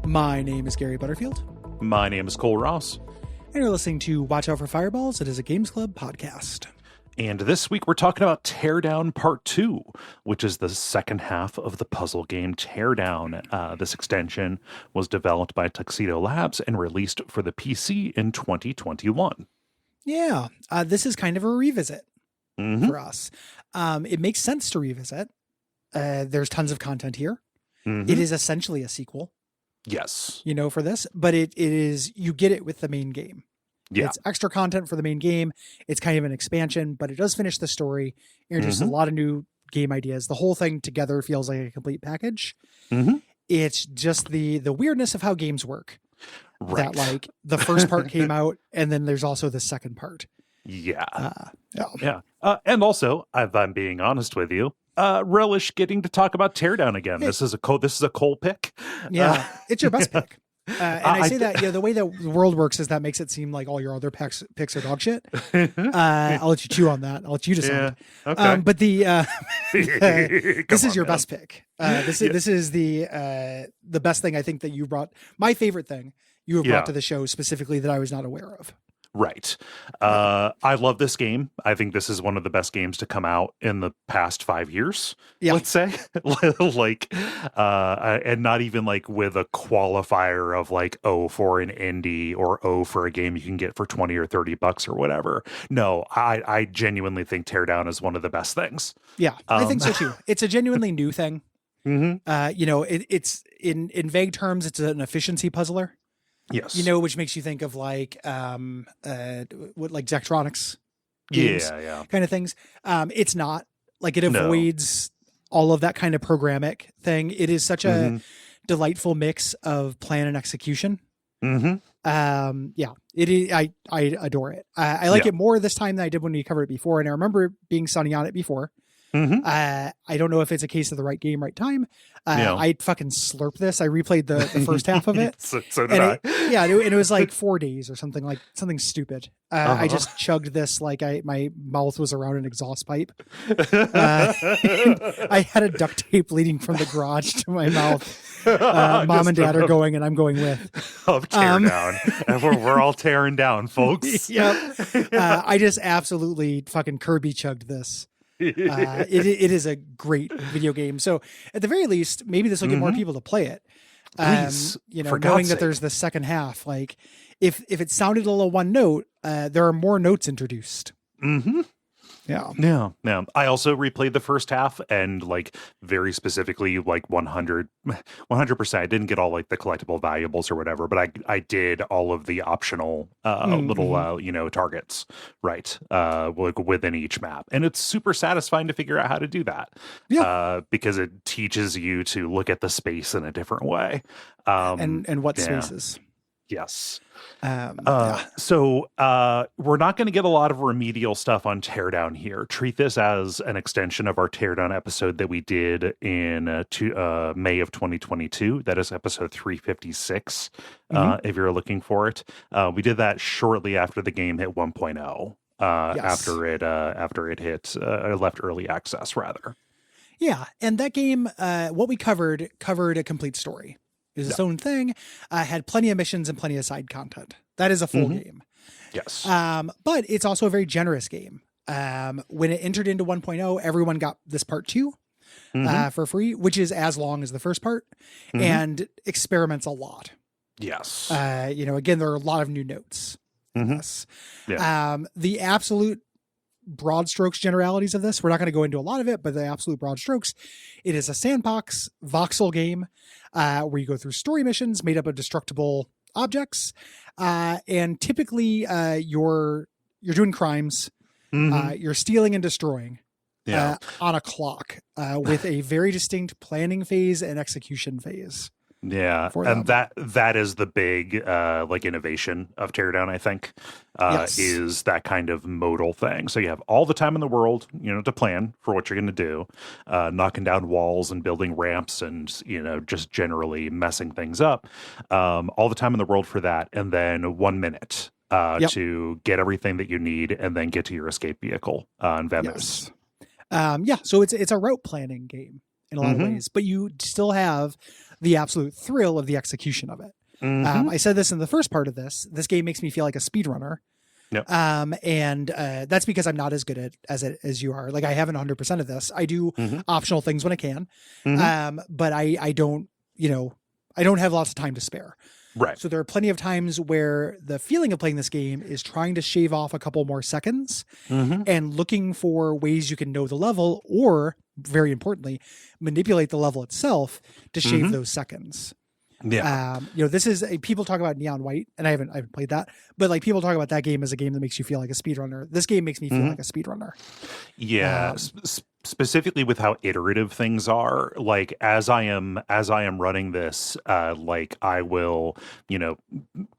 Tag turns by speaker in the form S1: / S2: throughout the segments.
S1: My name is Gary Butterfield.
S2: My name is Cole Ross.
S1: And you're listening to Watch Out for Fireballs. It is a Games Club podcast.
S2: And this week we're talking about Teardown Part 2, which is the second half of the puzzle game Teardown. This extension was developed by Tuxedo Labs and released for the PC in 2021.
S1: Yeah, this is kind of a revisit for us. It makes sense to revisit. There's tons of content here. It is essentially a sequel.
S2: Yes.
S1: For this, but it is, you get it with the main game. Yeah. It's extra content for the main game. It's kind of an expansion, but it does finish the story. Introduces a lot of new game ideas. The whole thing together feels like a complete package. It's just the weirdness of how games work. Right. That like the first part came out and then there's also the second part.
S2: Yeah. And also, if I'm being honest with you, relish getting to talk about Teardown again. This is a Cole pick.
S1: Yeah, it's your best pick. And I say that, the way that the world works is that makes it seem like all your other picks are dog shit. I'll let you chew on that. I'll let you decide. Yeah, okay. But this is your best pick. This is the best thing I think that you brought. My favorite thing you have brought to the show specifically that I was not aware of.
S2: Right. I love this game. I think this is one of the best games to come out in the past 5 years, let's say. And not even like with a qualifier of like, for an indie or for a game you can get for $20 or $30 or whatever. No, I genuinely think Teardown is one of the best things.
S1: Yeah, I think so too. It's a genuinely new thing. It's in vague terms, it's an efficiency puzzler.
S2: Yes.
S1: Which makes you think of like Zachtronics games, kind of things. It's not like it avoids all of that kind of programmatic thing. It is such a delightful mix of plan and execution. It is. I adore it. I like it more this time than I did when we covered it before. And I remember being sunny on it before. I don't know if it's a case of the right game, right time. I fucking slurped this. I replayed the first half of it.
S2: so did I.
S1: And it was like 4 days or something stupid. I just chugged this like my mouth was around an exhaust pipe. I had a duct tape leading from the garage to my mouth. Mom and Dad are going, and I'm going with.
S2: Of Teardown. And we're all tearing down, folks.
S1: I just absolutely fucking Kirby chugged this. It is a great video game. So at the very least, maybe this will get more people to play it.
S2: Please,
S1: knowing that there's the second half, like if it sounded a little one note, there are more notes introduced. Yeah.
S2: I also replayed the first half and like very specifically like 100%. I didn't get all like the collectible valuables or whatever, but I did all of the optional little targets, right? Within each map. And it's super satisfying to figure out how to do that. Yeah. Because it teaches you to look at the space in a different way.
S1: And what spaces.
S2: Yes. So we're not going to get a lot of remedial stuff on Teardown here. Treat this as an extension of our Teardown episode that we did in May of 2022. That is episode 356, if you're looking for it. We did that shortly after the game hit 1.0, after it hit left early access, rather.
S1: Yeah, and that game, what we covered a complete story. is its own thing, had plenty of missions and plenty of side content. That is a full game.
S2: Yes.
S1: But it's also a very generous game. When it entered into 1.0, everyone got this part 2 for free, which is as long as the first part, and experiments a lot.
S2: Yes.
S1: Again, there are a lot of new notes. Yes. Yeah. The absolute broad strokes generalities of this, we're not going to go into a lot of it, but the absolute broad strokes, it is a sandbox voxel game where you go through story missions made up of destructible objects, and typically you're doing crimes, you're stealing and destroying on a clock with a very distinct planning phase and execution phase.
S2: Yeah, and that is the big innovation of Teardown, I think, is that kind of modal thing. So you have all the time in the world, to plan for what you're going to do, knocking down walls and building ramps and, just generally messing things up. All the time in the world for that, and then 1 minute to get everything that you need and then get to your escape vehicle and Vemos.
S1: Yes. So it's a route planning game in a lot of ways, but you still have the absolute thrill of the execution of it. I said this in the first part of this game makes me feel like a speedrunner.
S2: Yep.
S1: And that's because I'm not as good at as you are. Like, I haven't 100% of this. I do optional things when I can. But I don't have lots of time to spare.
S2: Right.
S1: So there are plenty of times where the feeling of playing this game is trying to shave off a couple more seconds and looking for ways you can know the level, or very importantly, manipulate the level itself to shave those seconds.
S2: Yeah.
S1: This is people talk about Neon White, and I haven't played that, but like, people talk about that game as a game that makes you feel like a speedrunner. This game makes me feel like a speedrunner.
S2: Yeah. Specifically with how iterative things are, like as I am running this, like I will,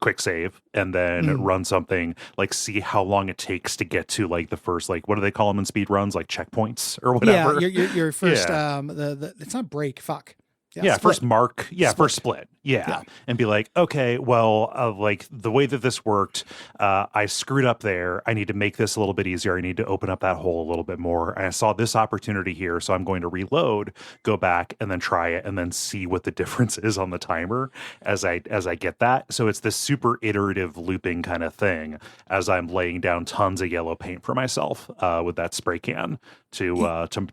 S2: quick save and then run something, like see how long it takes to get to like the first, like, what do they call them in speed runs, like checkpoints or whatever.
S1: Yeah, your first it's not break. Fuck.
S2: Yeah, first mark. Yeah, split. First split. Yeah. And be like, okay, well, like the way that this worked, I screwed up there. I need to make this a little bit easier. I need to open up that hole a little bit more. And I saw this opportunity here, so I'm going to reload, go back, and then try it, and then see what the difference is on the timer as I get that. So it's this super iterative looping kind of thing as I'm laying down tons of yellow paint for myself with that spray can to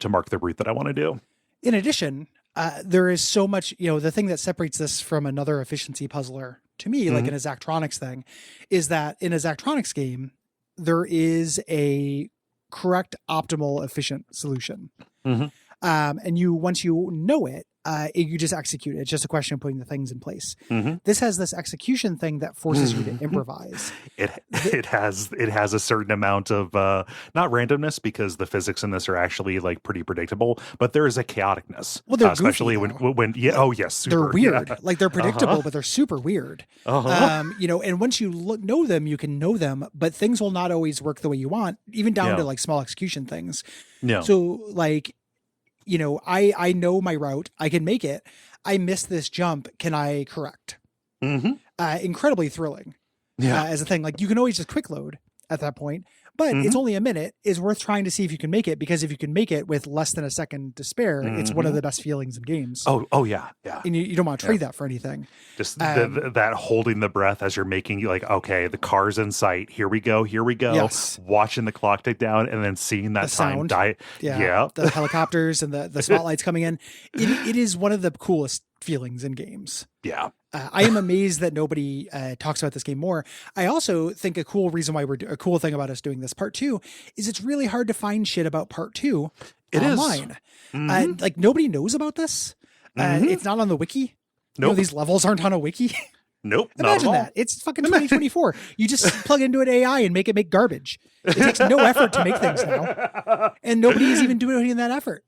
S2: mark the route that I want to do.
S1: In addition, there is so much, the thing that separates this from another efficiency puzzler to me, like in a Zachtronics thing, is that in a Zachtronics game, there is a correct, optimal, efficient solution. And once you know it, you just execute it. It's just a question of putting the things in place. This has this execution thing that forces you to improvise.
S2: It has a certain amount of not randomness, because the physics in this are actually like pretty predictable, but there is a chaoticness.
S1: Well, they're
S2: especially
S1: goofy,
S2: when yes, super,
S1: they're weird. Like, they're predictable, but they're super weird. And once you know them, you can know them, but things will not always work the way you want, even down to like small execution things. So like, I know my route. I can make it. I missed this jump. Can I correct? Incredibly thrilling as a thing. Like, you can always just quick load at that point, but it's only a minute. Is worth trying to see if you can make it, because if you can make it with less than a second to spare, it's one of the best feelings in games.
S2: Oh yeah.
S1: And you don't want to trade that for anything.
S2: Just that holding the breath as you're making, like, okay, the car's in sight. Here we go.
S1: Yes.
S2: Watching the clock tick down and then seeing that time die.
S1: Yeah. The helicopters and the spotlights coming in. It is one of the coolest feelings in games.
S2: Yeah.
S1: I am amazed that nobody talks about this game more. I also think a cool reason why a cool thing about us doing this part 2 is it's really hard to find shit about part 2 online. Like, nobody knows about this. It's not on the wiki.
S2: Nope.
S1: These levels aren't on a wiki.
S2: Nope.
S1: Imagine that. It's fucking 2024. You just plug into an AI and make it make garbage. It takes no effort to make things now. And nobody's even doing that effort.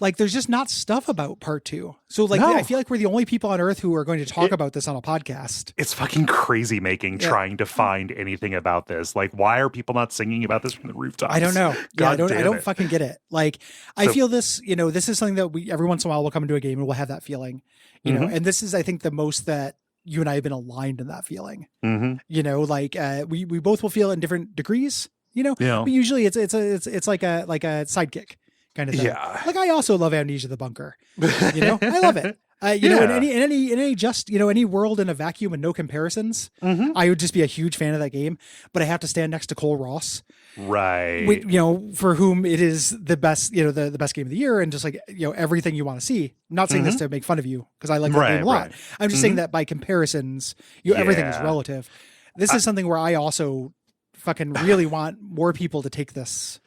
S1: Like, there's just not stuff about part 2. So like, I feel like we're the only people on earth who are going to talk about this on a podcast.
S2: It's fucking crazy making trying to find anything about this. Like, why are people not singing about this from the rooftops?
S1: I don't know. I don't fucking get it. Like, I feel this, this is something that we every once in a while we'll come into a game and we'll have that feeling, and this is, I think, the most that you and I have been aligned in that feeling. Like, we both will feel in different degrees, but usually it's like a sidekick kind of thing.
S2: Yeah.
S1: Like, I also love Amnesia the Bunker. I love it. You know, in any just, you know, any world in a vacuum and no comparisons, I would just be a huge fan of that game. But I have to stand next to Cole Ross,
S2: right?
S1: You know, for whom it is the best, you know, the best game of the year, and just like, you know, everything you want to see. I'm not saying this to make fun of you because I like that game a lot. I'm just saying that by comparisons, you know, everything is relative. This is something where I also fucking really want more people to take this.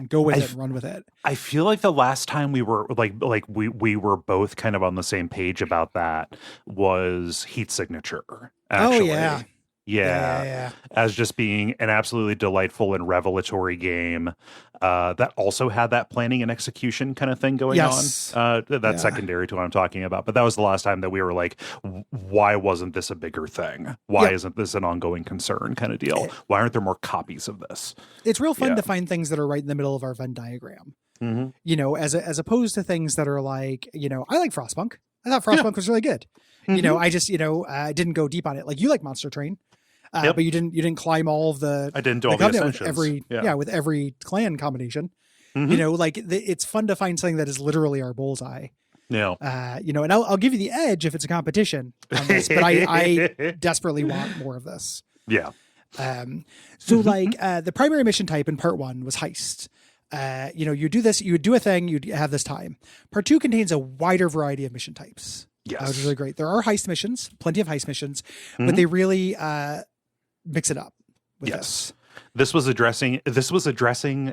S1: Go with it and run with it.
S2: I feel like the last time we were we were both kind of on the same page about that was Heat Signature. Actually.
S1: Oh yeah.
S2: As just being an absolutely delightful and revelatory game that also had that planning and execution kind of thing going on. That's secondary to what I'm talking about. But that was the last time that we were like, why wasn't this a bigger thing? Why isn't this an ongoing concern kind of deal? Why aren't there more copies of this?
S1: It's real fun to find things that are right in the middle of our Venn diagram. You know, as opposed to things that are like, you know, I like Frostpunk. I thought Frostpunk was really good. You know, I just, you know, didn't go deep on it. Like you like Monster Train. But you didn't climb all of the.
S2: I didn't do all the ascensions.
S1: With every clan combination. You know, like it's fun to find something that is literally our bullseye.
S2: Yeah.
S1: You know, and I'll give you the edge if it's a competition on this, but I desperately want more of this.
S2: Yeah.
S1: So like the primary mission type in part 1 was heist. You know, you do this, you would do a thing, you'd have this time. Part 2 contains a wider variety of mission types.
S2: Yes.
S1: Which is really great. There are heist missions, plenty of heist missions, but they really mix it up with this.
S2: This was addressing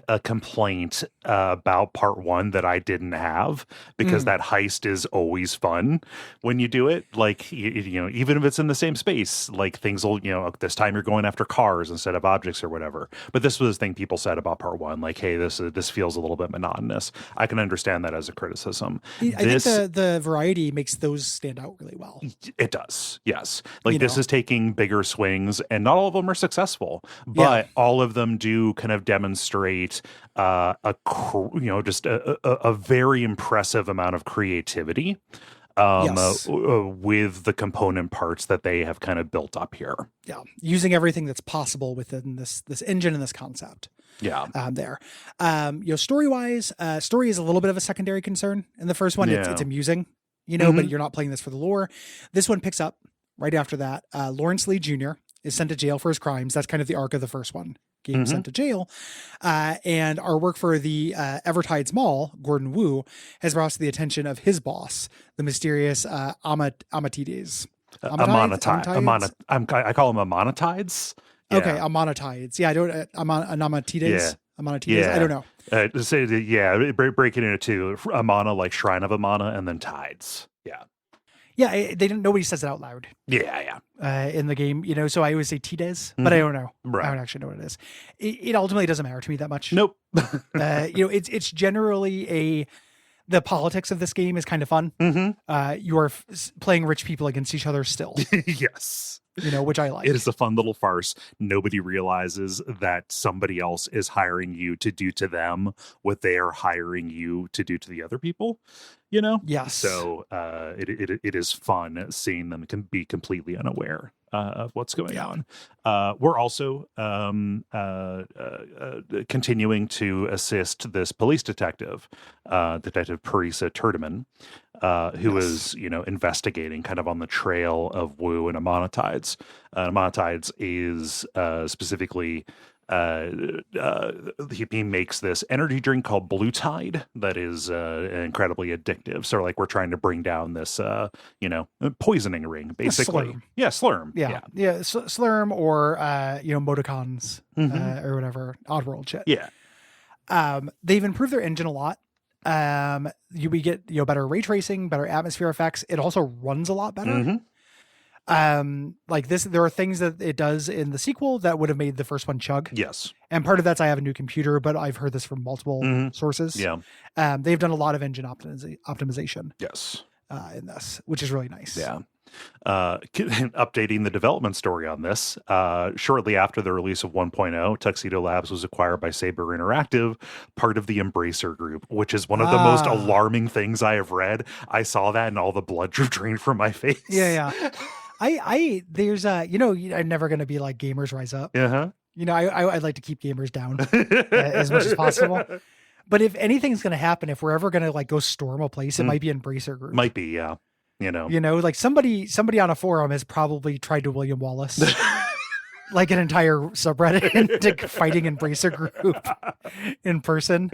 S2: a complaint about part 1 that I didn't have, because that heist is always fun when you do it. Like, you know, even if it's in the same space, like things will, you know, this time you're going after cars instead of objects or whatever. But this was the thing people said about part 1, like, hey, this feels a little bit monotonous. I can understand that as a criticism.
S1: I think the variety makes those stand out really well.
S2: It does, yes. Like, this is taking bigger swings, and not all of them are successful, but all of them do kind of demonstrate just a very impressive amount of creativity with the component parts that they have kind of built up here.
S1: Yeah, using everything that's possible within this engine and this concept.
S2: Yeah.
S1: There. You know, story-wise, story is a little bit of a secondary concern. In the first one, it's amusing, you know, but you're not playing this for the lore. This one picks up right after that. Lawrence Lee Jr. is sent to jail for his crimes. That's kind of the arc of the first one. Game sent to jail. And our work for the Evertides Mall, Gordon Wu, has brought us to the attention of his boss, the mysterious Amatides.
S2: I call them Amonatides.
S1: Yeah. Okay, Amonatides. Yeah, I don't. Amatides.
S2: Yeah.
S1: Amonatides. I don't know.
S2: Break it into two. Amana, like Shrine of Amana, and then Tides. Yeah.
S1: Yeah, nobody says it out loud.
S2: Yeah.
S1: In the game, you know, so I always say Tides, but I don't know. Right. I don't actually know what it is. It ultimately doesn't matter to me that much.
S2: Nope.
S1: You know, it's generally the politics of this game is kind of fun. You are playing rich people against each other still.
S2: Yes.
S1: You know, which I like.
S2: It is a fun little farce. Nobody realizes that somebody else is hiring you to do to them what they are hiring you to do to the other people, you know?
S1: Yes.
S2: So it is fun seeing them can be completely unaware of what's going on. We're also continuing to assist this police detective, Detective Parisa Turdeman, who is, you know, investigating kind of on the trail of Wu and Amonatides. Amonatides is specifically he makes this energy drink called Blue Tide that is incredibly addictive. So like we're trying to bring down this poisoning ring, basically.
S1: Slurm.
S2: Yeah, Slurm.
S1: Yeah. Slurm or Modicons or whatever, Oddworld shit.
S2: Yeah.
S1: They've improved their engine a lot. We get better ray tracing, better atmosphere effects. It also runs a lot better. Like this, there are things that it does in the sequel that would have made the first one chug.
S2: Yes.
S1: And part of that's I have a new computer, but I've heard this from multiple sources.
S2: Yeah.
S1: They've done a lot of engine optimization.
S2: Yes.
S1: In this, which is really nice.
S2: Yeah. Updating the development story on this, shortly after the release of 1.0, Tuxedo Labs was acquired by Saber Interactive, part of the Embracer Group, which is one of the most alarming things I have read. I saw that and all the blood drained from my face.
S1: Yeah. There's I'm never going to be like Gamers Rise Up. You know, I'd like to keep gamers down as much as possible. But if anything's going to happen, if we're ever going to like go storm a place, it might be Embracer Group.
S2: Might be, yeah.
S1: Like somebody on a forum has probably tried to William Wallace like an entire subreddit into fighting Embracer Group in person,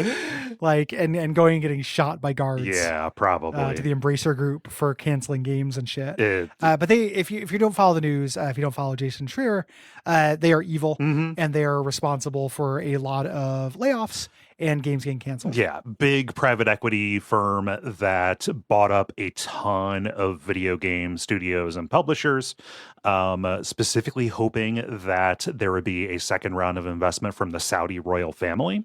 S1: like and going and getting shot by guards.
S2: Yeah, probably
S1: to the Embracer Group for canceling games and shit. But if you don't follow the news, if you don't follow Jason Schreier, they are evil and they are responsible for a lot of layoffs and games getting canceled.
S2: Yeah, big private equity firm that bought up a ton of video game studios and publishers, specifically hoping that there would be a second round of investment from the Saudi royal family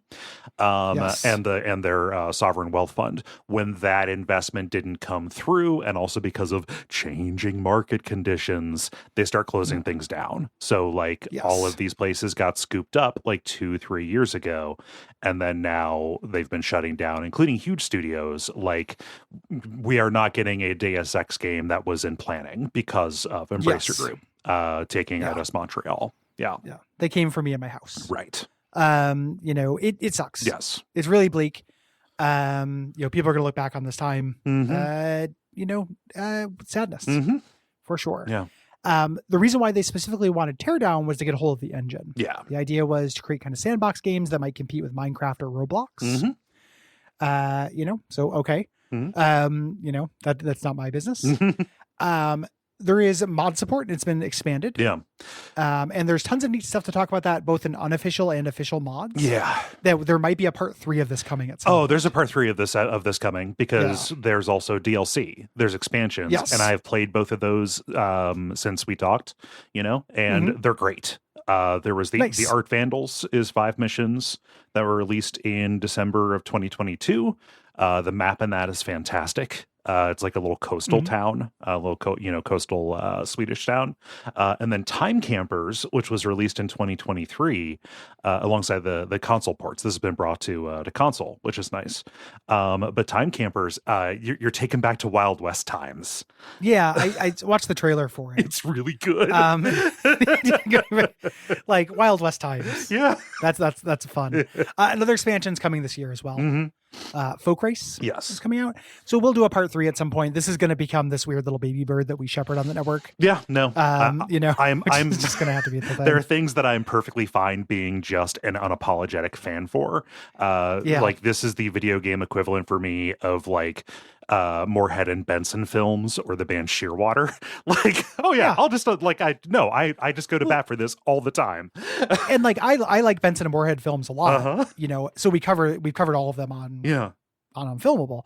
S2: and their sovereign wealth fund. When that investment didn't come through, and also because of changing market conditions, they start closing things down. So all of these places got scooped up like 2-3 years ago, and then now they've been shutting down, including huge studios. Like, we are not getting a Deus Ex game that was in planning because of Embracer Group taking out us Montreal. Yeah.
S1: They came for me in my house.
S2: Right.
S1: It sucks.
S2: Yes.
S1: It's really bleak. People are going to look back on this time, sadness for sure.
S2: Yeah.
S1: The reason why they specifically wanted Teardown was to get a hold of the engine.
S2: Yeah.
S1: The idea was to create kind of sandbox games that might compete with Minecraft or Roblox. So, okay. That's not my business. There is mod support and it's been expanded.
S2: Yeah.
S1: And there's tons of neat stuff to talk about that, both in unofficial and official mods.
S2: Yeah.
S1: There might be a part 3 of this coming at some point.
S2: There's a part 3 of this coming because there's also DLC. There's expansions.
S1: Yes.
S2: And I've played both of those since we talked, and they're great. There was the Art Vandals is 5 missions that were released in December of 2022. The map in that is fantastic. It's like a little coastal town, a little coastal Swedish town. And then Time Campers, which was released in 2023 alongside the console ports. This has been brought to console, which is nice. But Time Campers, you're taken back to Wild West times.
S1: Yeah, I watched the trailer for it.
S2: It's really good.
S1: Like Wild West times.
S2: Yeah,
S1: that's fun. Another expansion's coming this year as well. Folk Race is coming out, so we'll do a part 3 at some point. This is going to become this weird little baby bird that we shepherd on the network. I'm just going to have to be the thing.
S2: There are things that I'm perfectly fine being just an unapologetic fan for. Like, this is the video game equivalent for me of like Moorhead and Benson films or the band Shearwater. Like, I'll just I just go to bat for this all the time.
S1: And like I like Benson and Moorhead films a lot. So we've covered all of them on Unfilmable.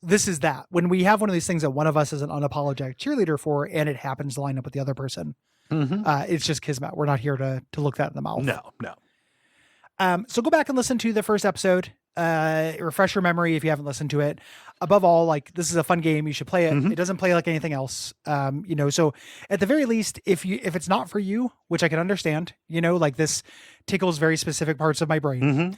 S1: This is that when we have one of these things that one of us is an unapologetic cheerleader for, and it happens to line up with the other person. It's just kismet. We're not here to look that in the mouth.
S2: No.
S1: So go back and listen to the first episode. Refresh your memory if you haven't listened to it. Above all, like, this is a fun game. You should play it. It doesn't play like anything else. So at the very least, if it's not for you, which I can understand, like this tickles very specific parts of my brain.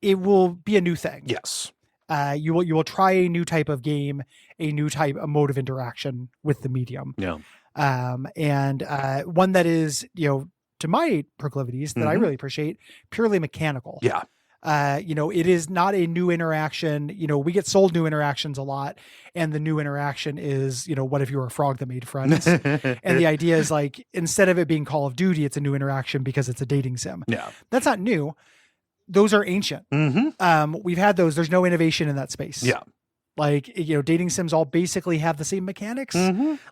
S1: It will be a new thing.
S2: Yes.
S1: You will try a new type of game, a new type of mode of interaction with the medium.
S2: Yeah.
S1: And one that is, to my proclivities that I really appreciate, purely mechanical.
S2: Yeah.
S1: It is not a new interaction. We get sold new interactions a lot, and the new interaction is, what if you were a frog that made friends? And the idea is like, instead of it being Call of Duty, it's a new interaction because it's a dating sim.
S2: Yeah.
S1: That's not new. Those are ancient. We've had those. There's no innovation in that space.
S2: Yeah.
S1: Like, dating sims all basically have the same mechanics.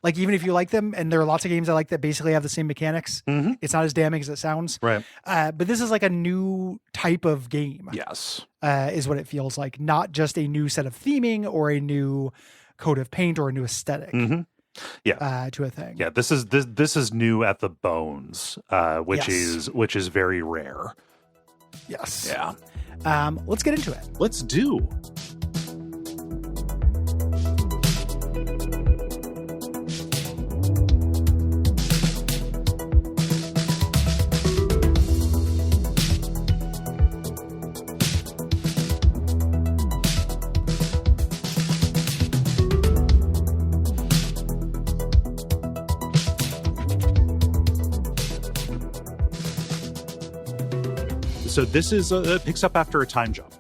S1: Like, even if you like them, and there are lots of games I like that basically have the same mechanics, it's not as damning as it sounds.
S2: Right.
S1: But this is like a new type of game.
S2: Yes.
S1: Is what it feels like. Not just a new set of theming or a new coat of paint or a new aesthetic. To a thing.
S2: Yeah. This is new at the bones, which is very rare.
S1: Yes.
S2: Yeah.
S1: Let's get into it.
S2: Let's do. So this is picks up after a time jump.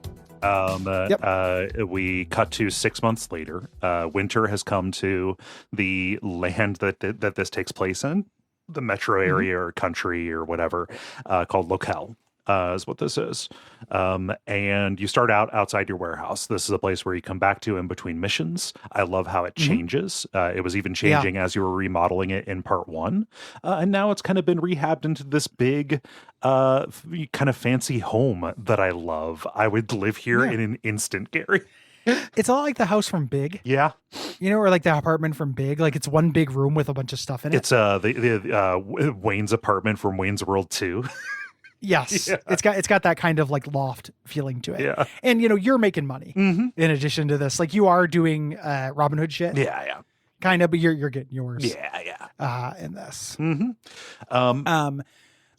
S2: We cut to 6 months later. Winter has come to the land that this takes place in, the metro area or country or whatever, called Locale. Is what this is. And you start out outside your warehouse. This is a place where you come back to in between missions. I love how it changes. It was even changing as you were remodeling it in part 1. And now it's kind of been rehabbed into this big, kind of fancy home that I love. I would live here in an instant, Gary.
S1: It's all like the house from Big.
S2: Yeah.
S1: You know, or like the apartment from Big. Like it's one big room with a bunch of stuff in it.
S2: It's the Wayne's apartment from Wayne's World 2.
S1: Yes. Yeah. It's got that kind of like loft feeling to it.
S2: Yeah.
S1: And you know, you're making money in addition to this. Like you are doing Robin Hood shit.
S2: Yeah, yeah.
S1: Kind of, but you're getting yours.
S2: Yeah, yeah.
S1: In this.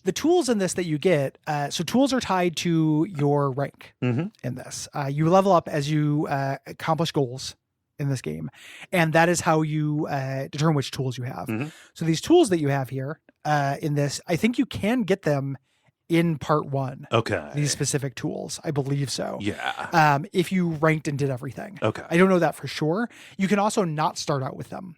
S2: The
S1: tools in this that you get, so tools are tied to your rank in this. You level up as you accomplish goals in this game. And that is how you determine which tools you have. So these tools that you have here in this, I think you can get them in part 1.
S2: Okay.
S1: These specific tools. I believe so.
S2: Yeah.
S1: If you ranked and did everything.
S2: Okay.
S1: I don't know that for sure. You can also not start out with them,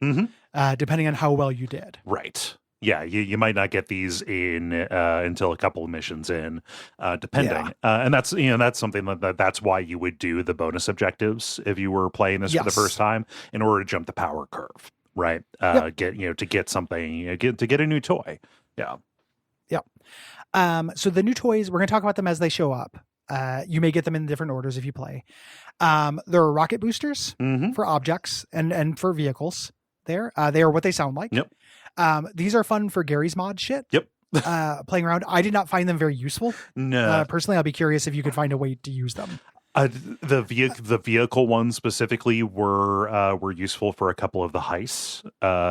S1: depending on how well you did.
S2: Right. Yeah, you might not get these in until a couple of missions in, depending. And that's something that's why you would do the bonus objectives if you were playing this for the first time, in order to jump the power curve, right? Get something, to get a new toy. Yeah.
S1: Yep. So the new toys, we're going to talk about them as they show up. You may get them in different orders if you play. There are rocket boosters for objects and for vehicles there. They are what they sound like.
S2: Yep.
S1: These are fun for Gary's mod shit.
S2: Yep.
S1: Playing around. I did not find them very useful.
S2: No.
S1: Personally, I'll be curious if you could find a way to use them.
S2: The vehicle ones specifically were useful for a couple of the heists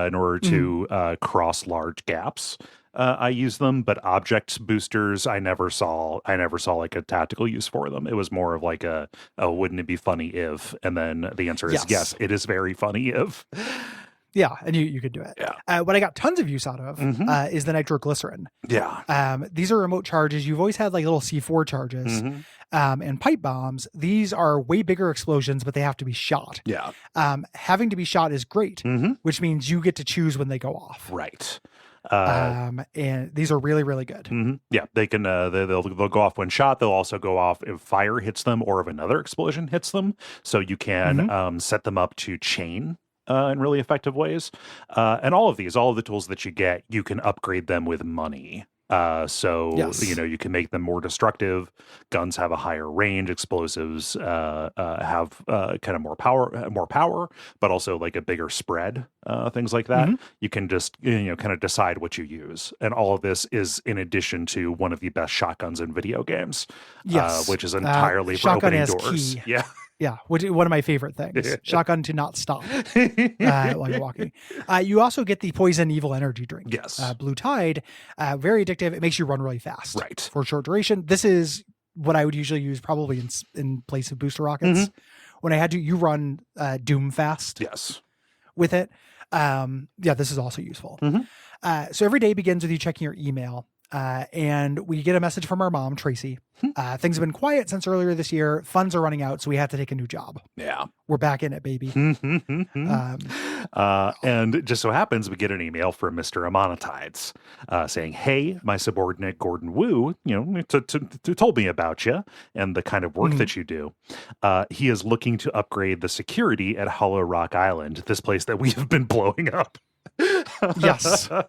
S2: in order to cross large gaps. I use them, but object boosters, I never saw like a tactical use for them. It was more of like wouldn't it be funny if? And then the answer is yes, it is very funny if.
S1: Yeah, and you could do it.
S2: Yeah.
S1: What I got tons of use out of is the nitroglycerin.
S2: Yeah.
S1: These are remote charges. You've always had like little C4 charges and pipe bombs. These are way bigger explosions, but they have to be shot.
S2: Yeah.
S1: Having to be shot is great, which means you get to choose when they go off.
S2: Right.
S1: And these are really, really good.
S2: Yeah, they can. They'll go off when shot. They'll also go off if fire hits them or if another explosion hits them. So you can set them up to chain in really effective ways. And all of the tools that you get, you can upgrade them with money. You can make them more destructive. Guns have a higher range. Explosives have kind of more power, but also like a bigger spread. Things like that. You can just kind of decide what you use, and all of this is in addition to one of the best shotguns in video games. Yes, which is entirely for opening doors.
S1: Key. Yeah, which is one of my favorite things. Shotgun to not stop while you're walking. You also get the Poison Evil energy drink.
S2: Yes.
S1: Blue Tide, very addictive. It makes you run really fast.
S2: Right.
S1: For a short duration. This is what I would usually use probably in place of booster rockets. When I had to, you run Doom fast.
S2: Yes.
S1: With it. This is also useful. So every day begins with you checking your email. And we get a message from our mom, Tracy. Things have been quiet since earlier this year. Funds are running out, so we have to take a new job.
S2: Yeah.
S1: We're back in it, baby.
S2: And it just so happens we get an email from Mr. Amonatides saying, hey, my subordinate Gordon Wu, told me about you and the kind of work that you do. He is looking to upgrade the security at Hollow Rock Island, this place that we have been blowing up.
S1: Yes.
S2: But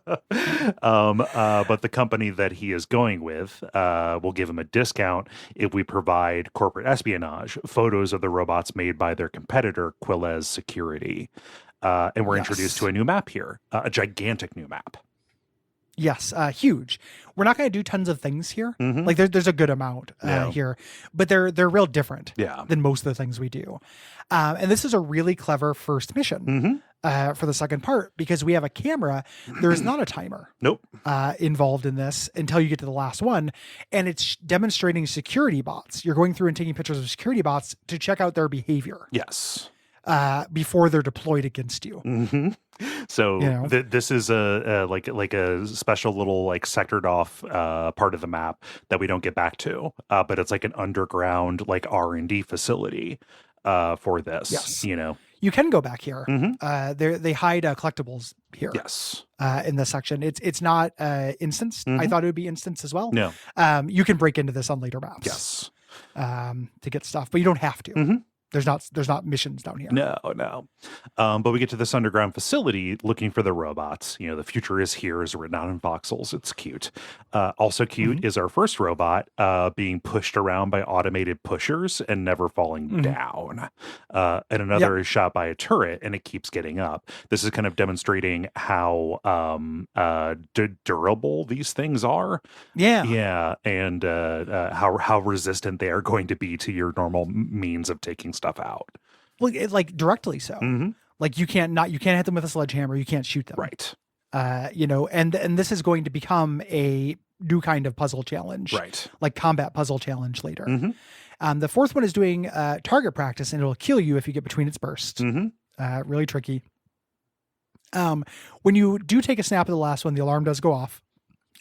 S2: the company that he is going with will give him a discount if we provide corporate espionage, photos of the robots made by their competitor, Quillez Security. And we're introduced to a new map here, a gigantic new map.
S1: Yes, huge. We're not going to do tons of things here. Like there's a good amount here, but they're real different than most of the things we do. And this is a really clever first mission for the second part, because we have a camera. There is not a timer involved in this until you get to the last one. And it's demonstrating security bots. You're going through and taking pictures of security bots to check out their behavior.
S2: Yes.
S1: before they're deployed against you.
S2: Mm-hmm. So this is a special little like sectored off part of the map that we don't get back to, but it's like an underground like R&D facility for this.
S1: Yes.
S2: You
S1: can go back here.
S2: Mm-hmm.
S1: They hide collectibles here.
S2: Yes.
S1: In this section, it's not instanced.
S2: Mm-hmm.
S1: I thought it would be instanced as well.
S2: No.
S1: You can break into this on later maps.
S2: Yes.
S1: To get stuff, but you don't have to.
S2: Mm-hmm.
S1: There's not missions down here.
S2: No. But we get to this underground facility looking for the robots. The future is here is written out in voxels. It's cute. Also cute is our first robot being pushed around by automated pushers and never falling down. And another is shot by a turret and it keeps getting up. This is kind of demonstrating how durable these things are. Yeah. And how resistant they are going to be to your normal means of taking stuff out.
S1: Well, like directly so.
S2: Mm-hmm.
S1: Like you can't hit them with a sledgehammer. You can't shoot them.
S2: Right.
S1: And this is going to become a new kind of puzzle challenge.
S2: Right.
S1: Like combat puzzle challenge later.
S2: Mm-hmm.
S1: The fourth one is doing target practice, and it'll kill you if you get between its bursts.
S2: Mm-hmm.
S1: Really tricky. When you do take a snap of the last one, the alarm does go off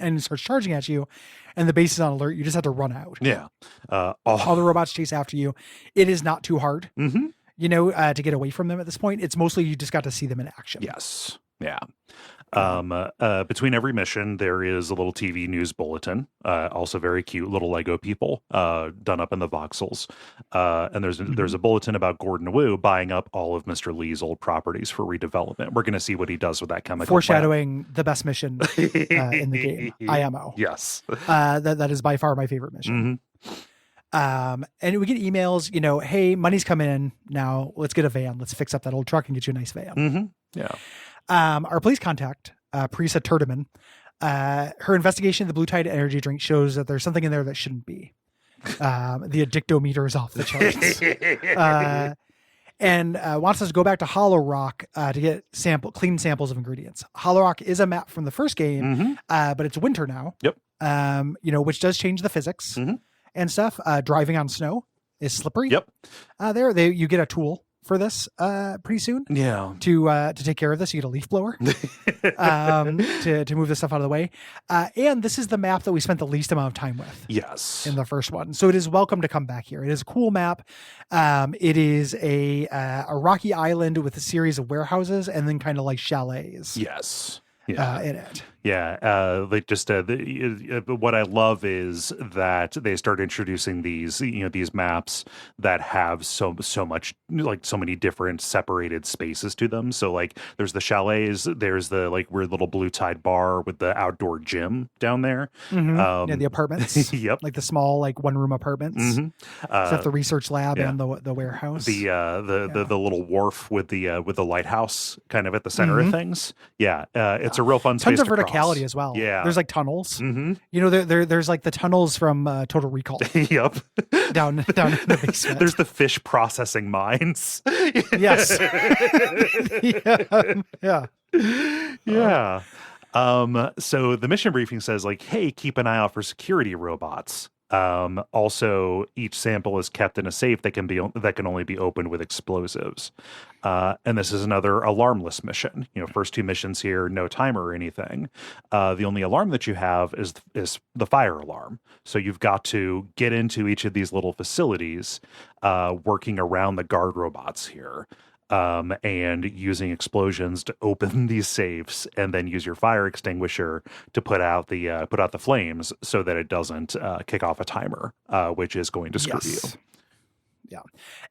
S1: and it starts charging at you, and the base is on alert. You just have to run out.
S2: Yeah.
S1: All the robots chase after you. It is not too hard,
S2: mm-hmm.
S1: To get away from them at this point. It's mostly you just got to see them in action.
S2: Yes. Yeah. Between every mission, there is a little TV news bulletin. Also very cute little Lego people, done up in the voxels. And there's a bulletin about Gordon Wu buying up all of Mr. Lee's old properties for redevelopment. We're going to see what he does with that chemical
S1: foreshadowing plant. The best mission in the game, IMO.
S2: Yes.
S1: That is by far my favorite mission. Mm-hmm. And we get emails, hey, money's coming in now. Let's get a van. Let's fix up that old truck and get you a nice van.
S2: Mm-hmm. Yeah.
S1: Our police contact, Parisa Turdeman, her investigation of the Blue Tide energy drink shows that there's something in there that shouldn't be. The addictometer is off the charts. And wants us to go back to Hollow Rock to get clean samples of ingredients. Hollow Rock is a map from the first game, but it's winter now.
S2: Yep.
S1: Which does change the physics and stuff. Driving on snow is slippery.
S2: Yep.
S1: You get a tool for this pretty soon.
S2: Yeah.
S1: To take care of this, you get a leaf blower to move this stuff out of the way. And this is the map that we spent the least amount of time with.
S2: Yes.
S1: In the first one. So it is welcome to come back here. It is a cool map. It is a rocky island with a series of warehouses and then kind of like chalets.
S2: Yes.
S1: Yeah. In it.
S2: Yeah, what I love is that they start introducing these maps that have so much, like so many different separated spaces to them. So like there's the chalets, there's the like weird little Blue Tide bar with the outdoor gym down there.
S1: Mm-hmm. The apartments.
S2: Yep,
S1: like the small like one room apartments. Except the research lab and the warehouse.
S2: The little wharf with the lighthouse kind of at the center of things. Yeah, it's a real fun space.
S1: Tons of verticality as well.
S2: Yeah,
S1: there's like tunnels. There's like the tunnels from Total Recall.
S2: Yep,
S1: down in the basement.
S2: There's the fish processing mines.
S1: Yes.
S2: Yeah. So the mission briefing says like, hey, keep an eye out for security robots. Also, each sample is kept in a safe that can only be opened with explosives. And this is another alarmless mission. First two missions here, no timer or anything. The only alarm that you have is the fire alarm. So you've got to get into each of these little facilities, working around the guard robots here. And using explosions to open these safes, and then use your fire extinguisher to put out the flames so that it doesn't kick off a timer, which is going to screw you.
S1: Yeah,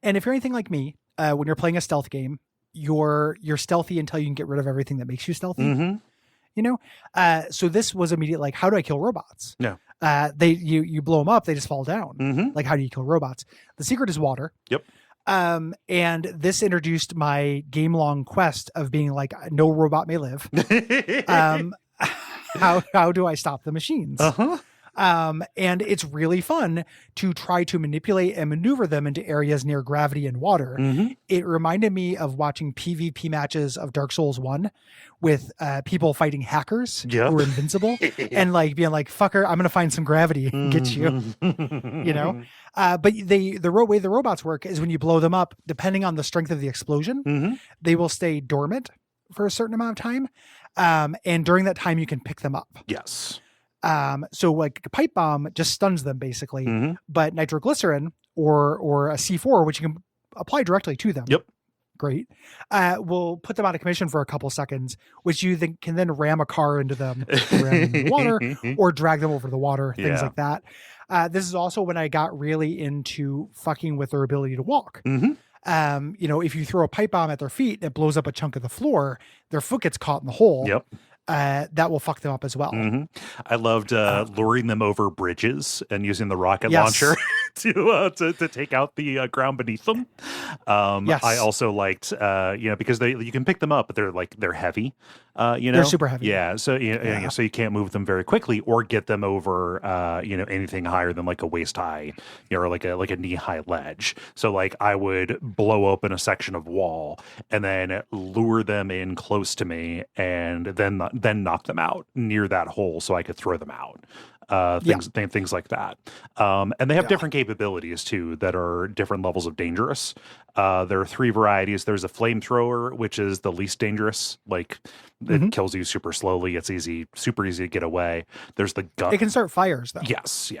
S1: and if you're anything like me, when you're playing a stealth game, you're stealthy until you can get rid of everything that makes you stealthy. So this was immediate. Like, how do I kill robots?
S2: Yeah.
S1: You blow them up, they just fall down. Like, how do you kill robots? The secret is water.
S2: Yep.
S1: And this introduced my game-long quest of being like, no robot may live. How do I stop the machines? And it's really fun to try to manipulate and maneuver them into areas near gravity and water. It reminded me of watching PvP matches of Dark Souls 1 with people fighting hackers who were invincible and like being like, fucker, I'm going to find some gravity and get you, you know? But the way the robots work is when you blow them up, depending on the strength of the explosion, they will stay dormant for a certain amount of time. And during that time, you can pick them up.
S2: Yes.
S1: So like a pipe bomb just stuns them basically, but nitroglycerin or a C4, which you can apply directly to them.
S2: Yep.
S1: Great. Will put them out of commission for a couple seconds, which you can then ram a car into them, ram them in the water, or drag them over the water, things like that. This is also when I got really into fucking with their ability to walk. You know, if you throw a pipe bomb at their feet, it blows up a chunk of the floor, their foot gets caught in the hole.
S2: Yep.
S1: That will fuck them up as well.
S2: I loved luring them over bridges and using the rocket launcher to take out the ground beneath them. I also liked, because you can pick them up, but they're heavy.
S1: They're super heavy.
S2: Yeah, so so you can't move them very quickly or get them over anything higher than like a waist high, or like a knee high ledge. So like I would blow open a section of wall and then lure them in close to me and then knock them out near that hole so I could throw them out. Things like that. And they have different capabilities too that are different levels of dangerous. There are 3 varieties. There's a flamethrower, which is the least dangerous. Like it kills you super slowly. It's super easy to get away. There's the gun.
S1: It can start fires though.
S2: Yes.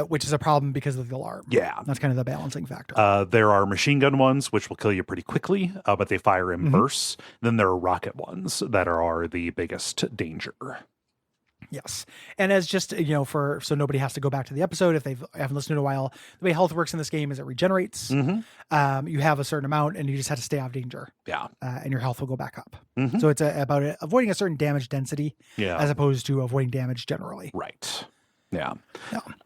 S1: Which is a problem because of the alarm.
S2: Yeah.
S1: That's kind of the balancing factor.
S2: There are machine gun ones, which will kill you pretty quickly, but they fire in bursts. Then there are rocket ones that are the biggest danger.
S1: Yes. And as just, so nobody has to go back to the episode if they haven't listened in a while, the way health works in this game is it regenerates. You have a certain amount and you just have to stay out of danger. Yeah. And your health will go back up. So it's about avoiding a certain damage density as opposed to avoiding damage generally.
S2: Right. Yeah.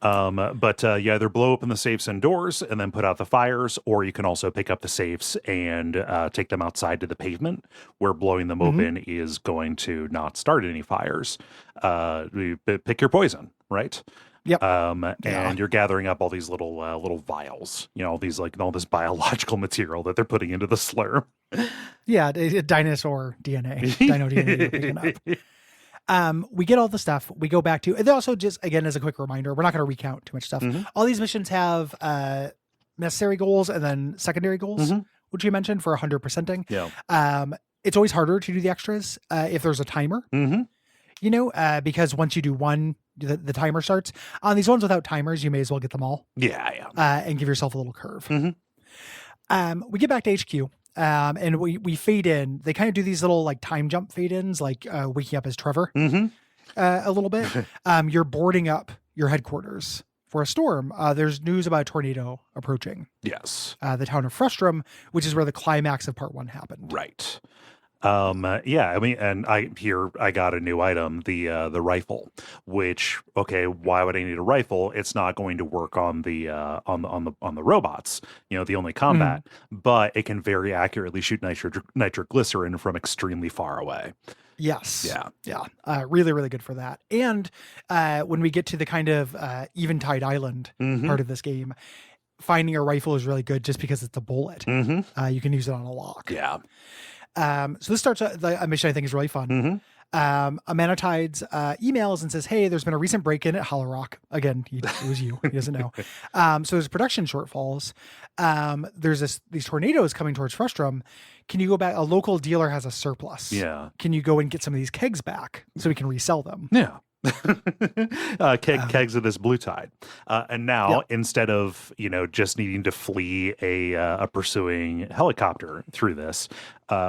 S2: But you either blow open the safes and doors and then put out the fires, or you can also pick up the safes and take them outside to the pavement where blowing them open is going to not start any fires. Pick your poison, right? Yep. And you're gathering up all these little vials, all this biological material that they're putting into the slurm.
S1: Yeah. Dinosaur DNA. Dino DNA you're picking up. We get all the stuff. We go back to, and also just, again, as a quick reminder, we're not going to recount too much stuff. All these missions have necessary goals and then secondary goals, which you mentioned for 100%ing. Yeah. It's always harder to do the extras if there's a timer, because once you do one, the timer starts. On these ones without timers, you may as well get them all. Yeah. And give yourself a little curve. We get back to HQ. And we fade in. They kind of do these little like time jump fade ins, like waking up as Trevor a little bit. You're boarding up your headquarters for a storm. There's news about a tornado approaching. Yes. The town of Frustrum, which is where the climax of part 1 happened.
S2: Right. And I got a new item, the rifle, which, why would I need a rifle? It's not going to work on the robots, the only combat, but it can very accurately shoot nitroglycerin from extremely far away.
S1: Yes. Yeah. Really, really good for that. And when we get to the kind of Eventide Island part of this game, finding a rifle is really good just because it's a bullet. You can use it on a lock. Yeah. So this starts a mission I think is really fun. Amanatides emails and says, hey, there's been a recent break-in at Hollow Rock. Again, it was you. He doesn't know. So there's production shortfalls. There's these tornadoes coming towards Frustrum. Can you go back? A local dealer has a surplus. Yeah. Can you go and get some of these kegs back so we can resell them? Yeah.
S2: Kegs of this blue tide. And now, instead of, just needing to flee a pursuing helicopter through this,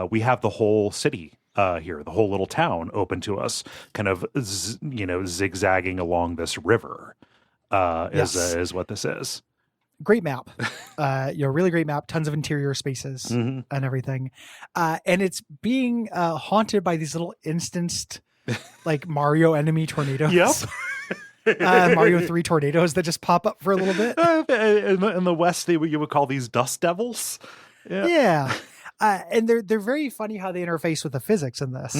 S2: we have the whole city here, the whole little town open to us, kind of, zigzagging along this river is what this is.
S1: Great map. Really great map. Tons of interior spaces and everything. And it's being haunted by these little instanced like Mario enemy tornadoes. Yep. Mario 3 tornadoes that just pop up for a little bit.
S2: In the West, you would call these dust devils.
S1: Yeah. And they're very funny how they interface with the physics in this.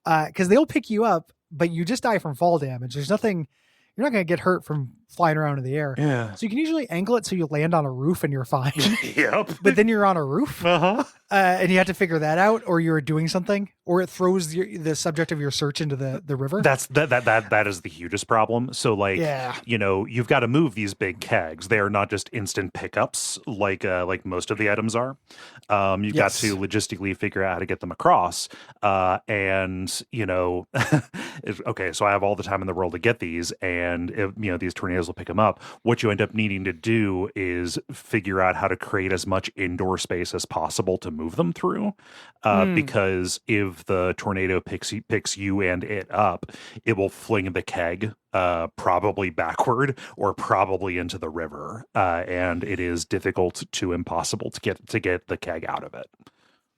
S1: Because they'll pick you up, but you just die from fall damage. There's nothing you're not going to get hurt from flying around in the air.
S2: Yeah.
S1: So you can usually angle it so you land on a roof and you're fine.
S2: Yep.
S1: But then you're on a roof, and you have to figure that out, or you're doing something, or it throws the subject of your search into the river.
S2: That is the hugest problem. So like, you've got to move these big kegs. They are not just instant pickups like most of the items are. You've got to logistically figure out how to get them across. And okay, so I have all the time in the world to get these, and if, these tornadoes will pick them up. What you end up needing to do is figure out how to create as much indoor space as possible to move them through, because if the tornado picks you and it up, it will fling the keg probably backward or probably into the river, and it is difficult to impossible to get the keg out of it.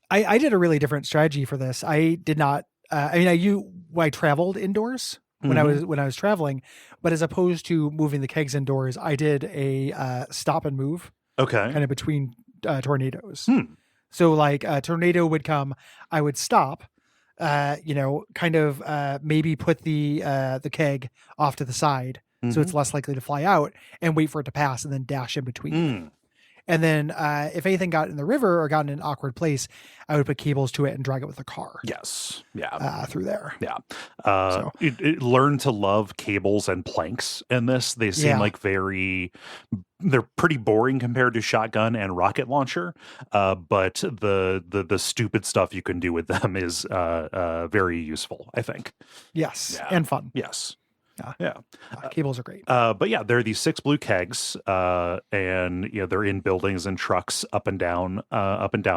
S1: I did a really different strategy for this. I did not. I traveled indoors when I was traveling, but as opposed to moving the kegs indoors, I did a stop and move.
S2: Okay,
S1: kind of between tornadoes. So like a tornado would come, I would stop, maybe put the keg off to the side so it's less likely to fly out, and wait for it to pass and then dash in between. And then if anything got in the river or got in an awkward place, I would put cables to it and drag it with a car.
S2: Yes. Yeah.
S1: Through there.
S2: Yeah. Learn to love cables and planks in this. They seem like they're pretty boring compared to shotgun and rocket launcher. But the stupid stuff you can do with them is very useful, I think.
S1: Yes. Yeah. And fun.
S2: Yes.
S1: Yeah. Cables are great.
S2: But yeah, there are these 6 blue kegs, and they're in buildings and trucks up and down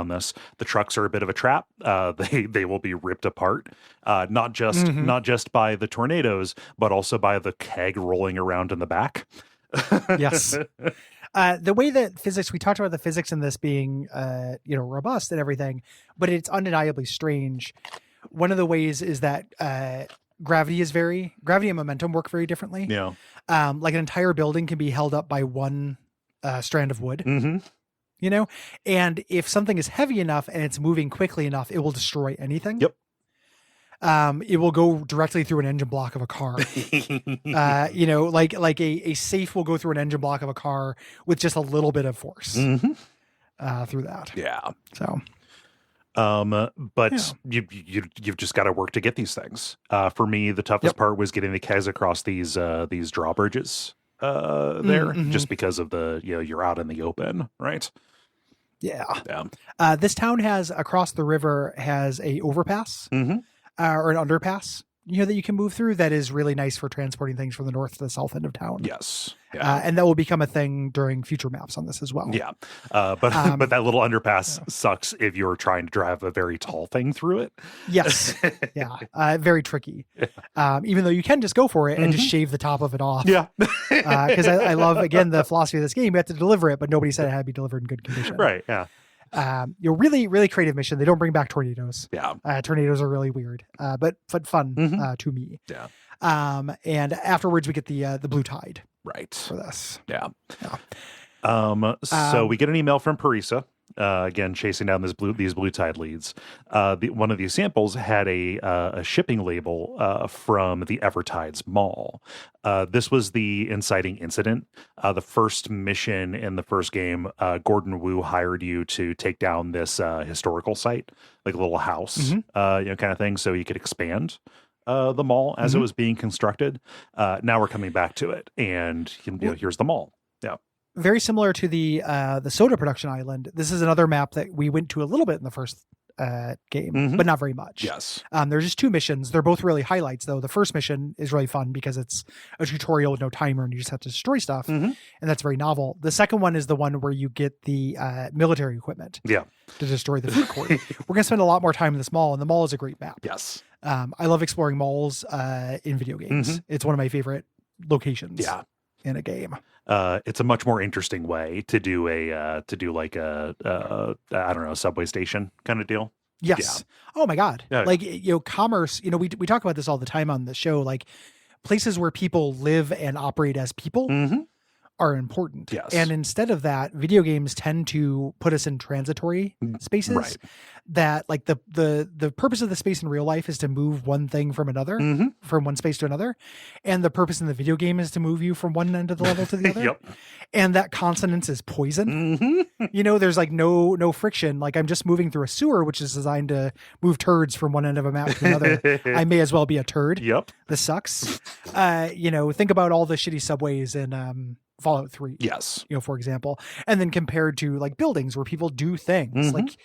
S2: this. The trucks are a bit of a trap. They will be ripped apart, not just by the tornadoes, but also by the keg rolling around in the back.
S1: Yes. The way that we talked about the physics in this being, robust and everything, but it's undeniably strange. One of the ways is that, gravity and momentum work very differently.
S2: Yeah.
S1: Like an entire building can be held up by one strand of wood, and if something is heavy enough and it's moving quickly enough, it will destroy anything.
S2: Yep.
S1: It will go directly through an engine block of a car. Like a safe will go through an engine block of a car with just a little bit of force through that.
S2: Yeah.
S1: So.
S2: But you've just got to work to get these things. For me, the toughest part was getting the kegs across these drawbridges there, just because of the you're out in the open, right?
S1: Yeah. This town across the river has a overpass or an underpass, that you can move through. That is really nice for transporting things from the north to the south end of town.
S2: Yes.
S1: And that will become a thing during future maps on this as well.
S2: Yeah. But that little underpass sucks if you're trying to drive a very tall thing through it.
S1: Yes. Yeah. Very tricky. Even though you can just go for it and just shave the top of it off.
S2: Yeah.
S1: Because I love, again, the philosophy of this game. You have to deliver it, but nobody said it had to be delivered in good condition.
S2: Right. Yeah.
S1: Really, really creative mission. They don't bring back tornadoes.
S2: Yeah.
S1: Tornadoes are really weird, but fun to me.
S2: Yeah.
S1: And afterwards we get the blue tide.
S2: Right.
S1: For this.
S2: Yeah. So we get an email from Parisa, again, chasing down these blue tide leads. One of these samples had a shipping label from the Evertides Mall. This was the inciting incident. The first mission in the first game, Gordon Wu hired you to take down this historical site, like a little house, kind of thing, so you could expand the mall as it was being constructed. Now we're coming back to it, and here's the mall. Yeah.
S1: Very similar to the soda production island. This is another map that we went to a little bit in the first game, but not very much.
S2: Yes.
S1: There's just 2 missions. They're both really highlights, though. The first mission is really fun because it's a tutorial with no timer and you just have to destroy stuff, and that's very novel. The second one is the one where you get the military equipment to destroy the food court. We're going to spend a lot more time in this mall, and the mall is a great map.
S2: Yes.
S1: I love exploring malls in video games. It's one of my favorite locations in a game.
S2: It's a much more interesting way to do like a I don't know, subway station kind of deal.
S1: Yes. Yeah. Oh my God. Yeah. Like, commerce, we talk about this all the time on the show, like places where people live and operate as people are important.
S2: Yes.
S1: And instead of that, video games tend to put us in transitory spaces.
S2: Right.
S1: That like the purpose of the space in real life is to move one thing from another, from one space to another. And the purpose in the video game is to move you from one end of the level to the other.
S2: Yep.
S1: And that consonance is poison. You know, there's like no friction. Like I'm just moving through a sewer, which is designed to move turds from one end of a map to another. I may as well be a turd.
S2: Yep.
S1: This sucks. You know, think about all the shitty subways in Fallout 3.
S2: Yes.
S1: You know, for example. And then compared to like buildings where people do things. Like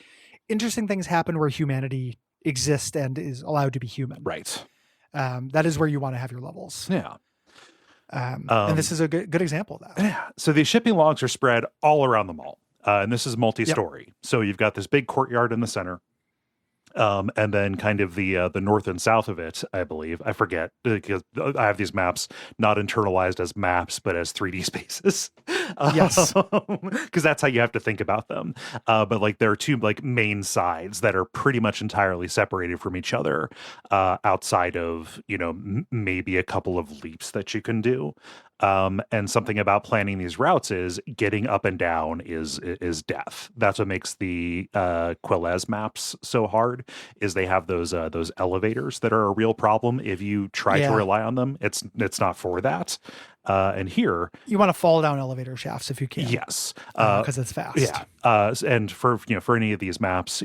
S1: interesting things happen where humanity exists and is allowed to be human.
S2: Right.
S1: That is where you want to have your levels.
S2: Yeah.
S1: And this is a good example of that.
S2: Yeah. So these shipping logs are spread all around the mall. And this is multi-story. Yep. So you've got this big courtyard in the center. And then kind of the north and south of it, I believe. I forget because I have these maps not internalized as maps, but as 3D spaces.
S1: Yes,
S2: because that's how you have to think about them. But like there are two like main sides that are pretty much entirely separated from each other, outside of maybe a couple of leaps that you can do. And something about planning these routes is getting up and down is death. That's what makes the Quillez maps so hard. Is they have those elevators that are a real problem if you try to rely on them. It's not for that. And here
S1: you want to fall down elevator shafts if you can.
S2: Yes,
S1: because it's fast.
S2: Yeah, and for any of these maps,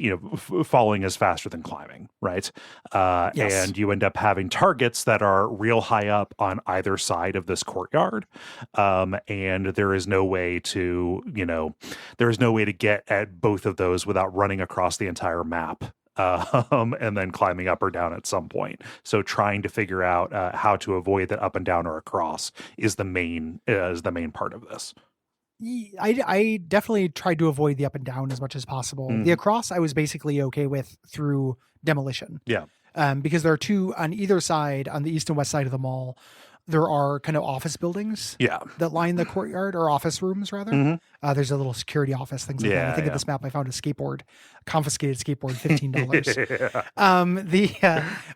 S2: falling is faster than climbing, right?
S1: Yes.
S2: And you end up having targets that are real high up on either side of this courtyard, and there is no way to get at both of those without running across the entire map. And then climbing up or down at some point. So trying to figure out how to avoid that up and down or across is the main part of this.
S1: I definitely tried to avoid the up and down as much as possible. The across I was basically okay with through demolition.
S2: Yeah.
S1: Because there are two on either side, on the east and west side of the mall. There are kind of office buildings that line the courtyard, or office rooms rather. There's a little security office, things like that. I think of this map, I found a confiscated skateboard, $15.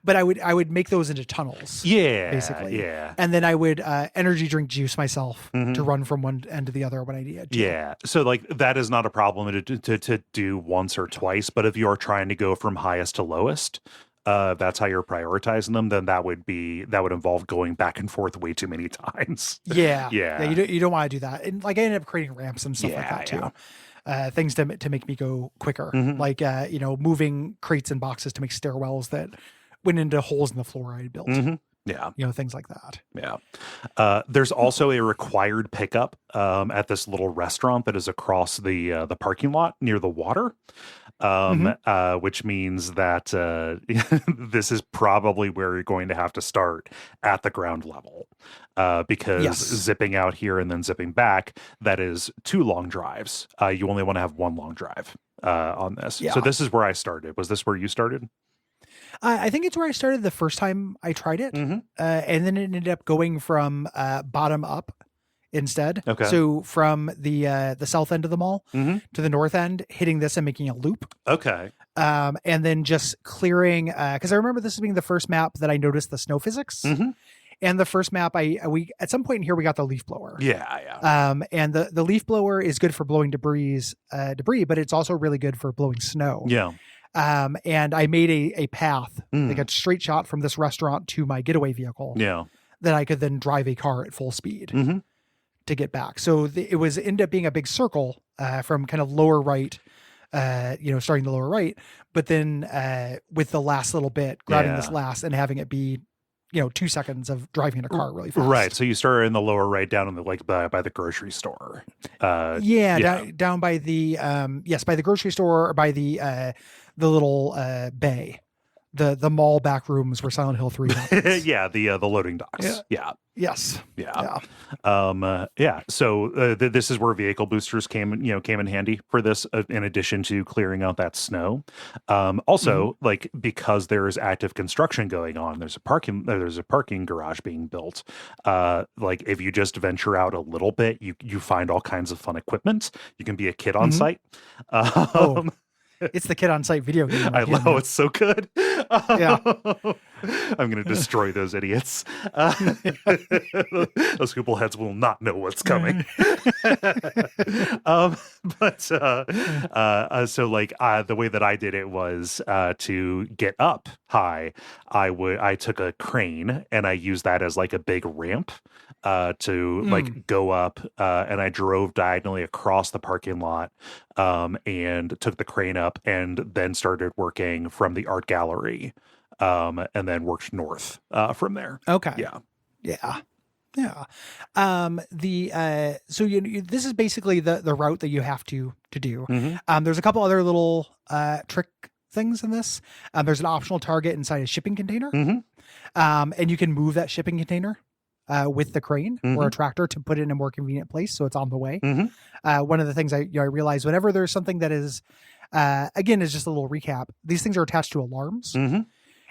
S1: But I would make those into tunnels. Basically. Yeah. And then I would energy drink juice myself to run from one end to the other when I needed to.
S2: Yeah. So like that is not a problem to do once or twice, but if you're trying to go from highest to lowest, that's how you're prioritizing them, then that would involve going back and forth way too many times.
S1: Yeah. You don't want to do that. And like I ended up creating ramps and stuff like that too. Things to make me go quicker. Like, moving crates and boxes to make stairwells that went into holes in the floor I had built.
S2: Yeah.
S1: Things like that.
S2: Yeah. There's also a required pickup at this little restaurant that is across the parking lot near the water. Which means that this is probably where you're going to have to start at the ground level, because zipping out here and then zipping back, that is 2 long drives. You only want to have 1 long drive on this. So this is where I started. Was this where you started?
S1: I think it's where I started the first time I tried it, and then it ended up going from bottom up instead. Okay. So from the south end of the mall to the north end, hitting this and making a loop.
S2: Okay.
S1: And then just clearing, because I remember this as being the first map that I noticed the snow physics. And the first map, we at some point in here we got the leaf blower.
S2: Yeah.
S1: And the leaf blower is good for blowing debris, but it's also really good for blowing snow.
S2: Yeah.
S1: And I made a path, like a straight shot from this restaurant to my getaway vehicle.
S2: Yeah.
S1: That I could then drive a car at full speed to get back. So it ended up being a big circle from kind of lower right, starting the lower right, but then with the last little bit, grabbing this last and having it be 2 seconds of driving in a car really fast.
S2: Right. So you started in the lower right, down in the by the grocery store.
S1: Down by the by the grocery store, or by the little bay. The mall back rooms where Silent Hill 3 happens.
S2: The loading docks. Yeah.
S1: Yes.
S2: Yeah. So this is where vehicle boosters came in handy for this, in addition to clearing out that snow. Also, like, because there is active construction going on, there's a parking garage being built. Like, if you just venture out a little bit, you find all kinds of fun equipment. You can be a kid on site.
S1: It's the kid on site video game.
S2: I know, it's so good.
S1: Yeah.
S2: I'm going to destroy those idiots. Those Google heads will not know what's coming. So like the way that I did it was to get up high. I took a crane and I used that as like a big ramp to like go up, and I drove diagonally across the parking lot and took the crane up and then started working from the art gallery. And then worked north from there.
S1: Okay.
S2: Yeah.
S1: So this is basically the route that you have to do. There's a couple other little trick things in this. There's an optional target inside a shipping container, and you can move that shipping container with the crane or a tractor to put it in a more convenient place, so it's on the way. One of the things I realize whenever there's something that is, again, is just a little recap. These things are attached to alarms.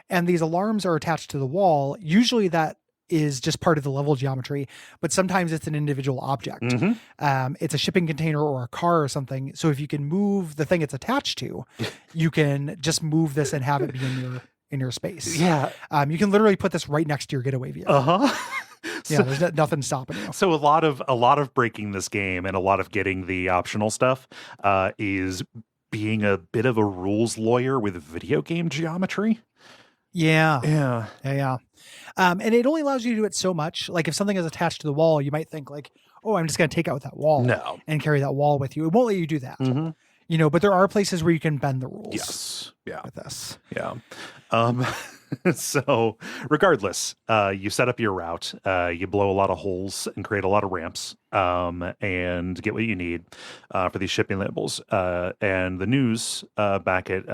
S1: And these alarms are attached to the wall. Usually that is just part of the level geometry, but sometimes it's an individual object. It's a shipping container or a car or something. So if you can move the thing it's attached to, you can just move this and have it be in your space.
S2: Yeah.
S1: You can literally put this right next to your getaway vehicle. Yeah, there's nothing stopping you.
S2: So a lot of breaking this game and a lot of getting the optional stuff is being a bit of a rules lawyer with video game geometry.
S1: Yeah. And it only allows you to do it so much. Like if something is attached to the wall, you might think like, oh, I'm just going to take out that wall and carry that wall with you. It won't let you do that. But there are places where you can bend the rules.
S2: Yes. Yeah.
S1: With this.
S2: Yeah. So regardless, you set up your route, you blow a lot of holes and create a lot of ramps, and get what you need, for these shipping labels. And the news, back at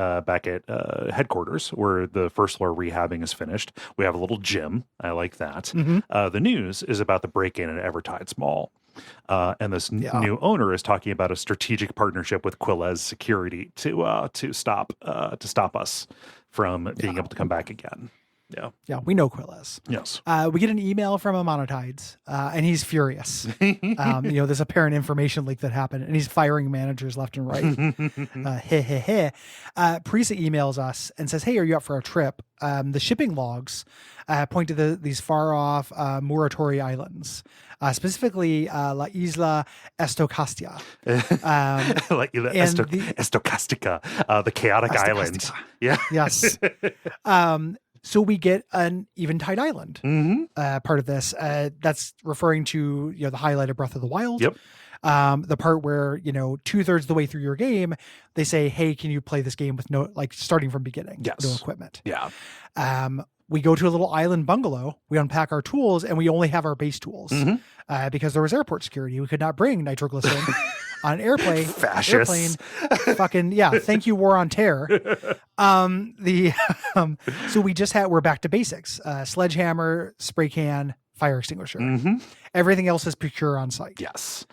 S2: headquarters where the first floor rehabbing is finished, we have a little gym. I like that. The news is about the break-in at Evertide's Mall. And this new owner is talking about a strategic partnership with Quillez Security to stop us from being able to come back again.
S1: Yeah, we know Quillez.
S2: Yes.
S1: We get an email from Amonatides, and he's furious. There's apparent information leak that happened, and he's firing managers left and right. Parisa emails us and says, hey, are you up for a trip? The shipping logs point to these far-off Muratori Islands, specifically La Isla Estocastia.
S2: La Isla Estocastica, the chaotic island. Yeah.
S1: Yes. So we get an Eventide Island part of this. That's referring to the highlight of Breath of the Wild.
S2: Yep.
S1: The part where 2/3 of the way through your game, they say, "Hey, can you play this game with starting from beginning, no equipment?"
S2: Yeah.
S1: We go to a little island bungalow. We unpack our tools, and we only have our base tools because there was airport security. We could not bring nitroglycerin on an airplane.
S2: Fascists.
S1: Fucking yeah. Thank you, War on Terror. So we're back to basics: sledgehammer, spray can, fire extinguisher. Everything else is procure on site.
S2: Yes.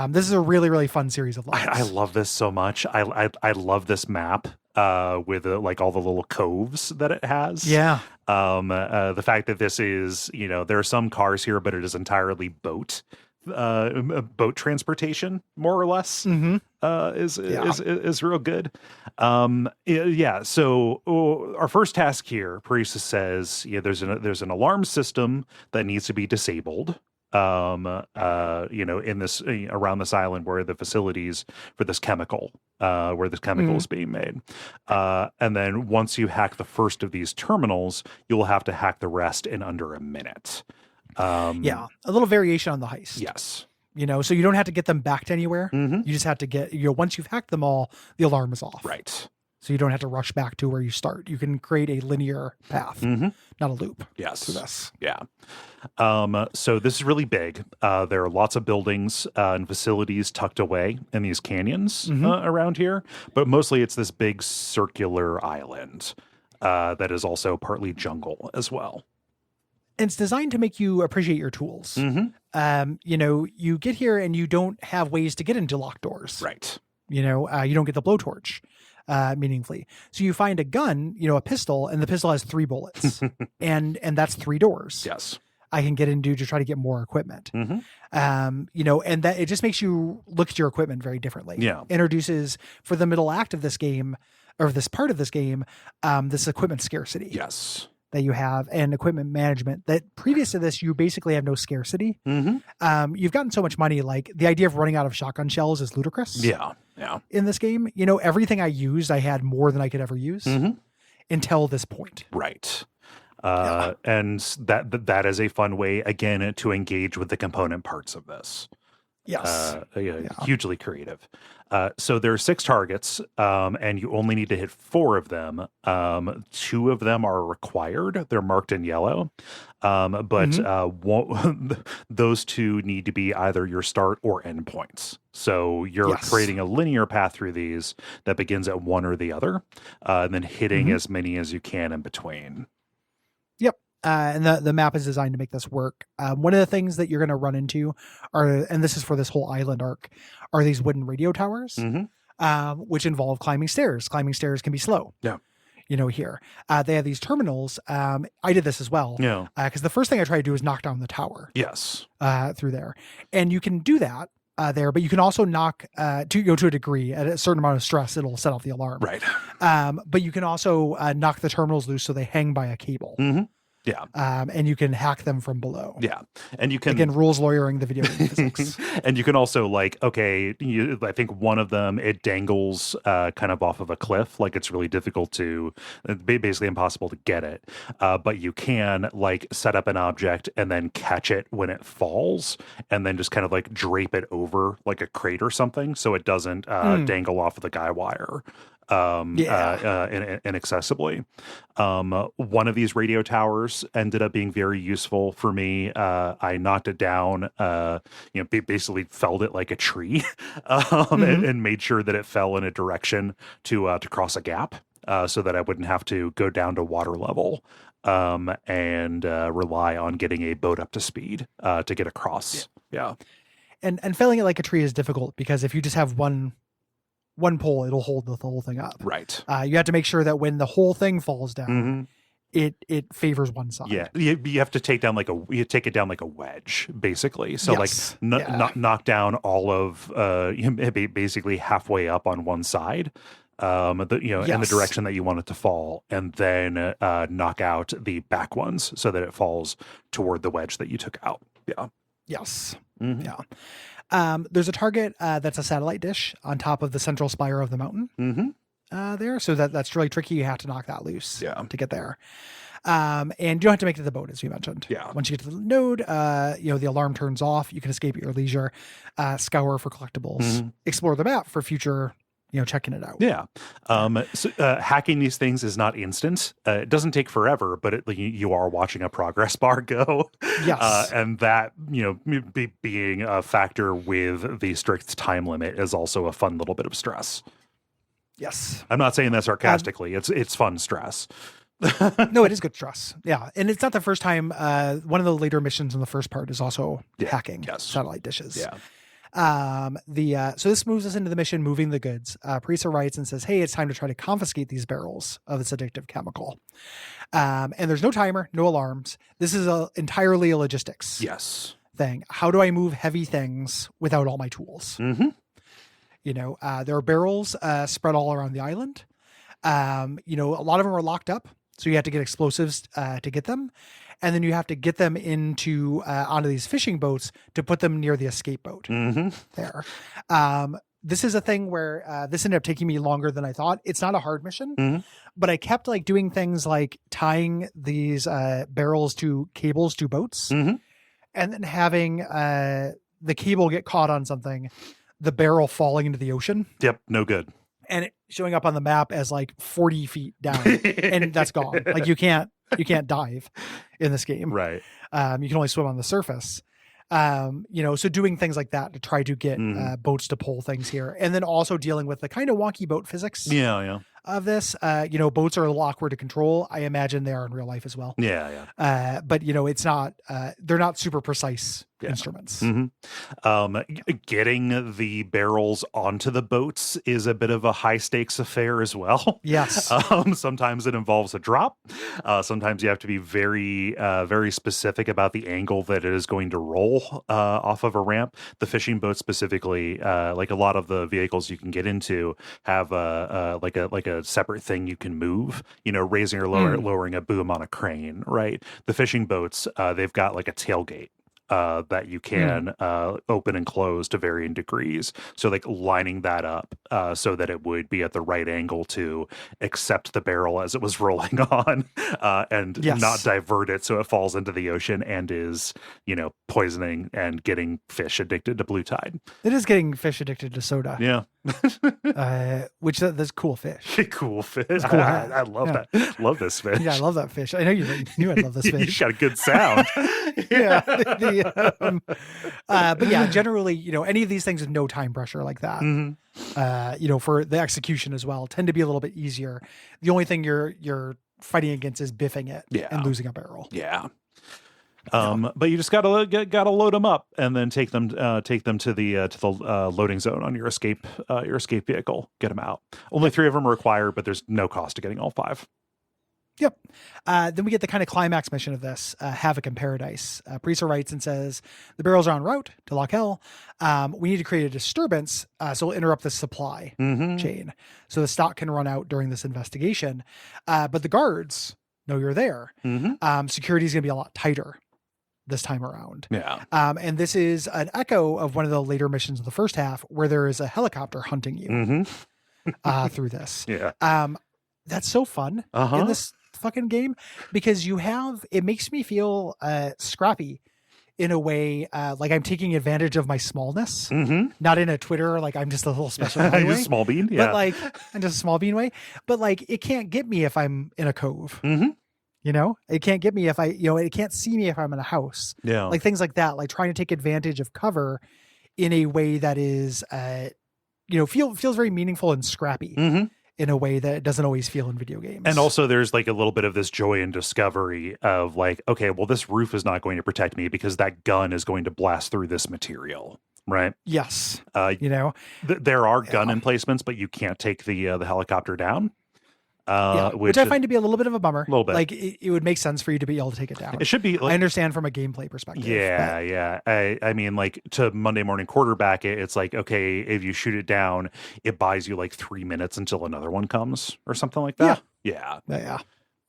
S1: This is a really, really fun series of levels.
S2: I love this so much. I love this map with like all the little coves that it has.
S1: Yeah.
S2: The fact that this is, there are some cars here, but it is entirely boat transportation, more or less, is real good. So our first task here, Parisa says, there's an alarm system that needs to be disabled. In this around this island where the facilities for this chemical, is being made. And then once you hack the first of these terminals, you'll have to hack the rest in under a minute.
S1: A little variation on the heist.
S2: Yes.
S1: So you don't have to get them back to anywhere. You just have to get, once you've hacked them all, the alarm is off.
S2: Right.
S1: So you don't have to rush back to where you start. You can create a linear path, not a loop.
S2: Yes.
S1: To this.
S2: Yeah. So this is really big. There are lots of buildings and facilities tucked away in these canyons around here, but mostly it's this big circular island that is also partly jungle as well.
S1: And it's designed to make you appreciate your tools. You get here and you don't have ways to get into locked doors.
S2: Right.
S1: You don't get the blowtorch meaningfully. So you find a gun, a pistol, and the pistol has 3 bullets. and that's 3 doors.
S2: Yes.
S1: I can get into to try to get more equipment. You know, and that it just makes you look at your equipment very differently.
S2: Yeah.
S1: Introduces for the middle act of this game, or this part of this game, this equipment scarcity.
S2: Yes.
S1: That you have, and equipment management that previous to this, you basically have no scarcity. You've gotten so much money. Like the idea of running out of shotgun shells is ludicrous.
S2: Yeah. Yeah.
S1: In this game, you know, everything I used, I had more than I could ever use until this point.
S2: Right. And that is a fun way, again, to engage with the component parts of this.
S1: Yes.
S2: Hugely creative. So there are 6 targets, and you only need to hit 4 of them. 2 of them are required. They're marked in yellow. Those 2 need to be either your start or end points. So you're creating a linear path through these that begins at one or the other, and then hitting as many as you can in between.
S1: Yep. And the map is designed to make this work. One of the things that you're going to run into and this is for this whole island arc, are these wooden radio towers, which involve climbing stairs. Climbing stairs can be slow.
S2: Yeah.
S1: You know, here. They have these terminals. I did this as well.
S2: Yeah.
S1: Because the first thing I try to do is knock down the tower.
S2: Yes.
S1: Through there. And you can do that there, but you can also knock, to a degree, at a certain amount of stress, it'll set off the alarm.
S2: Right.
S1: But you can also knock the terminals loose so they hang by a cable. Yeah. And you can hack them from below.
S2: Yeah. And you can,
S1: again, rules lawyering the video game physics.
S2: And you can also, like, okay, I think one of them, it dangles kind of off of a cliff. Like, it's really difficult to, basically impossible to get it. But you can, like, set up an object and then catch it when it falls, and then just kind of like drape it over like a crate or something so it doesn't dangle off of the guy wire. Inaccessibly. One of these radio towers ended up being very useful for me. I knocked it down, basically felled it like a tree, and made sure that it fell in a direction to cross a gap, so that I wouldn't have to go down to water level, and rely on getting a boat up to speed, to get across. Yeah.
S1: And felling it like a tree is difficult because if you just have one pole, it'll hold the whole thing up.
S2: Right.
S1: You have to make sure that when the whole thing falls down, it favors one side.
S2: Yeah, you have to take down take it down like a wedge, basically. So knock down all of basically halfway up on one side, in the direction that you want it to fall, and then knock out the back ones so that it falls toward the wedge that you took out. Yeah.
S1: Yes. Yeah. There's a target that's a satellite dish on top of the central spire of the mountain there. So that's really tricky. You have to knock that loose to get there. And you don't have to make it to the boat, as we mentioned.
S2: Yeah.
S1: Once you get to the node, the alarm turns off. You can escape at your leisure, scour for collectibles, explore the map for future checking it out.
S2: Yeah. Hacking these things is not instant. It doesn't take forever, but you are watching a progress bar go.
S1: Yes.
S2: And that, being a factor with the strict time limit is also a fun little bit of stress.
S1: Yes.
S2: I'm not saying that sarcastically. It's fun stress.
S1: No, it is good stress. Yeah. And it's not the first time. One of the later missions in the first part is also hacking satellite dishes.
S2: Yeah.
S1: So this moves us into the mission, moving the goods. Parisa writes and says, hey, it's time to try to confiscate these barrels of this addictive chemical. And there's no timer, no alarms. This is entirely a logistics thing. How do I move heavy things without all my tools? There are barrels spread all around the island. A lot of them are locked up, so you have to get explosives to get them. And then you have to get them onto these fishing boats to put them near the escape boat there. This is a thing where this ended up taking me longer than I thought. It's not a hard mission, but I kept doing things like tying these barrels to cables to boats, and then having the cable get caught on something, the barrel falling into the ocean.
S2: Yep, no good.
S1: And it showing up on the map as 40 feet down, and that's gone. You can't dive in this game.
S2: Right.
S1: You can only swim on the surface. So doing things like that to try to get boats to pull things here. And then also dealing with the kind of wonky boat physics of this. Boats are a little awkward to control. I imagine they are in real life as well.
S2: Yeah.
S1: But it's not, they're not super precise instruments.
S2: Getting the barrels onto the boats is a bit of a high stakes affair as well.
S1: Yes.
S2: Sometimes it involves a drop. Sometimes you have to be very specific about the angle that it is going to roll off of a ramp. The fishing boat specifically, like a lot of the vehicles you can get into, have like a separate thing you can move. Raising or lowering a boom on a crane. Right. The fishing boats, they've got like a tailgate that you can open and close to varying degrees. So like lining that up so that it would be at the right angle to accept the barrel as it was rolling on and not divert it so it falls into the ocean and is, poisoning and getting fish addicted to blue tide.
S1: It is getting fish addicted to soda.
S2: Yeah.
S1: Which that's cool fish.
S2: Cool fish. Cool. I love that. Love this fish.
S1: Yeah, I love that fish. I know you knew I love this fish.
S2: You got a good sound.
S1: But yeah, generally, any of these things with no time pressure like that, for the execution as well, tend to be a little bit easier. The only thing you're fighting against is biffing it and losing a barrel.
S2: Yeah. But you just gotta load them up and then take them to the loading zone on your escape vehicle. Get them out. Only 3 of them are required, but there's no cost to getting all 5.
S1: Yep. Then we get the kind of climax mission of this, Havoc in Paradise. Priester writes and says, the barrels are en route to Loch Hell. We need to create a disturbance, so we'll interrupt the supply chain. So the stock can run out during this investigation. But the guards know you're there. Security is going to be a lot tighter this time around.
S2: Yeah.
S1: And this is an echo of one of the later missions of the first half where there is a helicopter hunting you through this.
S2: Yeah.
S1: That's so fun in this fucking game because it makes me feel scrappy in a way, like I'm taking advantage of my smallness, not in a Twitter, like I'm just a little special way.
S2: Just small bean. Yeah.
S1: But like, I'm just a small bean way, but like, it can't get me if I'm in a cove, it can't get me if it can't see me if I'm in a house.
S2: Yeah.
S1: Like things like that, like trying to take advantage of cover in a way that is, feels very meaningful and scrappy. In a way that it doesn't always feel in video games.
S2: And also there's like a little bit of this joy and discovery of like, okay, well, this roof is not going to protect me because that gun is going to blast through this material. Right.
S1: Yes.
S2: There are gun emplacements, but you can't take the helicopter down.
S1: Which I find to be a little bit of a bummer.
S2: A little bit.
S1: Like it would make sense for you to be able to take it down.
S2: It should be. Like,
S1: I understand from a gameplay perspective.
S2: Yeah. I mean, like to Monday Morning Quarterback, it's like, okay, if you shoot it down, it buys you like 3 minutes until another one comes or something like that. Yeah.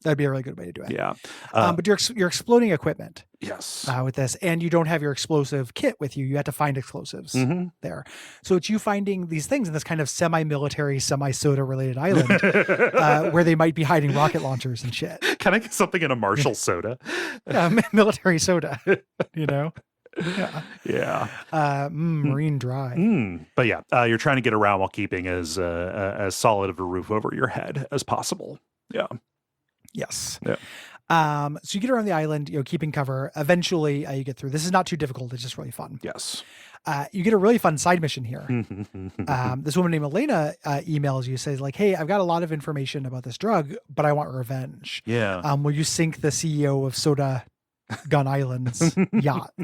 S1: That'd be a really good way to do it.
S2: Yeah.
S1: But you're exploding equipment.
S2: Yes.
S1: With this, and you don't have your explosive kit with you. You have to find explosives there. So it's you finding these things in this kind of semi-military, semi-soda related island where they might be hiding rocket launchers and shit.
S2: Can I get something in a Marshall soda?
S1: Military soda,
S2: Yeah.
S1: Marine dry.
S2: But yeah, you're trying to get around while keeping as solid of a roof over your head as possible. Yeah.
S1: Yes.
S2: Yeah.
S1: So you get around the island, keeping cover. Eventually, you get through. This is not too difficult. It's just really fun.
S2: Yes.
S1: You get a really fun side mission here. This woman named Elena emails you, says like, "Hey, I've got a lot of information about this drug, but I want revenge.
S2: Yeah.
S1: Will you sink the CEO of Soda Gun Island's yacht?"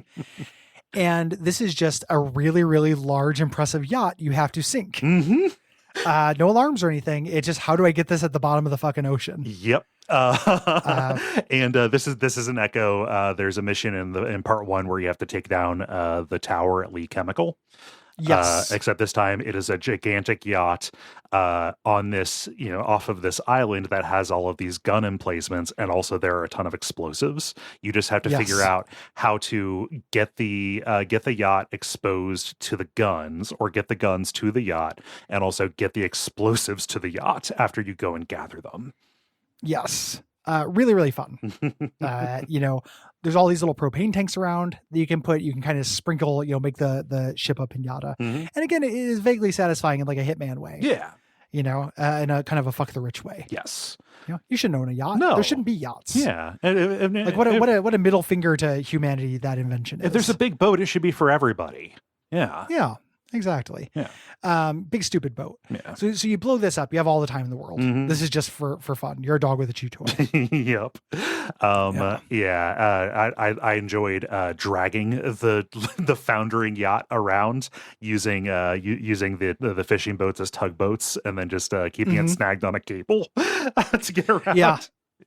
S1: And this is just a really, really large, impressive yacht you have to sink. No alarms or anything. It's just, how do I get this at the bottom of the fucking ocean?
S2: Yep. And this is an echo. There's a mission in part 1 where you have to take down the tower at Lee Chemical.
S1: Yes.
S2: Except this time it is a gigantic yacht on this, off of this island that has all of these gun emplacements, and also there are a ton of explosives. You just have to figure out how to get the yacht exposed to the guns, or get the guns to the yacht, and also get the explosives to the yacht after you go and gather them.
S1: Yes. Really, really fun. There's all these little propane tanks around that you can kind of sprinkle, make the ship a pinata. And again, it is vaguely satisfying in like a Hitman way.
S2: Yeah.
S1: In a kind of a fuck the rich way.
S2: Yes.
S1: You shouldn't own a yacht.
S2: No.
S1: There shouldn't be yachts.
S2: Yeah.
S1: Like what a middle finger to humanity that invention is.
S2: If there's a big boat, it should be for everybody. Yeah.
S1: Yeah. Exactly.
S2: Yeah.
S1: Big stupid boat.
S2: Yeah.
S1: So you blow this up. You have all the time in the world. This is just for fun. You're a dog with a chew toy.
S2: Yep. I enjoyed dragging the foundering yacht around using using the fishing boats as tugboats, and then just keeping it snagged on a cable to get around.
S1: Yeah.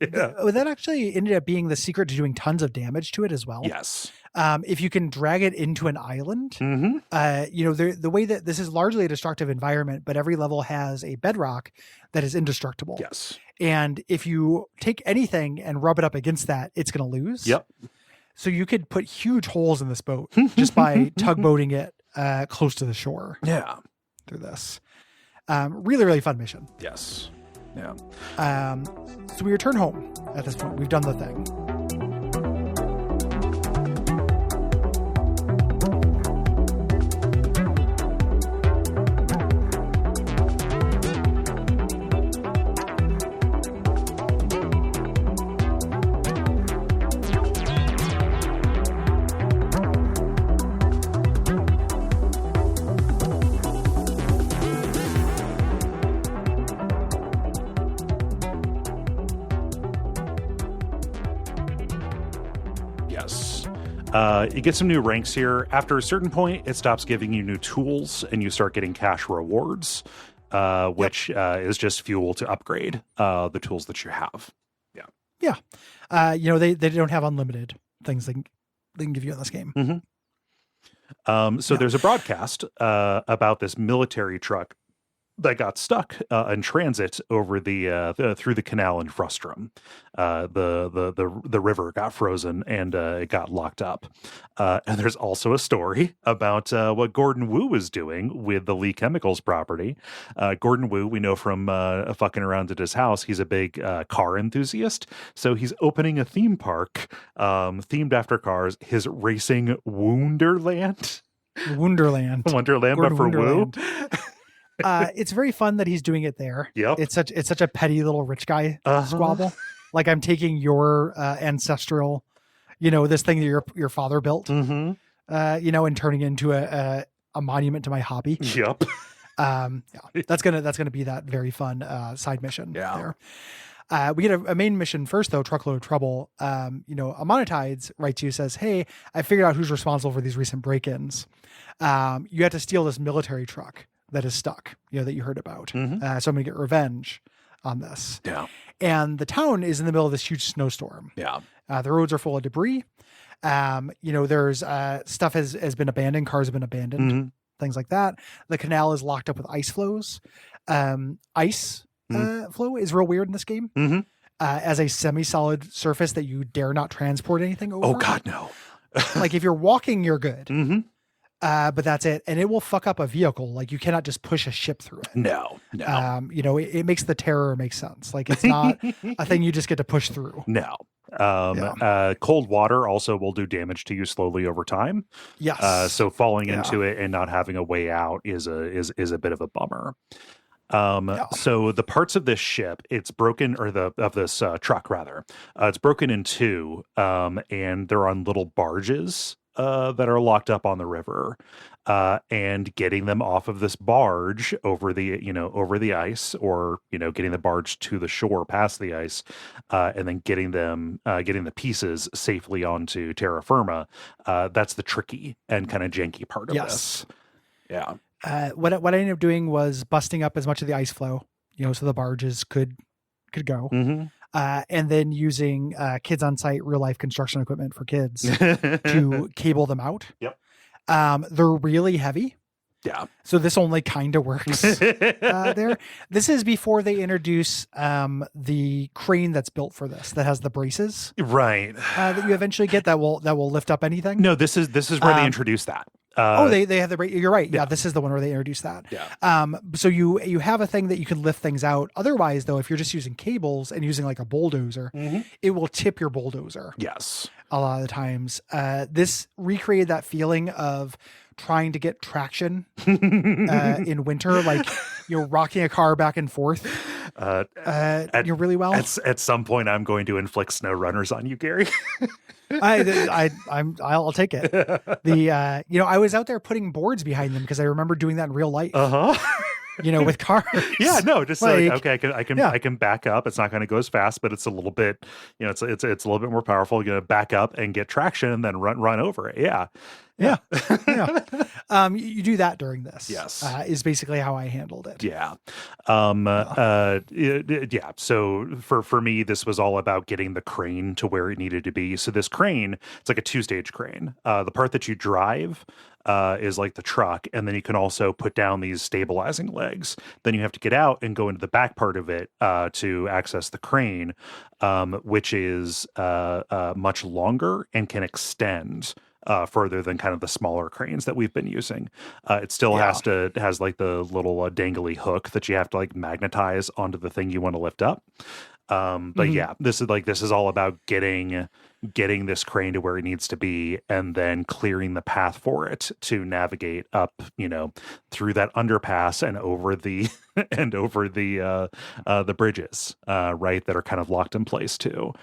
S2: Yeah.
S1: That actually ended up being the secret to doing tons of damage to it as well.
S2: Yes.
S1: If you can drag it into an island, the way that this is largely a destructive environment, but every level has a bedrock that is indestructible.
S2: Yes.
S1: And if you take anything and rub it up against that, it's going to lose.
S2: Yep.
S1: So you could put huge holes in this boat just by tugboating it close to the shore.
S2: Yeah.
S1: Through this. Really, really fun mission.
S2: Yes. Yeah.
S1: So we return home at this point. We've done the thing.
S2: You get some new ranks here. After a certain point, it stops giving you new tools, and you start getting cash rewards, which is just fuel to upgrade the tools that you have.
S1: Yeah. They don't have unlimited things they can give you in this game.
S2: So there's a broadcast about this military truck that got stuck in transit over through the canal in Frustrum. The river got frozen and it got locked up. And there's also a story about what Gordon Wu is doing with the Lee Chemicals property. Gordon Wu, we know from fucking around at his house, he's a big car enthusiast. So he's opening a theme park themed after cars, his Racing Wonderland.
S1: Wonderland,
S2: but for
S1: Wonderland.
S2: Wu.
S1: It's very fun that he's doing it there.
S2: Yep.
S1: It's such a petty little rich guy squabble. Like, I'm taking your ancestral, this thing that your father built, and turning it into a monument to my hobby.
S2: Yep.
S1: That's gonna be that very fun side mission.
S2: Yeah.
S1: There. We get a main mission first, though. Truckload of Trouble. Amonatides writes you, says, "Hey, I figured out who's responsible for these recent break-ins. You had to steal this military truck that is stuck, that you heard about. So I'm going to get revenge on this."
S2: Yeah.
S1: And the town is in the middle of this huge snowstorm.
S2: Yeah.
S1: The roads are full of debris. There's stuff has been abandoned. Cars have been abandoned. Things like that. The canal is locked up with ice flows. Ice flow is real weird in this game. As a semi-solid surface that you dare not transport anything over.
S2: Oh, God, no.
S1: Like, if you're walking, you're good. But that's it. And it will fuck up a vehicle. Like, you cannot just push a ship through it.
S2: No.
S1: It makes the terror make sense. Like, it's not a thing you just get to push through.
S2: No. Cold water also will do damage to you slowly over time.
S1: Yes.
S2: So falling into it and not having a way out is a bit of a bummer. So the parts of this ship, it's broken, or of this truck rather, it's broken in two, and they're on little barges that are locked up on the river, and getting them off of this barge over the ice, or getting the barge to the shore past the ice, and then getting the pieces safely onto terra firma. That's the tricky and kind of janky part of this. Yeah.
S1: What I ended up doing was busting up as much of the ice flow, so the barges could go. And then using kids on site real life construction equipment for kids to cable them out.
S2: Yep.
S1: They're really heavy.
S2: Yeah.
S1: So this only kind of works there. This is before they introduce the crane that's built for this, that has the braces.
S2: Right.
S1: That you eventually get that will lift up anything.
S2: No, this is where they introduce that.
S1: They have the you're right. Yeah, this is the one where they introduce that.
S2: Yeah.
S1: So you have a thing that you can lift things out. Otherwise, though, if you're just using cables and using like a bulldozer, it will tip your bulldozer.
S2: Yes.
S1: A lot of the times. This recreated that feeling of trying to get traction in winter, like rocking a car back and forth You're really well.
S2: At some point, I'm going to inflict snow runners on you, Gary.
S1: I'll take it. I was out there putting boards behind them because I remember doing that in real life. With cars.
S2: Yeah, no, just okay, I can back up. It's not going to go as fast, but it's a little bit, it's a little bit more powerful. You're going to back up and get traction and then run over it. Yeah.
S1: You do that during this.
S2: Yes.
S1: Is basically how I handled it.
S2: Yeah. So for me, this was all about getting the crane to where it needed to be. So this crane, it's like a 2-stage crane. The part that you drive is like the truck, and then you can also put down these stabilizing legs. Then you have to get out and go into the back part of it to access the crane, which is much longer and can extend further than kind of the smaller cranes that we've been using. It still has like the little dangly hook that you have to like magnetize onto the thing you want to lift up. But this is all about getting this crane to where it needs to be and then clearing the path for it to navigate up, through that underpass and over the the bridges, right, that are kind of locked in place too.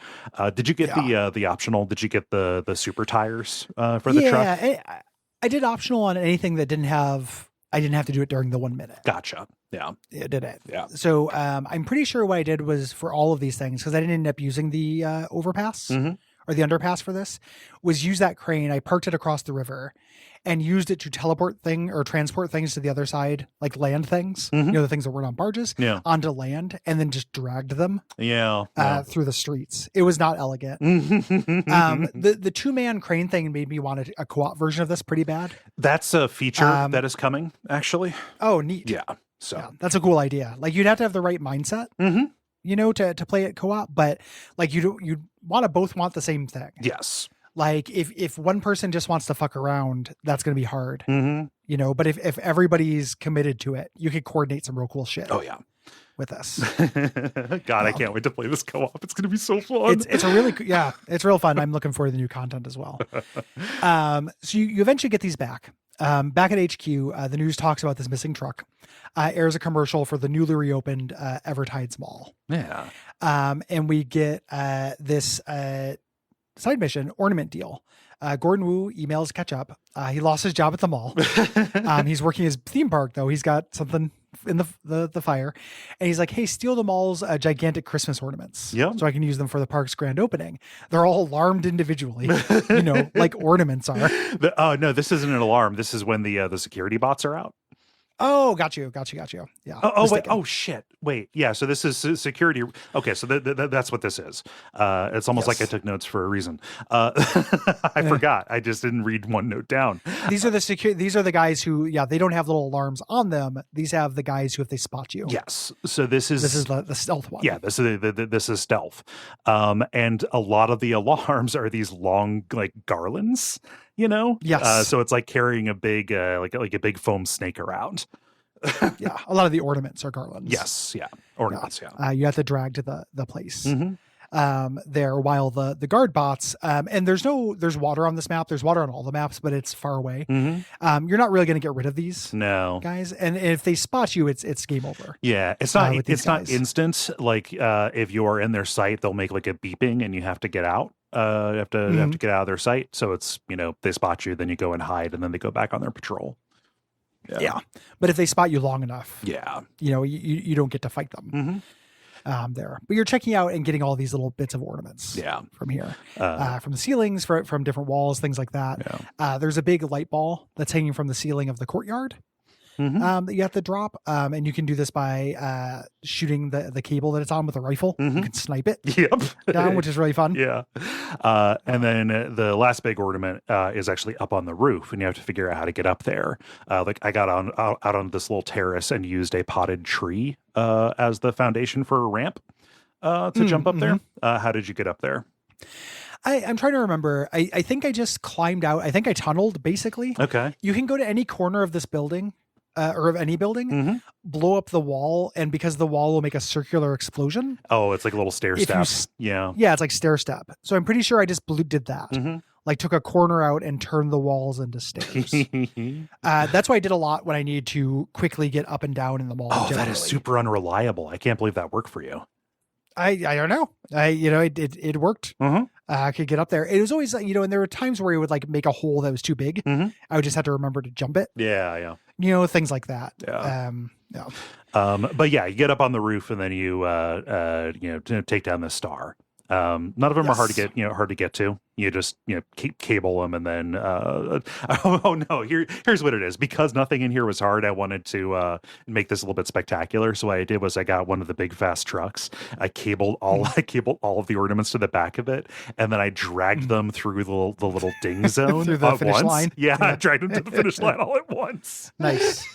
S2: Did you get the optional? Did you get the super tires for the truck?
S1: I did optional on anything that I didn't have to do it during the 1 minute.
S2: Gotcha. Yeah.
S1: It did it.
S2: Yeah.
S1: So I'm pretty sure what I did was for all of these things, because I didn't end up using the overpass or the underpass for this, was use that crane. I parked it across the river and used it to transport things to the other side, like land things, the things that weren't on barges, onto land, and then just dragged them through the streets. It was not elegant. The 2-man crane thing made me want a co-op version of this pretty bad.
S2: That's a feature that is coming, actually.
S1: Oh, neat.
S2: Yeah. So
S1: that's a cool idea. Like, you'd have to have the right mindset, to play it co-op, but like you both want the same thing.
S2: Yes.
S1: Like if one person just wants to fuck around, that's going to be hard, but if everybody's committed to it, you could coordinate some real cool shit.
S2: Oh yeah.
S1: With us.
S2: God, I can't wait to play this co-op. It's going to be so fun.
S1: It's it's real fun. I'm looking forward to the new content as well. So you eventually get these back. Back at HQ, the news talks about this missing truck. Airs a commercial for the newly reopened Evertides Mall.
S2: Yeah.
S1: And we get this side mission ornament deal. Gordon Wu emails catch up. He lost his job at the mall. He's working his theme park though. He's got something in the fire, and he's like, "Hey, steal the mall's gigantic Christmas ornaments, so I can use them for the park's grand opening." They're all alarmed individually, like ornaments are.
S2: No, this isn't an alarm. This is when the security bots are out.
S1: Oh, got you. Yeah.
S2: Wait. Oh, shit. Wait. Yeah. So this is security. Okay. So that's what this is. It's almost like I took notes for a reason. I forgot. I just didn't read one note down.
S1: These are the guys who, they don't have little alarms on them. These have the guys who, if they spot you.
S2: Yes. So this is
S1: the stealth one.
S2: Yeah. This is stealth. And a lot of the alarms are these long, like, garlands.
S1: Yes.
S2: So it's like carrying a big, like a big foam snake around.
S1: Yeah, a lot of the ornaments are garlands.
S2: Yes, yeah, ornaments. Yeah,
S1: you have to drag to the place. There, while the guard bots, and there's water on this map. There's water on all the maps, but it's far away. You're not really going to get rid of these guys, and if they spot you, it's game over.
S2: Yeah, it's not instant. Like if you are in their sight, they'll make like a beeping, and you have to get out. You have to get out of their sight. So it's, they spot you, then you go and hide, and then they go back on their patrol.
S1: Yeah. But if they spot you long enough, you don't get to fight them there. But you're checking out and getting all these little bits of ornaments from here, from the ceilings, from different walls, things like that. There's a big light ball that's hanging from the ceiling of the courtyard. That you have to drop, and you can do this by shooting the cable that it's on with a rifle. You can snipe it down, which is really fun.
S2: And then the last big ornament is actually up on the roof, and you have to figure out how to get up there. Like I got out on this little terrace and used a potted tree as the foundation for a ramp to jump up there. How did you get up there?
S1: I'm trying to remember. I think I just climbed out. I think I tunneled, basically.
S2: Okay.
S1: You can go to any corner of this building. Or of any building, blow up the wall, and because the wall will make a circular explosion.
S2: Oh, it's like a little stair step.
S1: Yeah, it's like stair step. So I'm pretty sure I just did that. like took a corner out and turned the walls into stairs. That's what I did a lot when I needed to quickly get up and down in the mall.
S2: Oh, generally. That is super unreliable. I can't believe that worked for you.
S1: I don't know. It worked. I could get up there. It was always, and there were times where it would like make a hole that was too big. I would just have to remember to jump it.
S2: Yeah.
S1: Things like that.
S2: Yeah. But yeah, you get up on the roof and then you take down the star. None of them are hard to get to. You just cable them and then here's what it is. Because nothing in here was hard, I wanted to make this a little bit spectacular. So what I did was I got one of the big fast trucks. I cabled all of the ornaments to the back of it, and then I dragged them through the little ding zone
S1: through the finish line.
S2: Yeah, I dragged them to the finish line all at once.
S1: Nice.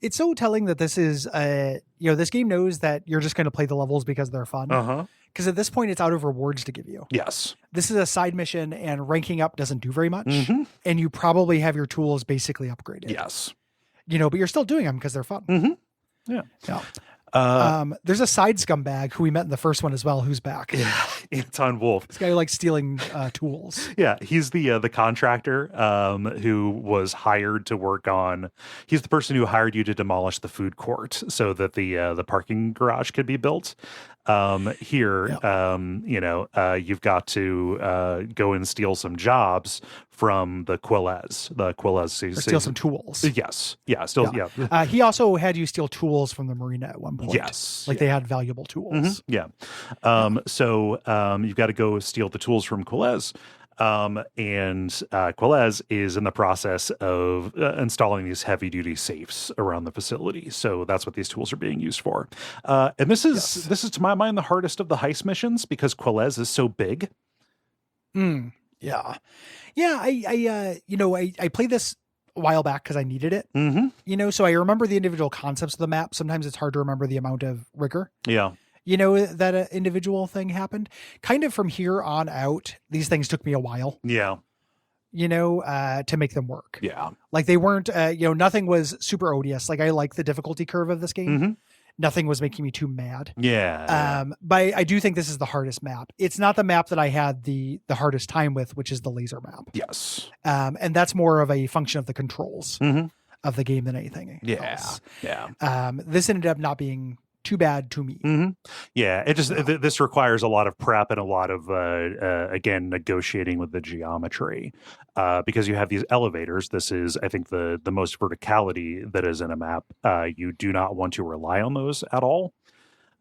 S1: It's so telling that this is this game knows that you're just going to play the levels because they're fun. Because at this point, it's out of rewards to give you.
S2: Yes.
S1: This is a side mission, and ranking up doesn't do very much. And you probably have your tools basically upgraded.
S2: Yes.
S1: But you're still doing them because they're fun.
S2: Yeah.
S1: There's a side scumbag who we met in the first one as well, who's back.
S2: Yeah, Anton Wolf.
S1: This guy who likes stealing tools.
S2: Yeah, he's the contractor who was hired to work on. He's the person who hired you to demolish the food court so that the parking garage could be built. You've got to go and steal some jobs from the Quillez.
S1: Steal some tools.
S2: Yes. Yeah. Still. Yeah.
S1: He also had you steal tools from the marina at one point.
S2: Yes.
S1: They had valuable tools.
S2: Yeah. So you've got to go steal the tools from Quillez. And Quillez is in the process of installing these heavy-duty safes around the facility. So that's what these tools are being used for. And this is to my mind the hardest of the heist missions because Quillez is so big.
S1: Yeah. I played this a while back because I needed it. So I remember the individual concepts of the map. Sometimes it's hard to remember the amount of rigor.
S2: Yeah.
S1: That an individual thing happened. Kind of from here on out, these things took me a while.
S2: Yeah.
S1: To make them work.
S2: Yeah.
S1: Like they weren't, nothing was super odious. Like I like the difficulty curve of this game. Nothing was making me too mad.
S2: Yeah.
S1: But I do think this is the hardest map. It's not the map that I had the hardest time with, which is the laser map.
S2: Yes.
S1: And that's more of a function of the controls of the game than anything else.
S2: Yeah.
S1: This ended up not being too bad to me.
S2: Yeah, it just this requires a lot of prep and a lot of again negotiating with the geometry because you have these elevators. This is, I think, the most verticality that is in a map. You do not want to rely on those at all.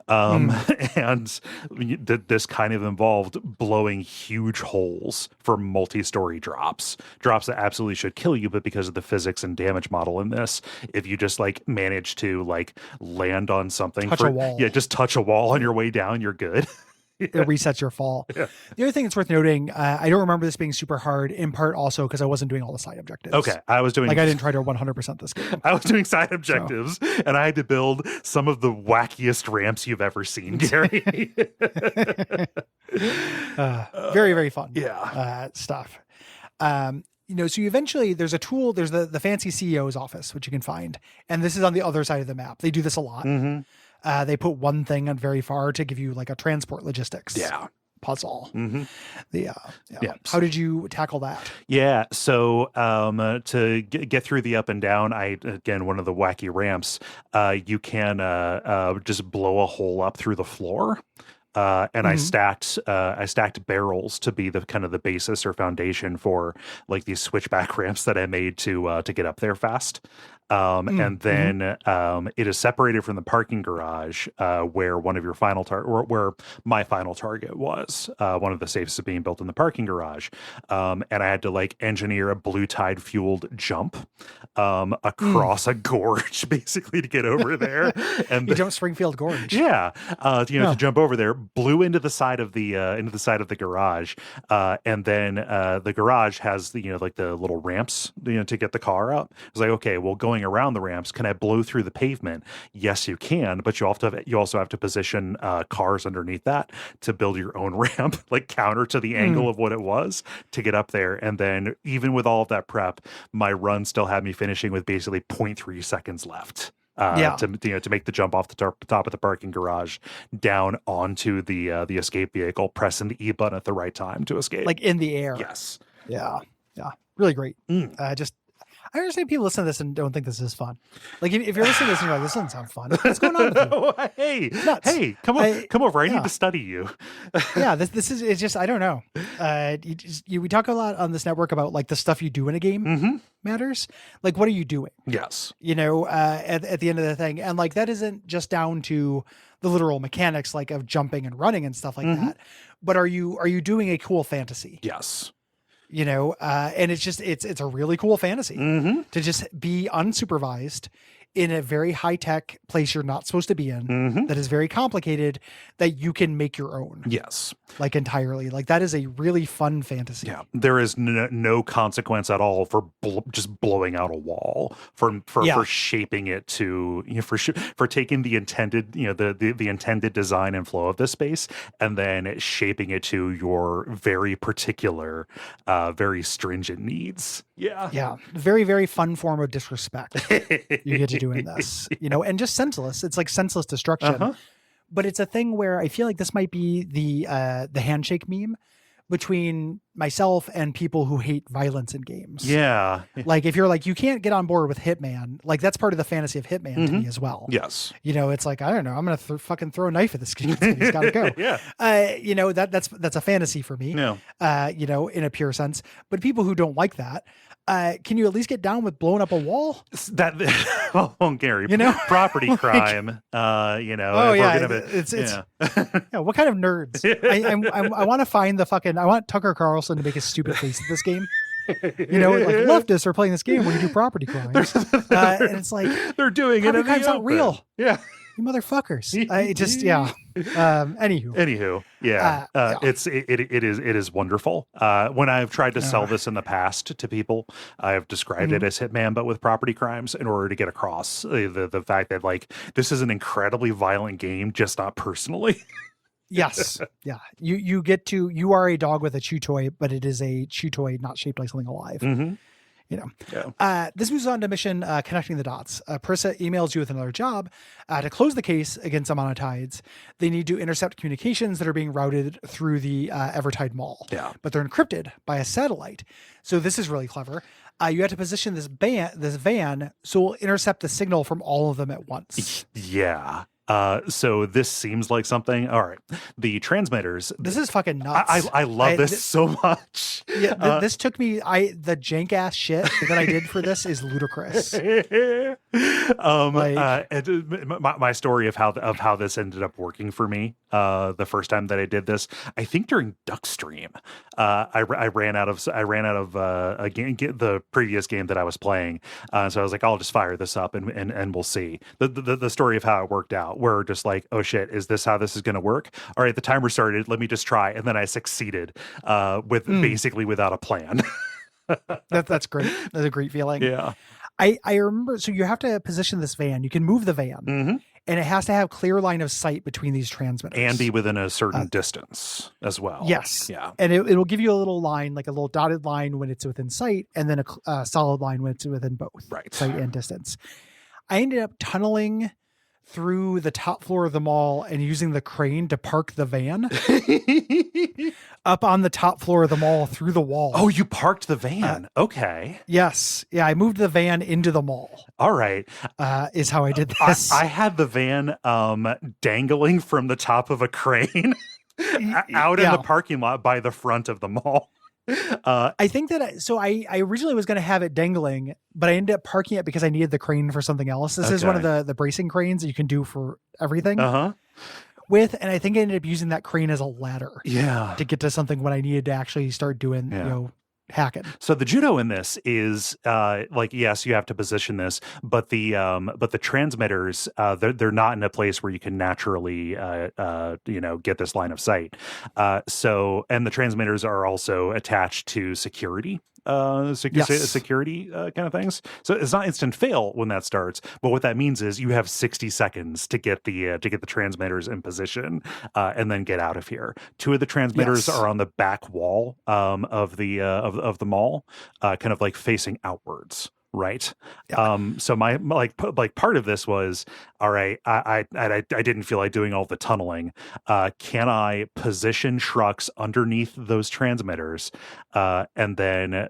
S2: And this kind of involved blowing huge holes for multi-story drops that absolutely should kill you, but because of the physics and damage model in this, if you just like manage to like land on something, just touch a wall on your way down, you're good.
S1: It resets your fall. Yeah. The other thing that's worth noting, I don't remember this being super hard, in part also because I wasn't doing all the side objectives.
S2: Okay, I didn't
S1: try to 100% this game.
S2: I was doing side objectives, and I had to build some of the wackiest ramps you've ever seen, Gary.
S1: Very, very fun.
S2: Stuff.
S1: So you eventually, there's a tool, there's the fancy CEO's office, which you can find. And this is on the other side of the map. They do this a lot. They put one thing on very far to give you like a transport logistics puzzle. How did you tackle that?
S2: Yeah. So to get through the up and down, one of the wacky ramps, you can just blow a hole up through the floor. I stacked barrels to be the kind of the basis or foundation for like these switchback ramps that I made to get up there fast. And then it is separated from the parking garage where one of your final where my final target was. One of the safes is being built in the parking garage. And I had to like engineer a blue tide fueled jump across a gorge basically to get over there. And
S1: you jump Springfield Gorge.
S2: Yeah. To jump over there, blew into the side of the garage. And then the garage has the little ramps, to get the car up. I was like, okay, well, going around the ramps, can I blow through the pavement? Yes, you can, but you also have to position cars underneath that to build your own ramp, like counter to the angle of what it was to get up there. And then even with all of that prep, my run still had me finishing with basically 0.3 seconds left. to make the jump off the top of the parking garage down onto the escape vehicle, pressing the E button at the right time to escape,
S1: like in the air.
S2: Yes.
S1: Yeah. Really great. I understand people listen to this and don't think this is fun. Like if you're listening to this and you're like, this doesn't sound fun. What's going on with you?
S2: Hey, come over. I need to study you.
S1: This is, it's just, I don't know. We talk a lot on this network about like the stuff you do in a game matters. Like, what are you doing?
S2: Yes.
S1: At the end of the thing. And like, that isn't just down to the literal mechanics, like of jumping and running and stuff like that. But are you doing a cool fantasy?
S2: Yes.
S1: And it's a really cool fantasy to just be unsupervised in a very high tech place you're not supposed to be in that is very complicated that you can make your own.
S2: Yes.
S1: Like entirely. Like that is a really fun fantasy.
S2: Yeah. There is no consequence at all for just blowing out a wall, for shaping it to, for taking the intended, the intended design and flow of this space and then shaping it to your very particular, very stringent needs. Yeah.
S1: Yeah. Very, very fun form of disrespect you get to do in this, and just senseless. It's like senseless destruction. But it's a thing where I feel like this might be the handshake meme between myself and people who hate violence in games.
S2: Yeah.
S1: Like if you're like, you can't get on board with Hitman, like that's part of the fantasy of Hitman to me as well.
S2: Yes.
S1: It's like, I don't know, I'm going to fucking throw a knife at this kid. He's got to go.
S2: Yeah.
S1: That's a fantasy for me,
S2: yeah.
S1: In a pure sense. But people who don't like that, can you at least get down with blowing up a wall?
S2: Gary, property crime.
S1: Oh yeah, it's what kind of nerds? I want to find I want Tucker Carlson to make a stupid face at this game. Like leftists are playing this game where you do property crimes, and it's like
S2: they're doing it.
S1: Property crime's not real.
S2: Yeah.
S1: You motherfuckers. Anywho.
S2: Yeah. It is wonderful. When I've tried to sell this in the past to people, I have described it as Hitman, but with property crimes in order to get across the fact that like, this is an incredibly violent game, just not personally.
S1: Yes. Yeah. You are a dog with a chew toy, but it is a chew toy not shaped like something alive. This moves on to mission connecting the dots. Parissa emails you with another job. To close the case against Amanatides, they need to intercept communications that are being routed through the Evertide Mall.
S2: Yeah.
S1: But they're encrypted by a satellite. So this is really clever. You have to position this van so it'll intercept the signal from all of them at once.
S2: Yeah. So this seems like something. All right, the transmitters.
S1: This is fucking nuts.
S2: I love this so much.
S1: Yeah, this took me. The jank ass shit that I did for this is ludicrous.
S2: My story of how this ended up working for me. The first time that I did this, I think during Duckstream, I ran out of a game, the previous game that I was playing. So I was like, I'll just fire this up and we'll see the story of how it worked out. We're just like, oh shit, is this how this is going to work? All right, the timer started. Let me just try, and then I succeeded basically without a plan.
S1: That's great. That's a great feeling.
S2: Yeah.
S1: I remember. So you have to position this van. You can move the van, and it has to have clear line of sight between these transmitters
S2: and be within a certain distance as well.
S1: Yes.
S2: Yeah.
S1: And it'll give you a little line, like a little dotted line when it's within sight, and then a solid line when it's within both sight and distance. I ended up tunneling through the top floor of the mall and using the crane to park the van up on the top floor of the mall through the wall.
S2: Oh, you parked the van. Okay.
S1: Yes. Yeah. I moved the van into the mall.
S2: All right.
S1: Is how I did this.
S2: I had the van dangling from the top of a crane out in the parking lot by the front of the mall.
S1: I think that I originally was going to have it dangling, but I ended up parking it because I needed the crane for something else. This is one of the bracing cranes that you can do for everything. And I think I ended up using that crane as a ladder.
S2: Yeah.
S1: To get to something when I needed to actually start doing, hacking.
S2: So the judo in this is yes, you have to position this, but the transmitters they're not in a place where you can naturally get this line of sight. And the transmitters are also attached to security. Security kind of things. So it's not instant fail when that starts, but what that means is you have 60 seconds to get the transmitters in position and then get out of here. Two of the transmitters are on the back wall of the mall, kind of like facing outwards. right? So my part of this was, all right, I didn't feel like doing all the tunneling. Can I position trucks underneath those transmitters and then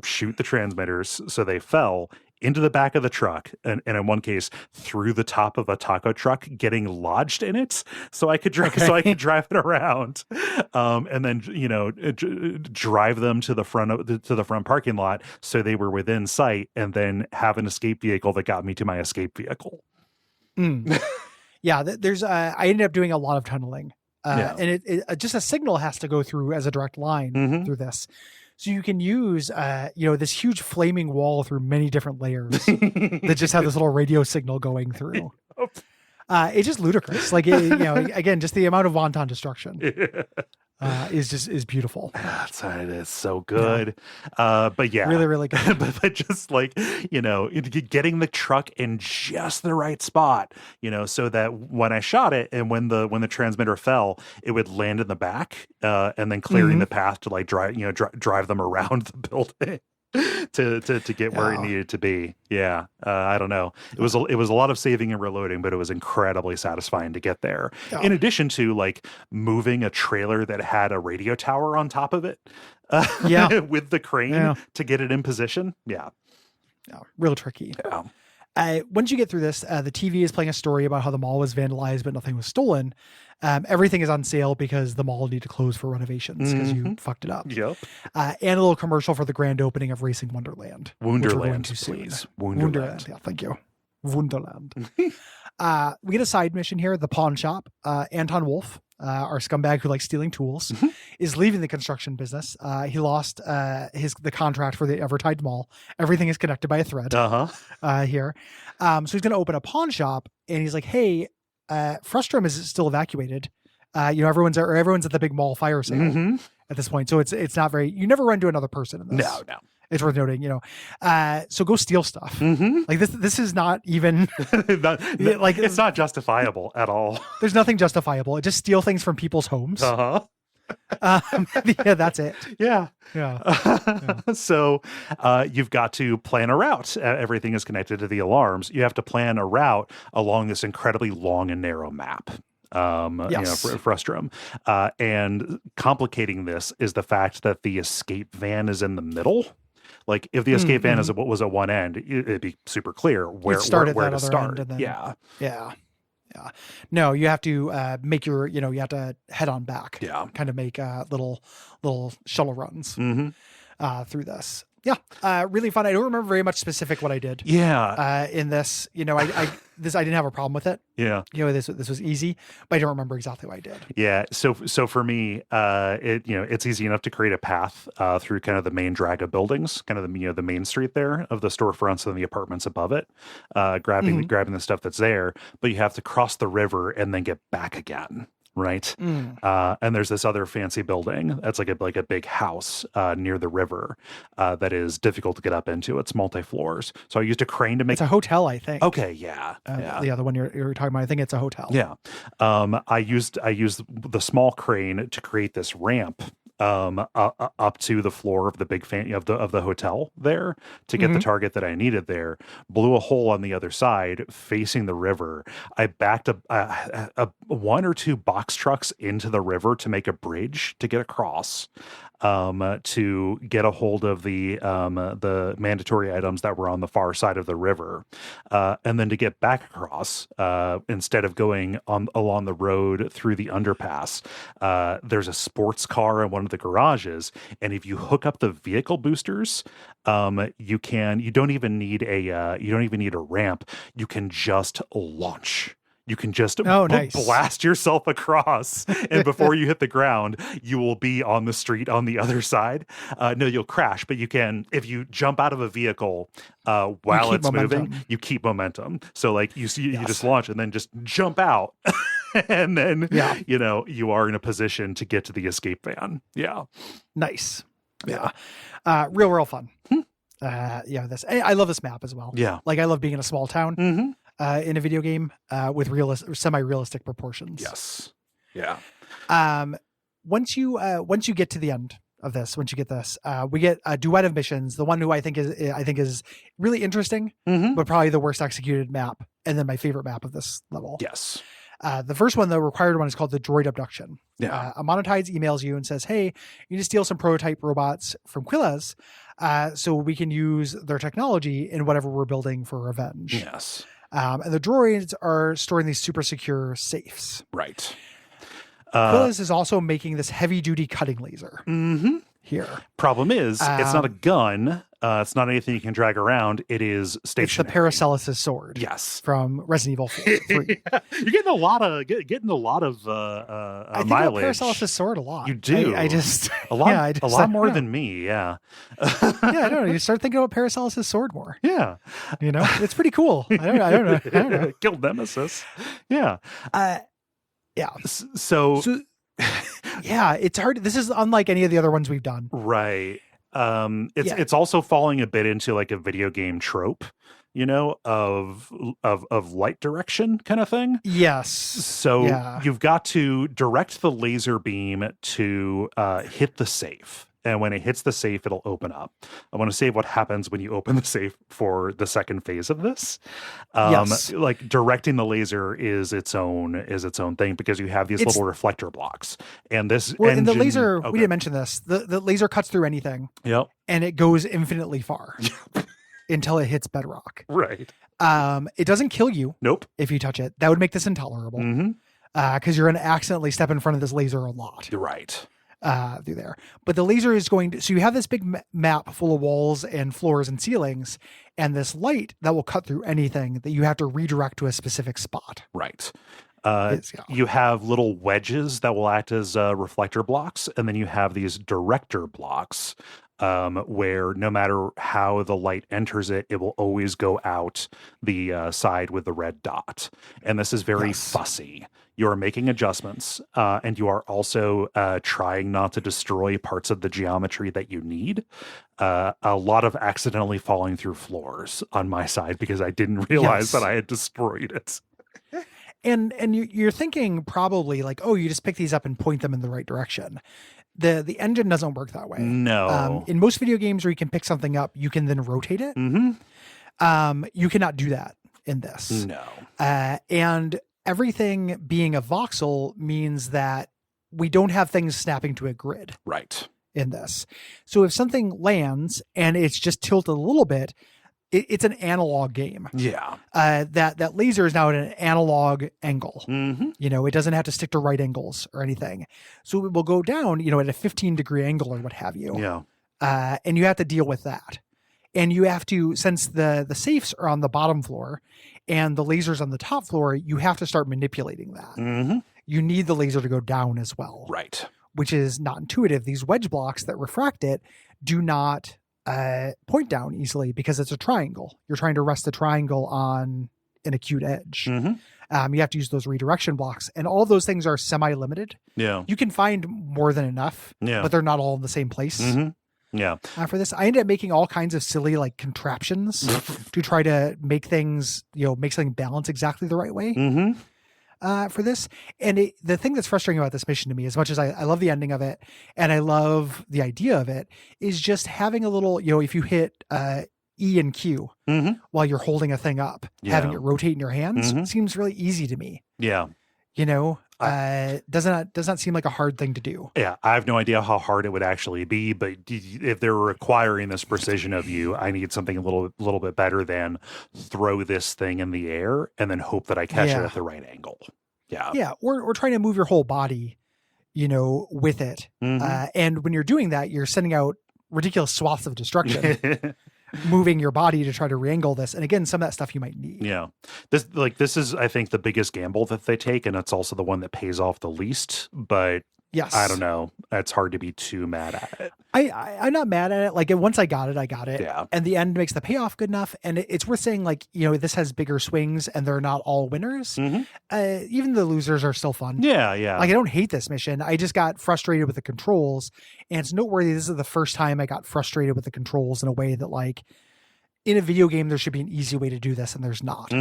S2: shoot the transmitters so they fell into the back of the truck, and in one case through the top of a taco truck, getting lodged in it, so I could drive it around, and then drive them to the front parking lot so they were within sight, and then have an escape vehicle that got me to my escape vehicle.
S1: Yeah, there's I ended up doing a lot of tunneling, and it just a signal has to go through as a direct line through this. So you can use, this huge flaming wall through many different layers that just have this little radio signal going through. It's just ludicrous. Like, again, just the amount of wanton destruction is beautiful.
S2: It is so good. But yeah,
S1: really, really good.
S2: but just like, getting the truck in just the right spot, so that when I shot it and when the transmitter fell, it would land in the back, and then clearing the path to like drive them around the building. to get where it needed to be. Yeah. I don't know. It was a lot of saving and reloading, but it was incredibly satisfying to get there. Yeah. In addition to like moving a trailer that had a radio tower on top of it, with the crane to get it in position. Yeah.
S1: Real tricky. Yeah. Once you get through this, the TV is playing a story about how the mall was vandalized, but nothing was stolen. Everything is on sale because the mall needed to close for renovations because you fucked it up.
S2: Yep.
S1: And a little commercial for the grand opening of Racing Wonderland.
S2: Wonderland, please.
S1: Wonderland. Yeah, thank you. Wonderland. We get a side mission here. The pawn shop. Anton Wolf, our scumbag who likes stealing tools, is leaving the construction business. He lost the contract for the Evertide Mall. Everything is connected by a thread here. So he's going to open a pawn shop, and he's like, hey, Frustrum is still evacuated. Everyone's at the big mall fire sale at this point. So it's not very, you never run into another person in this.
S2: No.
S1: It's worth noting, so go steal stuff. Like this is not even
S2: it's not justifiable at all.
S1: There's nothing justifiable. It just steal things from people's homes. That's it.
S2: Yeah. So you've got to plan a route. Everything is connected to the alarms. You have to plan a route along this incredibly long and narrow map. Frustrum. And complicating this is the fact that the escape van is in the middle. Like if the escape van was at one end, it'd be super clear where to start.
S1: Yeah. No, you have to make you have to head on back. Yeah. Kind of make little shuttle runs through this. Yeah. Really fun. I don't remember very much specific what I did.
S2: Yeah.
S1: In this, I didn't have a problem with it.
S2: Yeah.
S1: This was easy, but I don't remember exactly what I did.
S2: Yeah. So for me, it's easy enough to create a path through kind of the main drag of buildings, kind of the main street there of the storefronts and the apartments above it, grabbing the stuff that's there, but you have to cross the river and then get back again. Right. And there's this other fancy building that's like a big house near the river that is difficult to get up into. It's multi-floors. So I used a crane to make...
S1: It's a hotel, I think.
S2: Okay, yeah.
S1: The one you're talking about, I think it's a hotel.
S2: Yeah. I used the small crane to create this ramp up to the floor of the big of the hotel there to get the target that I needed there. Blew a hole on the other side facing the river. I backed a one or two box trucks into the river to make a bridge to get across, to get a hold of the mandatory items that were on the far side of the river, and then to get back across, instead of going along the road through the underpass. There's a sports car in one of the garages, and if you hook up the vehicle boosters, you don't even need a ramp. You can just launch. You can just blast yourself across, and before you hit the ground, you will be on the street on the other side. No, you'll crash, but you can, if you jump out of a vehicle while it's moving, you keep momentum. So like you just launch and then just jump out, and then you are in a position to get to the escape van. Yeah,
S1: nice. Yeah, real fun. I love this map as well.
S2: Yeah,
S1: like I love being in a small town. In a video game with semi-realistic proportions.
S2: Yes. Yeah.
S1: Once you get to the end of this. Once you get this, we get a duet of missions. The one who I think is really interesting, but probably the worst executed map, and then my favorite map of this level.
S2: Yes.
S1: The first one, the required one, is called the droid abduction.
S2: Yeah.
S1: Amonatides emails you and says, hey, you need to steal some prototype robots from Quillas so we can use their technology in whatever we're building for revenge.
S2: Yes.
S1: And the droids are storing these super secure safes.
S2: Right.
S1: Quillas is also making this heavy-duty cutting laser here.
S2: Problem is, it's not a gun. It's not anything you can drag around. It is stationary.
S1: It's the Paracelsus sword.
S2: Yes,
S1: from Resident Evil 3.
S2: You're getting a lot of
S1: I think
S2: mileage.
S1: I Paracelsus sword a lot.
S2: You do.
S1: I just
S2: a lot.
S1: Yeah,
S2: a lot more than me. Yeah.
S1: Yeah, I don't know. You start thinking about Paracelsus sword more.
S2: Yeah.
S1: It's pretty cool. I don't know.
S2: Guild Nemesis. Yeah.
S1: Yeah.
S2: So
S1: yeah, it's hard. This is unlike any of the other ones we've done.
S2: Right. It's also falling a bit into like a video game trope, of light direction kind of thing.
S1: Yes.
S2: So you've got to direct the laser beam to hit the safe. And when it hits the safe, it'll open up. I want to save what happens when you open the safe for the second phase of this.
S1: Yes.
S2: Like directing the laser is its own thing because you have these little reflector blocks. And this
S1: and the laser, we didn't mention this. The laser cuts through anything.
S2: Yep.
S1: And it goes infinitely far until it hits bedrock.
S2: Right.
S1: It doesn't kill you.
S2: Nope.
S1: If you touch it. That would make this intolerable. Because you're going to accidentally step in front of this laser a lot.
S2: You're right.
S1: Through there. But the laser is going to, so you have this big map full of walls and floors and ceilings, and this light that will cut through anything that you have to redirect to a specific spot.
S2: Right. You have little wedges that will act as reflector blocks, and then you have these director blocks where no matter how the light enters it, it will always go out the side with the red dot. And this is very fussy. You are making adjustments, and you are also trying not to destroy parts of the geometry that you need. A lot of accidentally falling through floors on my side because I didn't realize that I had destroyed it.
S1: And you're thinking probably like, oh, you just pick these up and point them in the right direction. The engine doesn't work that way.
S2: No.
S1: In most video games where you can pick something up, you can then rotate it. You cannot do that in this.
S2: No.
S1: And everything being a voxel means that we don't have things snapping to a grid.
S2: Right.
S1: In this. So if something lands and it's just tilted a little bit, it's an analog game.
S2: Yeah.
S1: That laser is now at an analog angle. It doesn't have to stick to right angles or anything. So it will go down, at a 15-degree angle or what have you.
S2: Yeah.
S1: And you have to deal with that. And you have to, since the safes are on the bottom floor and the laser's on the top floor, you have to start manipulating that. You need the laser to go down as well.
S2: Right.
S1: Which is not intuitive. These wedge blocks that refract it do not point down easily because it's a triangle. You're trying to rest the triangle on an acute edge. You have to use those redirection blocks, and all those things are semi-limited.
S2: Yeah.
S1: You can find more than enough, but they're not all in the same place.
S2: Yeah.
S1: For this, I ended up making all kinds of silly contraptions to try to make things, make something balance exactly the right way. For this. And the thing that's frustrating about this mission to me, as much as I love the ending of it and I love the idea of it, is just having a little, if you hit E and Q while you're holding a thing up, having it rotate in your hands seems really easy to me.
S2: Yeah.
S1: Does not seem like a hard thing to do.
S2: Yeah, I have no idea how hard it would actually be, but if they're requiring this precision of you, I need something a little bit better than throw this thing in the air and then hope that I catch it at the right angle. Yeah.
S1: Yeah, or trying to move your whole body, with it. And when you're doing that, you're sending out ridiculous swaths of destruction. Moving your body to try to re-angle this. And again, some of that stuff you might need.
S2: Yeah. This is, I think, the biggest gamble that they take, and it's also the one that pays off the least, but
S1: yes,
S2: I don't know. It's hard to be too mad at it.
S1: I'm not mad at it. Like once I got it.
S2: Yeah.
S1: And the end makes the payoff good enough. And it's worth saying this has bigger swings and they're not all winners. Even the losers are still fun.
S2: Yeah. Yeah.
S1: Like I don't hate this mission. I just got frustrated with the controls, and it's noteworthy. This is the first time I got frustrated with the controls in a way that in a video game, there should be an easy way to do this. And there's not,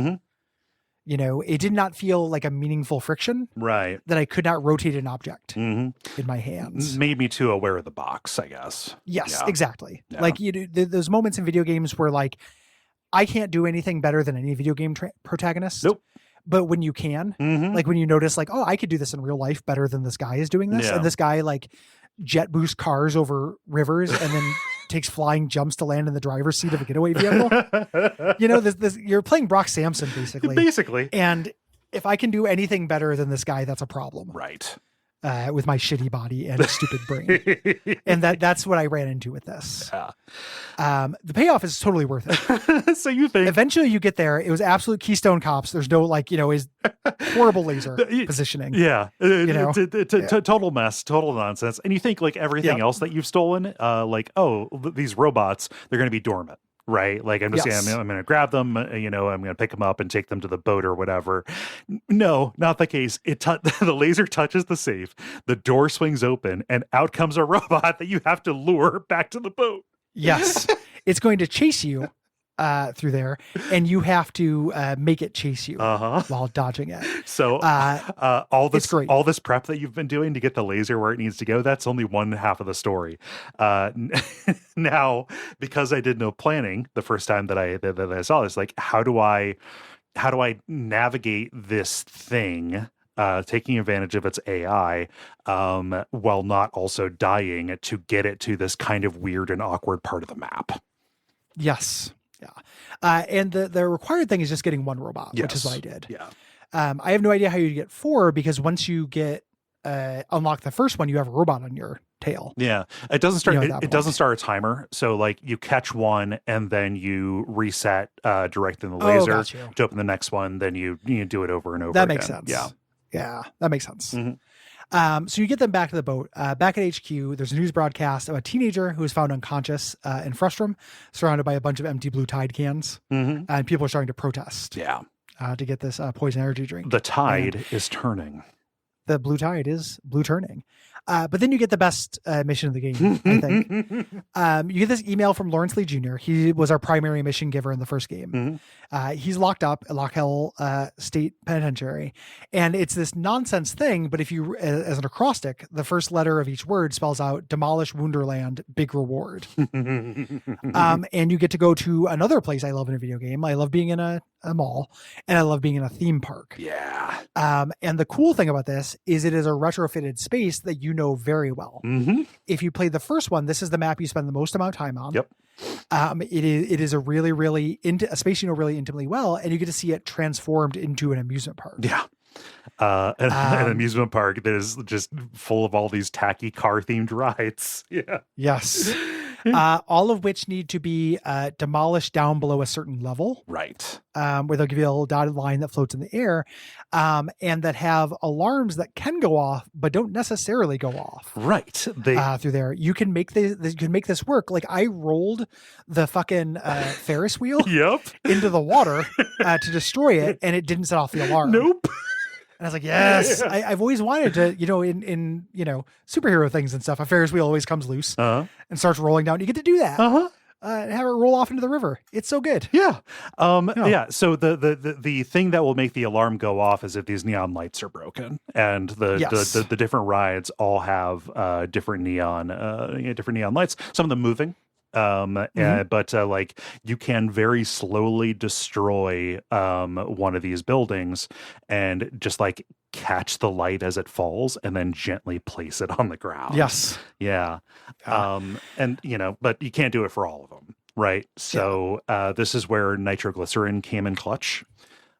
S1: It did not feel like a meaningful friction.
S2: Right.
S1: That I could not rotate an object in my hands.
S2: Made me too aware of the box, I guess.
S1: Yes, exactly. Yeah. Like those moments in video games where like I can't do anything better than any video game protagonist.
S2: Nope.
S1: But when you can, like when you notice like, oh, I could do this in real life better than this guy is doing this. Yeah. And this guy like jet boost cars over rivers and then takes flying jumps to land in the driver's seat of a getaway vehicle. You're playing Brock Sampson basically. And if I can do anything better than this guy, that's a problem.
S2: Right.
S1: With my shitty body and stupid brain. And that's what I ran into with this. Yeah. The payoff is totally worth it.
S2: So you think
S1: eventually you get there. It was absolute Keystone Cops. There's no is horrible laser positioning.
S2: Yeah. Total mess, total nonsense. And you think like everything else that you've stolen, these robots, they're going to be dormant. Right. Like I'm just saying, I'm going to grab them, I'm going to pick them up and take them to the boat or whatever. No, not the case. The laser touches the safe. The door swings open and out comes a robot that you have to lure back to the boat.
S1: Yes. It's going to chase you through there, and you have to make it chase you while dodging it.
S2: So all this prep that you've been doing to get the laser where it needs to go, that's only one half of the story. Now, because I did no planning the first time that I saw this, like how do I navigate this thing? Taking advantage of its AI while not also dying to get it to this kind of weird and awkward part of the map.
S1: Yes. Yeah. And the required thing is just getting one robot, which is what I did.
S2: Yeah.
S1: I have no idea how you get 4 because once you get unlock the first one, you have a robot on your tail.
S2: Yeah. It doesn't start it doesn't start a timer. So like you catch one and then you reset directing the laser to open the next one, then you do it over and over
S1: that
S2: again.
S1: Makes sense. Yeah, that makes sense.
S2: Mm-hmm.
S1: So you get them back to the boat. Back at HQ, there's a news broadcast of a teenager who was found unconscious in Frustrum, surrounded by a bunch of empty blue Tide cans. And people are starting to protest to get this poison energy drink.
S2: The tide is turning.
S1: The blue tide is blue turning. But then you get the best mission of the game, I think. You get this email from Lawrence Lee Jr. He was our primary mission giver in the first game. He's locked up at Lock Hill State Penitentiary. And it's this nonsense thing, but if you, as an acrostic, the first letter of each word spells out demolish Wonderland, big reward. And you get to go to another place I love in a video game. I love being in a mall, and I love being in a theme park.
S2: Yeah.
S1: And the cool thing about this is it is a retrofitted space that you know very well. If you play the first one, this is the map you spend the most amount of time on.
S2: Yep.
S1: It is a really, really a space you know really intimately well, and you get to see it transformed into an amusement park.
S2: Yeah. An amusement park that is just full of all these tacky car themed rides. Yeah.
S1: Yes. All of which need to be demolished down below a certain level.
S2: Right.
S1: Where they'll give you a little dotted line that floats in the air, and that have alarms that can go off, but don't necessarily go off.
S2: Right.
S1: Through there. You can make this work. Like I rolled the fucking Ferris wheel into the water to destroy it, and it didn't set off the alarm.
S2: Nope.
S1: And I was like, yes, I've always wanted to, in superhero things and stuff, a Ferris wheel always comes loose and starts rolling down. You get to do that. And have it roll off into the river. It's so good.
S2: Yeah. So the thing that will make the alarm go off is if these neon lights are broken, and the different rides all have different neon lights. Some of them moving. But like you can very slowly destroy one of these buildings and just like catch the light as it falls and then gently place it on the ground.
S1: Yes.
S2: Yeah. And but you can't do it for all of them, right? So this is where nitroglycerin came in clutch.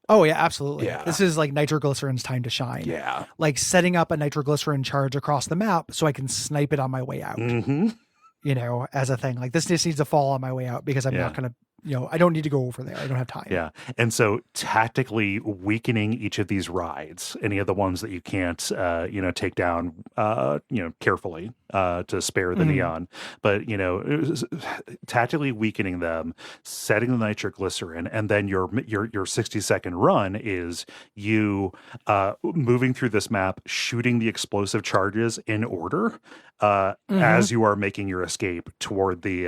S1: Oh yeah, absolutely.
S2: Yeah.
S1: This is like nitroglycerin's time to shine.
S2: Yeah.
S1: Like setting up a nitroglycerin charge across the map so I can snipe it on my way out. As a thing. Like this just needs to fall on my way out because I'm not going to, I don't need to go over there. I don't have time.
S2: Yeah. And so tactically weakening each of these rides, any of the ones that you can't, take down, carefully to spare the neon, but, tactically weakening them, setting the nitroglycerin, and then your 60-second run is you moving through this map, shooting the explosive charges in order as you are making your escape toward the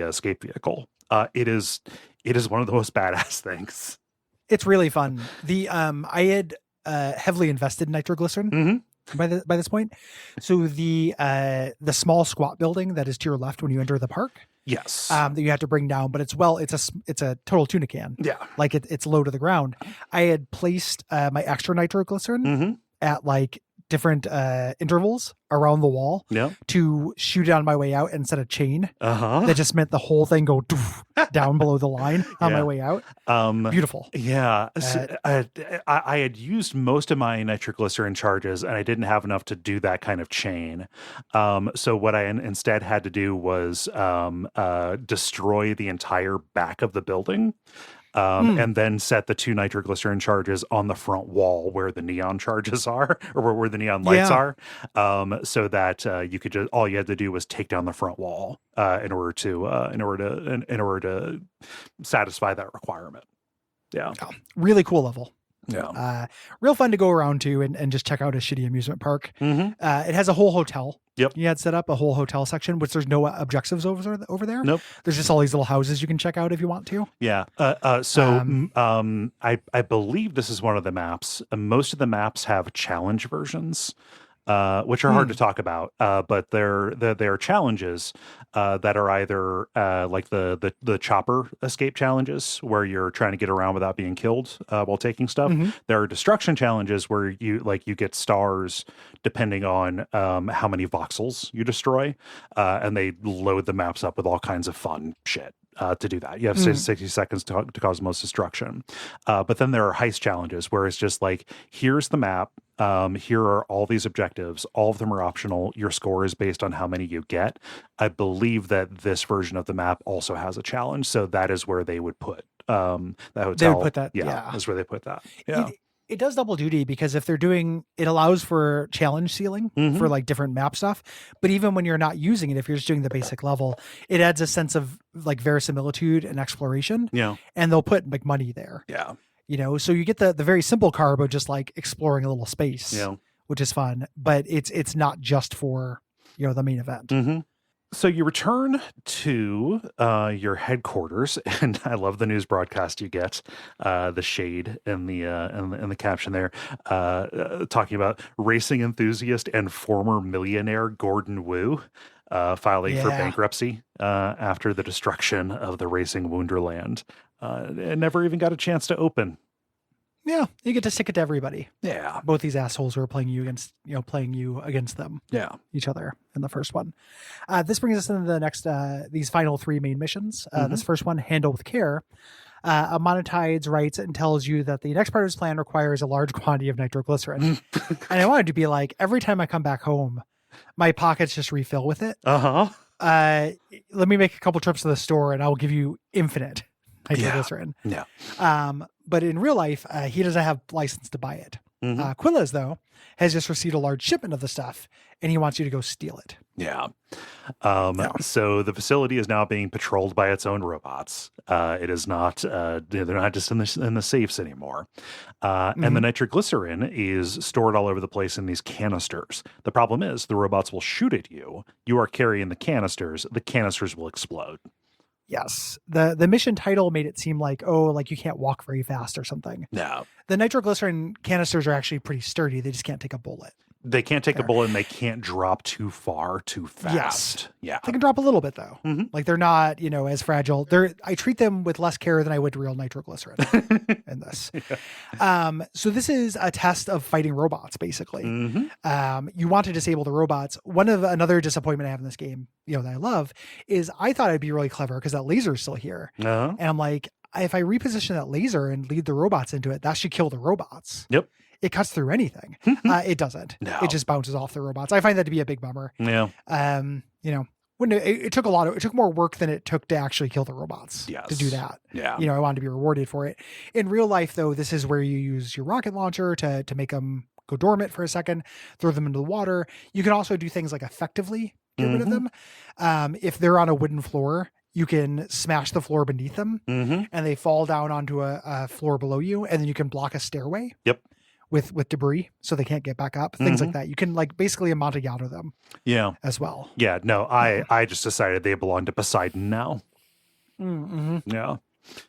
S2: escape vehicle. It is one of the most badass things.
S1: It's really fun. I had heavily invested in nitroglycerin by this point. So the small squat building that is to your left when you enter the park.
S2: Yes.
S1: That you have to bring down, but it's a total tuna can.
S2: Yeah.
S1: Like it's low to the ground. I had placed my extra nitroglycerin at like different intervals around the wall to shoot it on my way out instead of chain. That just meant the whole thing go down below the line on my way out. Beautiful.
S2: Yeah. I had used most of my nitroglycerin charges and I didn't have enough to do that kind of chain. So what I instead had to do was destroy the entire back of the building. And then set the 2 nitroglycerin charges on the front wall where the neon charges are, or where the neon lights are, so that you could just all you had to do was take down the front wall in order to satisfy that requirement. Yeah,
S1: really cool level.
S2: Yeah,
S1: real fun to go around to and just check out a shitty amusement park. It has a whole hotel.
S2: Yep.
S1: You had set up a whole hotel section, which there's no objectives over there.
S2: Nope.
S1: There's just all these little houses you can check out if you want to.
S2: Yeah. I believe this is one of the maps. Most of the maps have challenge versions, which are hard to talk about. But they're challenges that are either like the chopper escape challenges where you're trying to get around without being killed while taking stuff. There are destruction challenges where you get stars depending on how many voxels you destroy, and they load the maps up with all kinds of fun shit. To do that, you have 60 seconds to cause most destruction. But then there are heist challenges where it's just like, here's the map. Here are all these objectives. All of them are optional. Your score is based on how many you get. I believe that this version of the map also has a challenge. So that is where they would put that hotel.
S1: They would put that.
S2: Yeah, that's where they put that. Yeah.
S1: It does double duty because if they're doing, it allows for challenge ceiling for like different map stuff. But even when you're not using it, if you're just doing the basic level, it adds a sense of like verisimilitude and exploration.
S2: Yeah.
S1: And they'll put like money there.
S2: Yeah.
S1: You know, so you get the very simple carb of just like exploring a little space, which is fun, but it's not just for, the main event.
S2: So you return to your headquarters, and I love the news broadcast you get, the shade in the caption there, talking about racing enthusiast and former millionaire Gordon Wu filing for bankruptcy after the destruction of the racing Wonderland. It never even got a chance to open.
S1: Yeah, you get to stick it to everybody.
S2: Yeah,
S1: both these assholes who are playing you against them.
S2: Yeah,
S1: each other in the first one. This brings us into the next these final 3 main missions. This first one, Handle with Care. Monetides writes and tells you that the next part of his plan requires a large quantity of nitroglycerin, and I wanted to be like, every time I come back home, my pockets just refill with it. Let me make a couple trips to the store, and I'll give you infinite nitroglycerin.
S2: Yeah.
S1: But in real life, he doesn't have license to buy it. Quilla's, though, has just received a large shipment of the stuff, and he wants you to go steal it.
S2: Yeah. So the facility is now being patrolled by its own robots. It is not, they're not just in the safes anymore. And the nitroglycerin is stored all over the place in these canisters. The problem is the robots will shoot at you. You are carrying the canisters will explode.
S1: Yes. The mission title made it seem like, you can't walk very fast or something.
S2: No.
S1: The nitroglycerin canisters are actually pretty sturdy. They just can't take a bullet.
S2: They can't take a bullet, and they can't drop too far too fast.
S1: Yes.
S2: Yeah.
S1: They can drop a little bit, though. Like, they're not, as fragile. I treat them with less care than I would real nitroglycerin in this. So this is a test of fighting robots, basically. You want to disable the robots. Another disappointment I have in this game, that I love, is I thought I'd be really clever because that laser is still here. And I'm like, if I reposition that laser and lead the robots into it, that should kill the robots.
S2: Yep.
S1: It cuts through anything. It doesn't.
S2: No.
S1: It just bounces off the robots. I find that to be a big bummer.
S2: Yeah.
S1: When it took it took more work than it took to actually kill the robots to do that.
S2: Yeah.
S1: I wanted to be rewarded for it. In real life, though, this is where you use your rocket launcher to make them go dormant for a second, throw them into the water. You can also do things like effectively get rid of them. If they're on a wooden floor, you can smash the floor beneath them and they fall down onto a floor below you, and then you can block a stairway.
S2: Yep.
S1: With debris so they can't get back up, things like that. You can basically Amontillado them as well.
S2: Yeah, no, I just decided they belong to Poseidon now. Yeah.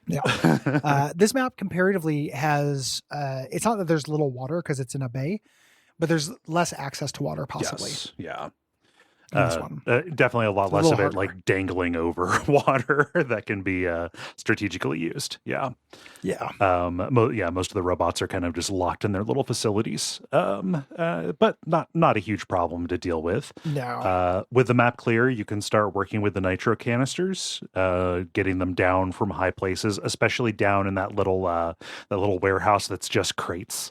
S1: Yeah. This map comparatively has, it's not that there's little water because it's in a bay, but there's less access to water possibly.
S2: Yes. Yeah.
S1: Definitely
S2: a lot less of it like dangling over water that can be strategically used. Yeah. Most of the robots are kind of just locked in their little facilities, but not a huge problem to deal with.
S1: No.
S2: With the map clear, you can start working with the nitro canisters, getting them down from high places, especially down in that little warehouse that's just crates.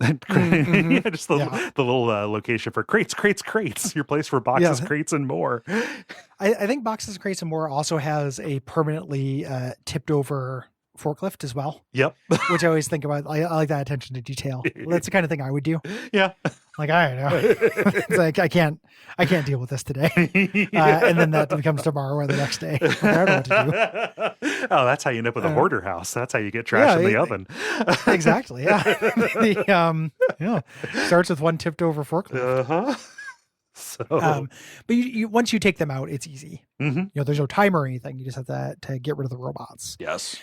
S2: Just the little location for crates, your place for boxes, crates, and more.
S1: I think boxes, crates, and more also has a permanently tipped over forklift as well.
S2: Yep.
S1: Which I always think about. I like that attention to detail. That's the kind of thing I would do.
S2: Yeah.
S1: Like, I don't know. It's like, I can't deal with this today. And then that becomes tomorrow or the next day. Like, I don't know what to do.
S2: Oh, that's how you end up with a hoarder house. That's how you get trash in the oven.
S1: Exactly. Yeah. Starts with one tipped over forklift.
S2: So,
S1: but you once you take them out, it's easy.
S2: Mm-hmm.
S1: There's no timer or anything. You just have to get rid of the robots.
S2: Yes.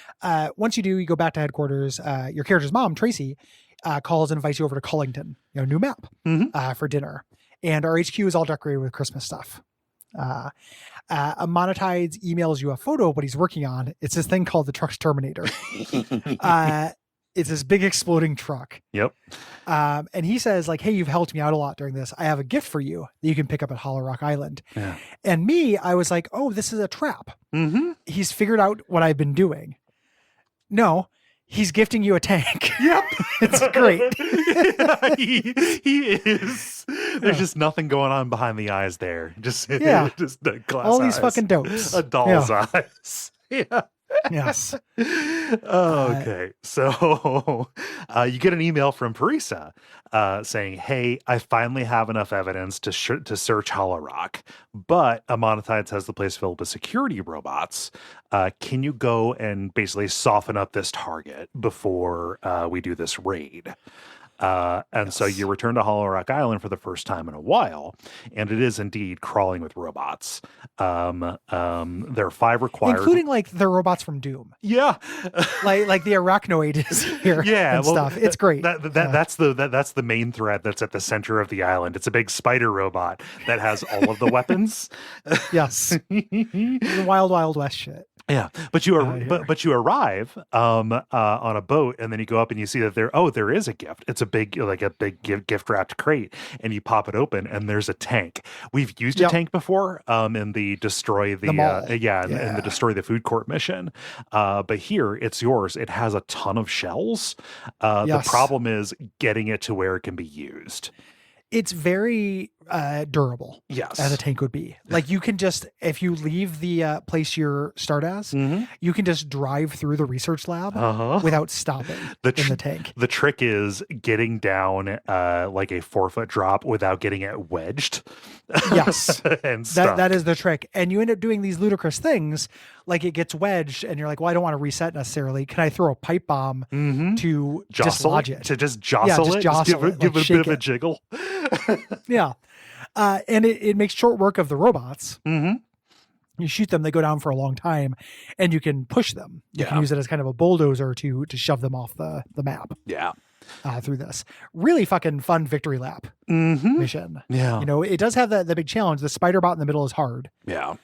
S1: Once you do, you go back to headquarters. Your character's mom, Tracy, calls and invites you over to Cullington, new map, for dinner. And our HQ is all decorated with Christmas stuff. Monetides emails you a photo of what he's working on. It's this thing called the Truck's Terminator. It's this big exploding truck.
S2: Yep.
S1: And he says, like, hey, you've helped me out a lot during this. I have a gift for you that you can pick up at Hollow Rock Island.
S2: Yeah.
S1: And I was like, oh, this is a trap.
S2: Mm-hmm.
S1: He's figured out what I've been doing. No, he's gifting you a tank.
S2: Yep.
S1: It's great.
S2: He is. There's just nothing going on behind the eyes there. Just glass
S1: all these
S2: eyes.
S1: Fucking dopes.
S2: A doll's eyes. Yeah.
S1: Yes.
S2: Okay. So you get an email from Parisa saying, hey, I finally have enough evidence to search Hollow Rock, but Amonatides has the place filled with security robots. Can you go and basically soften up this target before we do this raid? So you return to Hollow Rock Island for the first time in a while, and it is indeed crawling with robots. There are 5 required,
S1: including like the robots from Doom.
S2: Yeah,
S1: like the arachnoid is here.
S2: Yeah,
S1: and stuff. It's great.
S2: That's the main threat that's at the center of the island. It's a big spider robot that has all of the weapons.
S1: Yes, the wild west shit.
S2: Yeah, but you arrive on a boat, and then you go up and you see that there is a gift. It's a big gift wrapped crate, and you pop it open, and there's a tank. We've used a tank before in the destroy the
S1: mall.
S2: In the destroy the food court mission. But here it's yours. It has a ton of shells. The problem is getting it to where it can be used.
S1: It's very durable.
S2: Yes.
S1: As a tank would be. Like you can just, if you leave the place you start as, you can just drive through the research lab without stopping in the tank.
S2: The trick is getting down like a 4-foot drop without getting it wedged.
S1: Yes.
S2: And stuff.
S1: That is the trick. And you end up doing these ludicrous things, like it gets wedged and you're like, well, I don't want to reset necessarily. Can I throw a pipe bomb to dislodge it?
S2: To just jostle it? Just give it a bit of a jiggle?
S1: Yeah. And it makes short work of the robots. You shoot them, they go down for a long time, and you can push them. You can use it as kind of a bulldozer to shove them off the map.
S2: Yeah.
S1: Through this really fucking fun victory lap mission.
S2: Yeah.
S1: It does have the big challenge. The spider bot in the middle is hard.
S2: Yeah.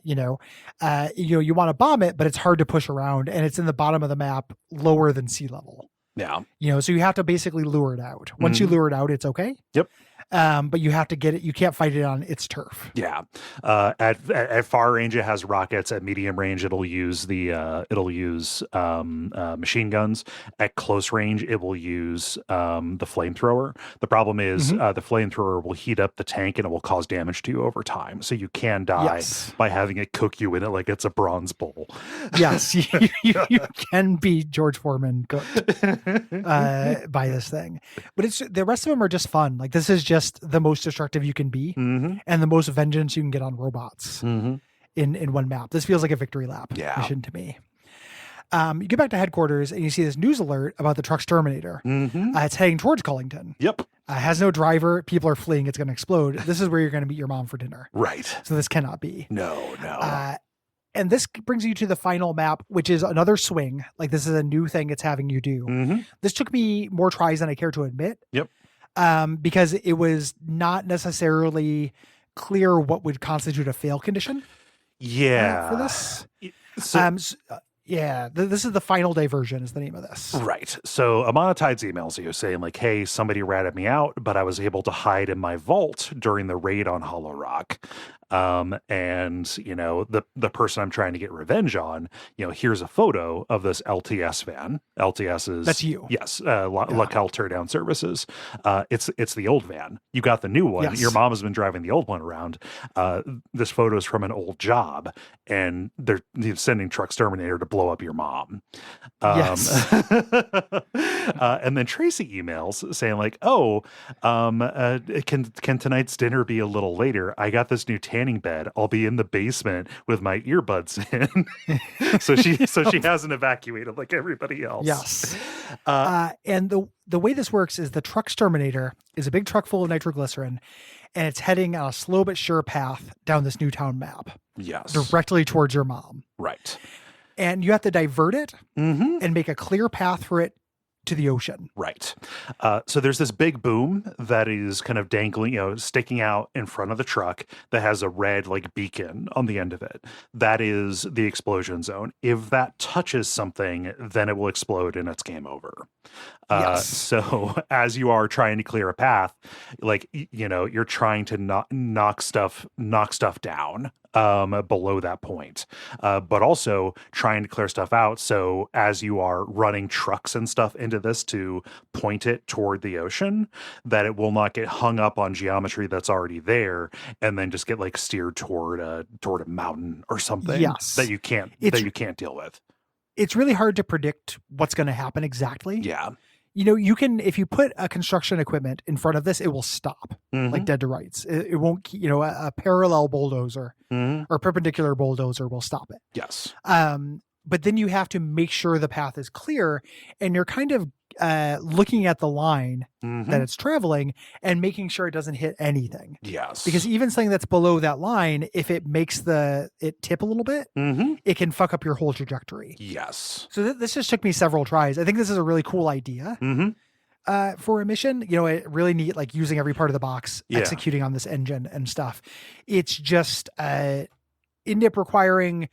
S1: You want to bomb it, but it's hard to push around, and it's in the bottom of the map, lower than sea level.
S2: Yeah.
S1: So you have to basically lure it out. Once you lure it out, it's okay.
S2: Yep.
S1: But you have to get it. You can't fight it on its turf.
S2: Yeah. At far range, it has rockets. At medium range, it'll use machine guns. At close range, it will use the flamethrower. The problem is the flamethrower will heat up the tank and it will cause damage to you over time. So you can die by having it cook you in it like it's a bronze bowl.
S1: Yes, you can be George Foreman cooked by this thing. But the rest of them are just fun. Like this is just the most destructive you can be and the most vengeance you can get on robots in one map. This feels like a victory lap mission to me. You get back to headquarters and you see this news alert about the Truck's Terminator. It's heading towards Cullington.
S2: Yep.
S1: Has no driver. People are fleeing. It's going to explode. This is where you're going to meet your mom for dinner.
S2: Right.
S1: So this cannot be.
S2: No.
S1: And this brings you to the final map, which is another swing. Like, this is a new thing it's having you do. This took me more tries than I care to admit.
S2: Yep.
S1: Because it was not necessarily clear what would constitute a fail condition.
S2: Yeah.
S1: For this.
S2: So,
S1: this is the final diversion is the name of this.
S2: Right. So Amonatides emails you saying like, hey, somebody ratted me out, but I was able to hide in my vault during the raid on Hollow Rock. And you know, the person I'm trying to get revenge on, you know, here's a photo of this LTS van. LTS is
S1: that's you.
S2: Yes. Locale Teardown Services. It's the old van. You got the new one. Yes. Your mom has been driving the old one around. This photo is from an old job, and they're sending Truck Terminator to blow up your mom.
S1: Yes.
S2: And then Tracy emails saying like, oh, can tonight's dinner be a little later? I got this new tanning bed. I'll be in the basement with my earbuds in. so she hasn't evacuated like everybody else.
S1: Yes. And the way this works is the Truck Terminator is a big truck full of nitroglycerin, and it's heading on a slow but sure path down this Newtown map.
S2: Yes.
S1: Directly towards your mom.
S2: Right.
S1: And you have to divert it and make a clear path for it to the ocean.
S2: Right. So there's this big boom that is kind of dangling, you know, sticking out in front of the truck that has a red like beacon on the end of it. That is the explosion zone. If that touches something, then it will explode and it's game over.
S1: Yes.
S2: So as you are trying to clear a path, like, you know, you're trying to knock stuff down below that point, but also trying to clear stuff out. So as you are running trucks and stuff into this to point it toward the ocean, that it will not get hung up on geometry that's already there and then just get like steered toward a mountain or something that you can't deal with.
S1: It's really hard to predict what's going to happen exactly.
S2: Yeah.
S1: You know, you can, if you put a construction equipment in front of this, it will stop like dead to rights. It won't, you know, a parallel bulldozer or perpendicular bulldozer will stop it.
S2: Yes.
S1: But then you have to make sure the path is clear, and you're kind of looking at the line that it's traveling and making sure it doesn't hit anything.
S2: Yes.
S1: Because even something that's below that line, if it makes it tip a little bit, it can fuck up your whole trajectory.
S2: Yes.
S1: So this just took me several tries. I think this is a really cool idea for a mission. You know, it really neat, like using every part of the box, executing on this engine and stuff. It's just ended up requiring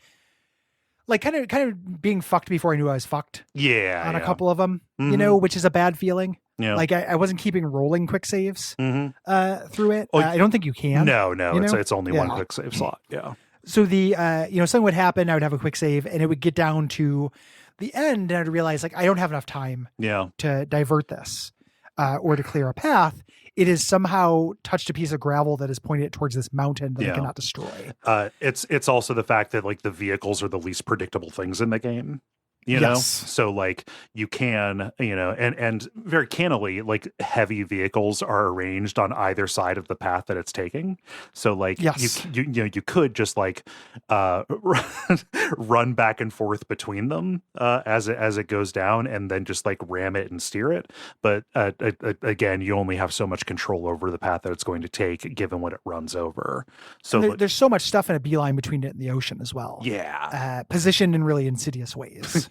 S1: like kind of being fucked before I knew I was fucked.
S2: Yeah.
S1: On a couple of them, you know, which is a bad feeling.
S2: Yeah.
S1: Like I wasn't keeping rolling quick saves through it. I don't think you can.
S2: No, it's only one quick save slot. Yeah.
S1: So something would happen. I would have a quick save and it would get down to the end and I'd realize like, I don't have enough time to divert this or to clear a path. It has somehow touched a piece of gravel that is pointed towards this mountain that I cannot destroy.
S2: It's also the fact that like the vehicles are the least predictable things in the game. You know, so like you can, you know, and very cannily, like heavy vehicles are arranged on either side of the path that it's taking. So like you could just like run back and forth between them as it goes down, and then just like ram it and steer it. But again, you only have so much control over the path that it's going to take, given what it runs over. So
S1: there's so much stuff in a beeline between it and the ocean as well.
S2: Yeah,
S1: positioned in really insidious ways.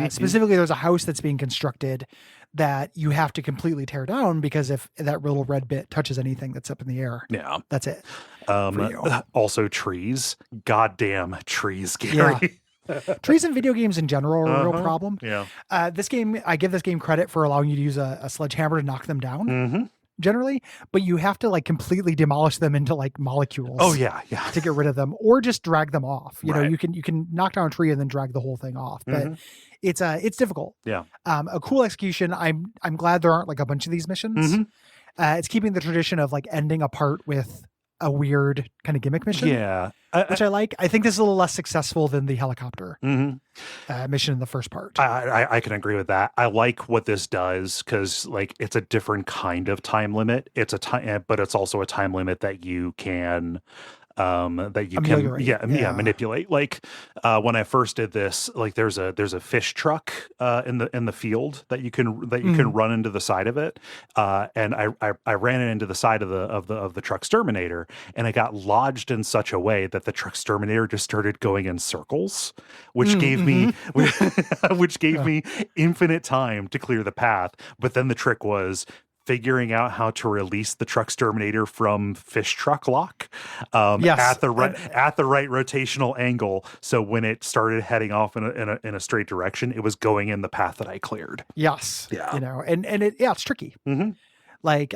S1: Specifically, there's a house that's being constructed that you have to completely tear down because if that little red bit touches anything that's up in the air, that's it.
S2: Also, trees. Goddamn trees, Gary.
S1: Yeah. Trees in video games in general are a real problem.
S2: Yeah.
S1: This game, I give this game credit for allowing you to use a sledgehammer to knock them down. Generally, but you have to like completely demolish them into like molecules.
S2: Oh yeah,
S1: to get rid of them, or just drag them off. You know, you can knock down a tree and then drag the whole thing off, but it's difficult.
S2: Yeah,
S1: a cool execution. I'm glad there aren't like a bunch of these missions. It's keeping the tradition of like ending a part with a weird kind of gimmick mission.
S2: Yeah,
S1: which I like. I think this is a little less successful than the helicopter mission in the first part.
S2: I can agree with that. I like what this does because like it's a different kind of time limit. It's a time, but it's also a time limit that you can that you can manipulate. Like when I first did this, like there's a fish truck in the field that you can run into the side of it, and I ran it into the side of the truck exterminator, and it got lodged in such a way that the truck exterminator just started going in circles, which gave me infinite time to clear the path. But then the trick was figuring out how to release the truck exterminator from fish truck lock at the right rotational angle, so when it started heading off in a straight direction, it was going in the path that I cleared.
S1: Yes. Yeah. It's tricky. Mm-hmm. Like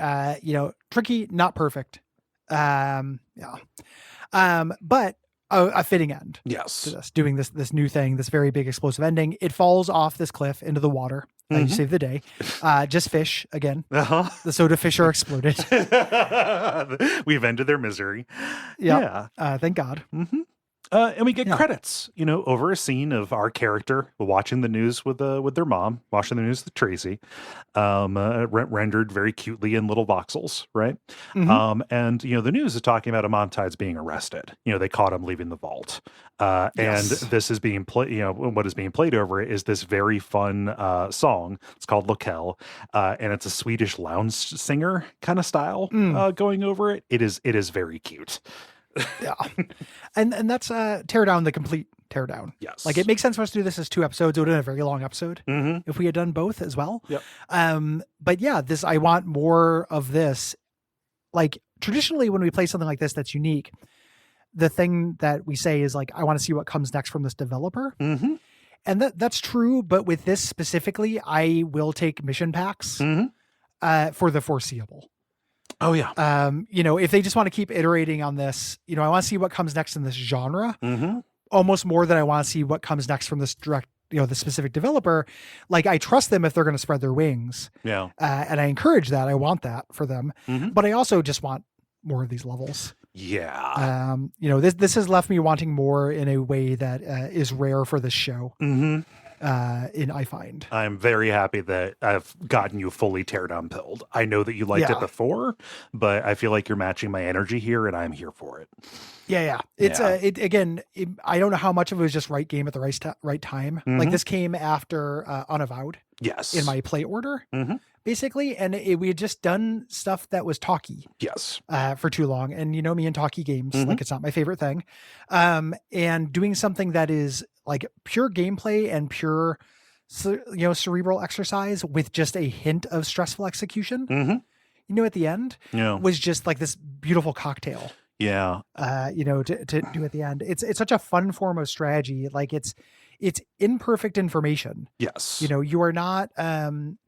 S1: tricky, not perfect. But a fitting end.
S2: Yes.
S1: To this, doing this new thing, this very big explosive ending. It falls off this cliff into the water. You save the day. Just fish again. The soda fish are exploded.
S2: We've ended their misery.
S1: Yeah. Thank God.
S2: Mm-hmm. And we get credits, over a scene of our character watching the news with their mom, watching the news with Tracy, rendered very cutely in little voxels, right? Mm-hmm. And the news is talking about Amontides being arrested. They caught him leaving the vault, and this is being played. What is being played over it is this very fun song. It's called Lokel, and it's a Swedish lounge singer kind of style going over it. It is very cute.
S1: Yeah. And that's Teardown, the complete Teardown.
S2: Yes.
S1: Like, it makes sense for us to do this as 2 episodes. It would have been a very long episode if we had done both as well.
S2: Yep.
S1: But yeah, I want more of this. Like, traditionally when we play something like this that's unique, the thing that we say is like, I want to see what comes next from this developer. Mm-hmm. And that's true, but with this specifically, I will take mission packs for the foreseeable.
S2: Oh yeah.
S1: If they just want to keep iterating on this, I want to see what comes next in this genre, almost more than I want to see what comes next from this the specific developer. Like, I trust them if they're going to spread their wings.
S2: Yeah.
S1: And I encourage that. I want that for them, but I also just want more of these levels.
S2: Yeah.
S1: This has left me wanting more in a way that is rare for this show. I find.
S2: I'm very happy that I've gotten you fully Teardown pilled. I know that you liked it before, but I feel like you're matching my energy here, and I'm here for it.
S1: Yeah. It's I don't know how much of it was just right game at the right time. Like, this came after Unavowed.
S2: Yes.
S1: In my play order, basically, and we had just done stuff that was talky.
S2: Yes.
S1: For too long, and me and talky games, like, it's not my favorite thing. And doing something that is like pure gameplay and pure, cerebral exercise with just a hint of stressful execution. At the end, was just like this beautiful cocktail.
S2: Yeah.
S1: To do at the end, it's such a fun form of strategy. Like, it's imperfect information.
S2: Yes.
S1: You are not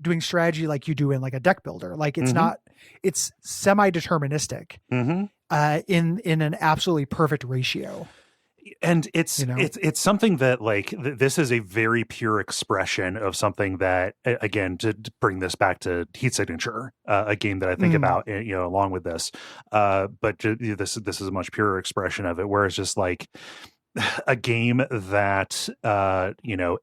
S1: doing strategy like you do in like a deck builder. Like, it's not, it's semi-deterministic in an absolutely perfect ratio.
S2: And it's something that, like, this is a very pure expression of something that, again, to bring this back to Heat Signature, a game that I think about, along with this, but this is a much purer expression of it, where it's just like a game that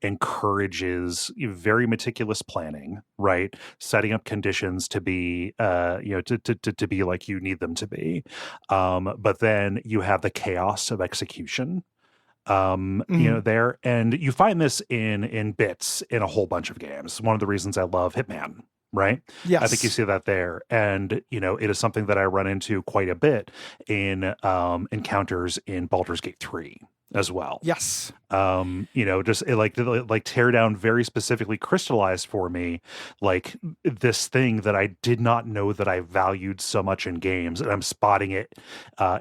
S2: encourages very meticulous planning, right? Setting up conditions to be to be like you need them to be, but then you have the chaos of execution there, and you find this in bits in a whole bunch of games. One of the reasons I love Hitman, right?
S1: Yes.
S2: I think you see that there, and it is something that I run into quite a bit in encounters in Baldur's Gate 3 as well.
S1: Yes.
S2: Just like Teardown very specifically crystallized for me, like, this thing that I did not know that I valued so much in games, and I'm spotting it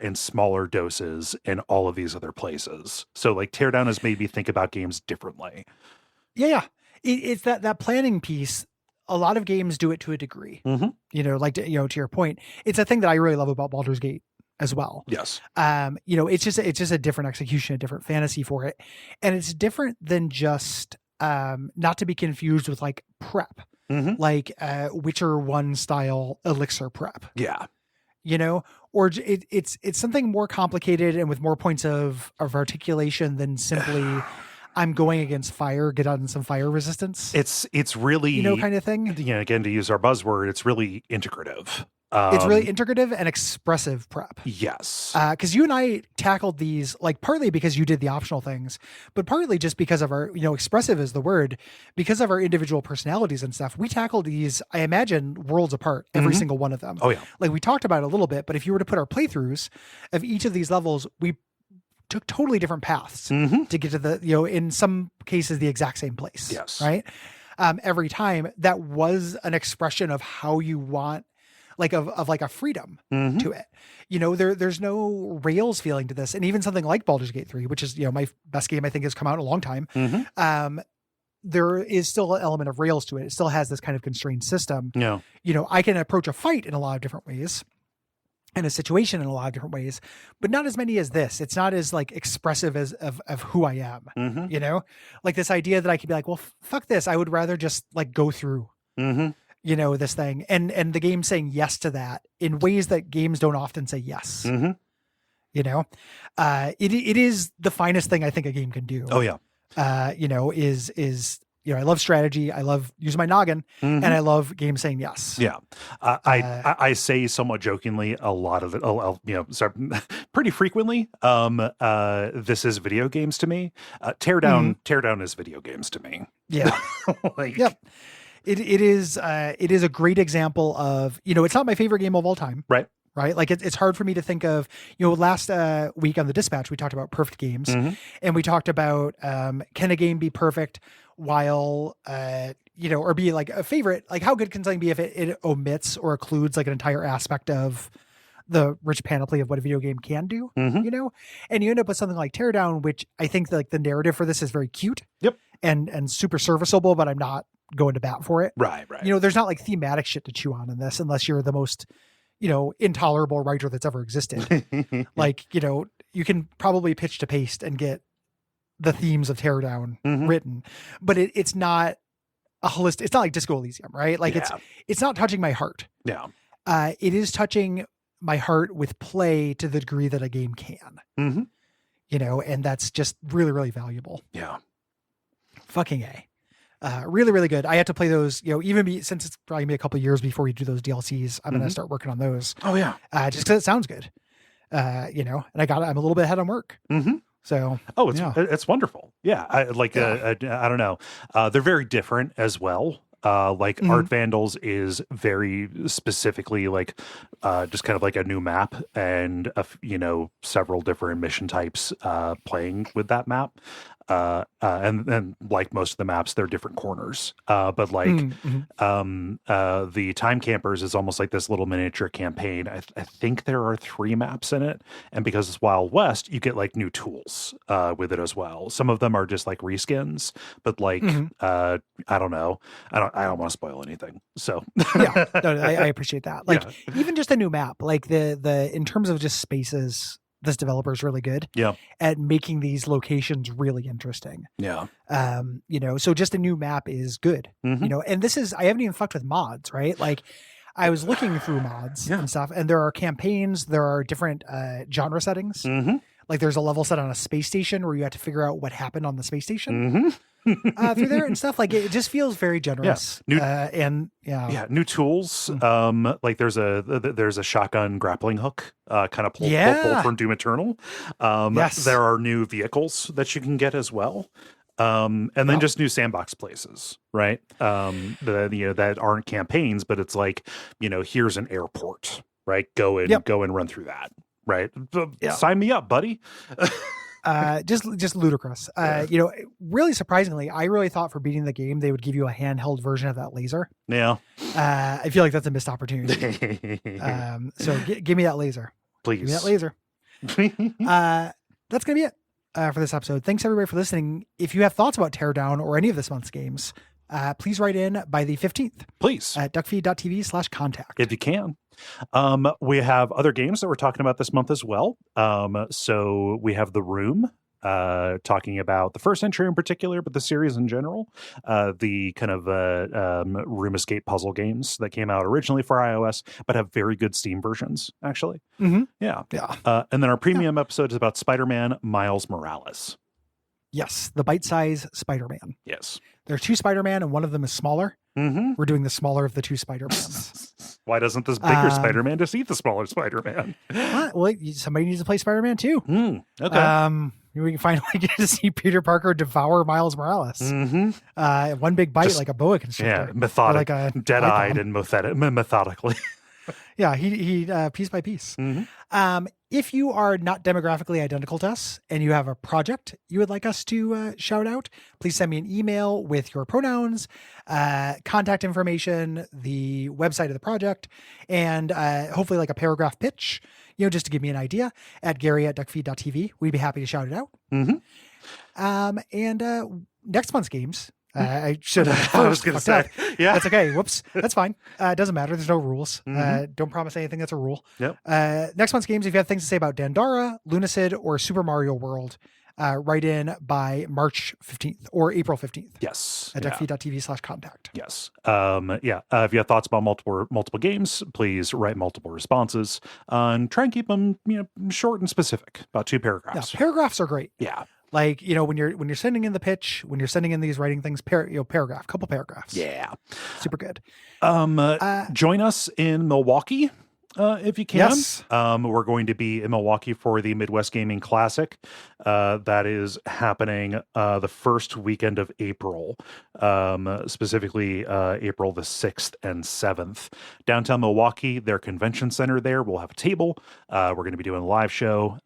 S2: in smaller doses in all of these other places. So, like, Teardown has made me think about games differently.
S1: Yeah. It's that planning piece. A lot of games do it to a degree, to your point. It's a thing that I really love about Baldur's Gate as well.
S2: Yes.
S1: It's just a different execution, a different fantasy for it. And it's different than just, not to be confused with like prep, like Witcher 1 style elixir prep.
S2: Yeah.
S1: Or it's something more complicated and with more points of articulation than simply I'm going against fire, get on some fire resistance.
S2: It's really,
S1: kind of thing.
S2: Again, to use our buzzword, it's really integrative.
S1: It's really integrative and expressive prep.
S2: Yes.
S1: Because you and I tackled these, like, partly because you did the optional things, but partly just because of our, expressive is the word, because of our individual personalities and stuff. We tackled these, I imagine, worlds apart, every single one of them.
S2: Oh, yeah.
S1: Like, we talked about it a little bit, but if you were to put our playthroughs of each of these levels, we took totally different paths to get to the, in some cases, the exact same place.
S2: Yes.
S1: Right? Every time, that was an expression of how you want, like of like a freedom to it. There's no rails feeling to this. And even something like Baldur's Gate 3, which is, my best game, I think, has come out in a long time. There is still an element of rails to it. It still has this kind of constrained system.
S2: Yeah.
S1: I can approach a fight in a lot of different ways and a situation in a lot of different ways, but not as many as this. It's not as like expressive as of who I am, like this idea that I could be like, well, fuck this. I would rather just like go through, this thing, and the game saying yes to that in ways that games don't often say yes. It is the finest thing I think a game can do.
S2: Oh yeah.
S1: I love strategy. I love using my noggin, and I love games saying yes.
S2: Yeah. I say somewhat jokingly a lot of it, pretty frequently, this is video games to me. Teardown is video games to me.
S1: Yeah. Yep. It is a great example of, it's not my favorite game of all time.
S2: Right.
S1: Like it's hard for me to think of, last week on the Dispatch, we talked about perfect games, and we talked about, can a game be perfect while, or be like a favorite, like how good can something be if it omits or occludes like an entire aspect of the rich panoply of what a video game can do, and you end up with something like Teardown, which I think like the narrative for this is very cute.
S2: Yep.
S1: And super serviceable, but I'm not going to bat for it.
S2: Right.
S1: There's not like thematic shit to chew on in this unless you're the most, intolerable writer that's ever existed. Like, you can probably pitch to paste and get the themes of Teardown written, but it's not a holistic, it's not like Disco Elysium, right? Like it's not touching my heart.
S2: Yeah.
S1: It is touching my heart with play to the degree that a game can, and that's just really, really valuable.
S2: Yeah.
S1: Fucking A. Really, really good. I had to play those, since it's probably a couple of years before we do those DLCs, I'm going to start working on those.
S2: Oh yeah.
S1: Just cause it sounds good, and I'm a little bit ahead on work. So,
S2: it's wonderful. Yeah. I don't know. They're very different as well. Art Vandals is very specifically like just kind of like a new map and several different mission types playing with that map. And like most of the maps, they're different corners. But like the Time Campers is almost like this little miniature campaign. I think there are 3 maps in it, and because it's Wild West, you get like new tools with it as well. Some of them are just like reskins, but like I don't know. I don't want to spoil anything. So
S1: yeah, no, I appreciate that. Like even just a new map, like the in terms of just spaces. This developer is really good at making these locations really interesting.
S2: Yeah.
S1: So just a new map is good, and this is, I haven't even fucked with mods, right? Like I was looking through mods and stuff, and there are campaigns, there are different genre settings. Like there's a level set on a space station where you have to figure out what happened on the space station. Through there and stuff, like it just feels very generous.
S2: New tools. Like there's a shotgun grappling hook kind of pulled from Doom Eternal. There are new vehicles that you can get as well. And then just new sandbox places, right? That aren't campaigns, but it's like, here's an airport, right? Go and run through that, right? Sign me up, buddy.
S1: Just ludicrous. Really surprisingly, I really thought for beating the game, they would give you a handheld version of that laser.
S2: Yeah.
S1: I feel like that's a missed opportunity. So give me that laser.
S2: Please.
S1: Give me that laser. That's going to be it for this episode. Thanks everybody for listening. If you have thoughts about Teardown or any of this month's games, please write in by the 15th.
S2: Please.
S1: At duckfeed.tv/contact.
S2: If you can. We have other games that we're talking about this month as well. So we have The Room, talking about the first entry in particular, but the series in general, the kind of room escape puzzle games that came out originally for iOS, but have very good Steam versions, actually. Yeah. And then our premium episode is about Spider-Man Miles Morales.
S1: Yes, the bite-size Spider-Man.
S2: Yes.
S1: There are 2 Spider-Man, and one of them is smaller. We're doing the smaller of the two Spider-Mans.
S2: Why doesn't this bigger Spider-Man just eat the smaller Spider-Man?
S1: Well, somebody needs to play Spider-Man too.
S2: Okay.
S1: We can finally get to see Peter Parker devour Miles Morales. One big bite, just, like a boa constrictor.
S2: Yeah, methodic, like dead-eyed and methodically.
S1: Yeah, he piece by piece. If you are not demographically identical to us and you have a project you would like us to shout out, please send me an email with your pronouns, contact information, the website of the project, and hopefully like a paragraph pitch, just to give me an idea at Gary@Duckfeed.tv. We'd be happy to shout it out. And next month's games, I should have.
S2: I was going to say, yeah,
S1: that's okay. Whoops, that's fine. It doesn't matter. There's no rules. Don't promise anything that's a rule.
S2: Yep.
S1: Next month's games, if you have things to say about Dandara, Lunacid, or Super Mario World, write in by March 15th or April 15th.
S2: Yes.
S1: At duckfeed.tv/contact.
S2: Yes. If you have thoughts about multiple games, please write multiple responses and try and keep them, short and specific, about 2 paragraphs.
S1: Yeah, paragraphs are great.
S2: Yeah.
S1: Like, when you're sending in the pitch, when you're sending in these writing things, couple paragraphs.
S2: Yeah.
S1: Super good.
S2: Join us in Milwaukee. If you can.
S1: Yes.
S2: We're going to be in Milwaukee for the Midwest Gaming Classic. That is happening the first weekend of April, specifically April the 6th and 7th. Downtown Milwaukee, their convention center there. We'll have a table. We're going to be doing a live show.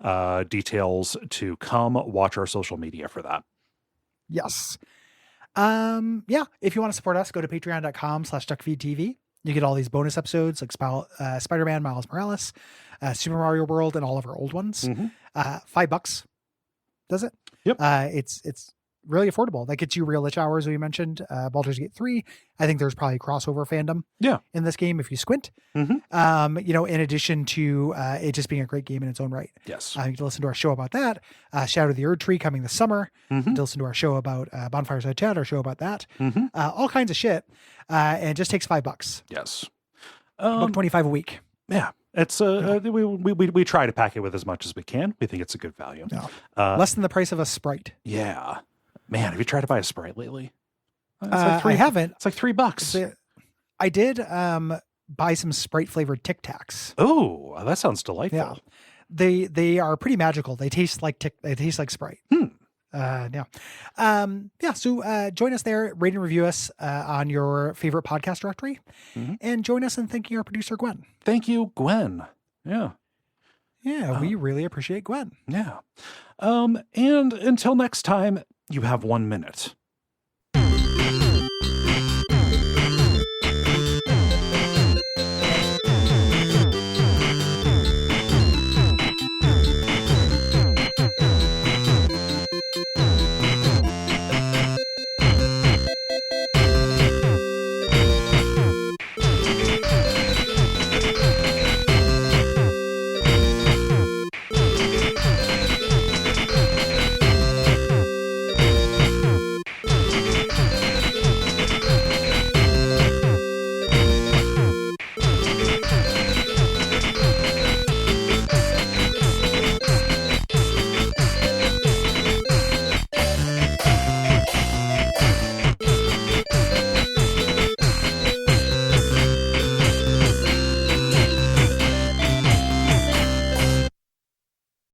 S2: Details to come. Watch our social media for that.
S1: Yes. If you want to support us, go to patreon.com/DuckFeedTV. You get all these bonus episodes like Spider-Man, Miles Morales, Super Mario World, and all of our old ones. $5. Does it?
S2: Yep.
S1: It's really affordable. That gets you real lich hours, we mentioned. Baldur's Gate 3. I think there's probably crossover fandom in this game if you squint. In addition to it just being a great game in its own right.
S2: Yes.
S1: You can listen to our show about that. Shadow of the Erd Tree coming this summer. To listen to our show about Bonfireside Chat, our show about that. All kinds of shit. And it just takes $5.
S2: Yes.
S1: $25 a week.
S2: Yeah. It's we try to pack it with as much as we can. We think it's a good value.
S1: No. Less than the price of a Sprite.
S2: Yeah. Man, have you tried to buy a Sprite lately?
S1: I haven't.
S2: It's like $3.
S1: I did buy some Sprite flavored Tic Tacs.
S2: Oh, that sounds delightful.
S1: Yeah. They are pretty magical. They taste like Sprite. So join us there, rate and review us on your favorite podcast directory, and join us in thanking our producer Gwen.
S2: Thank you, Gwen. Yeah,
S1: we really appreciate Gwen.
S2: Yeah. And until next time, you have 1 minute.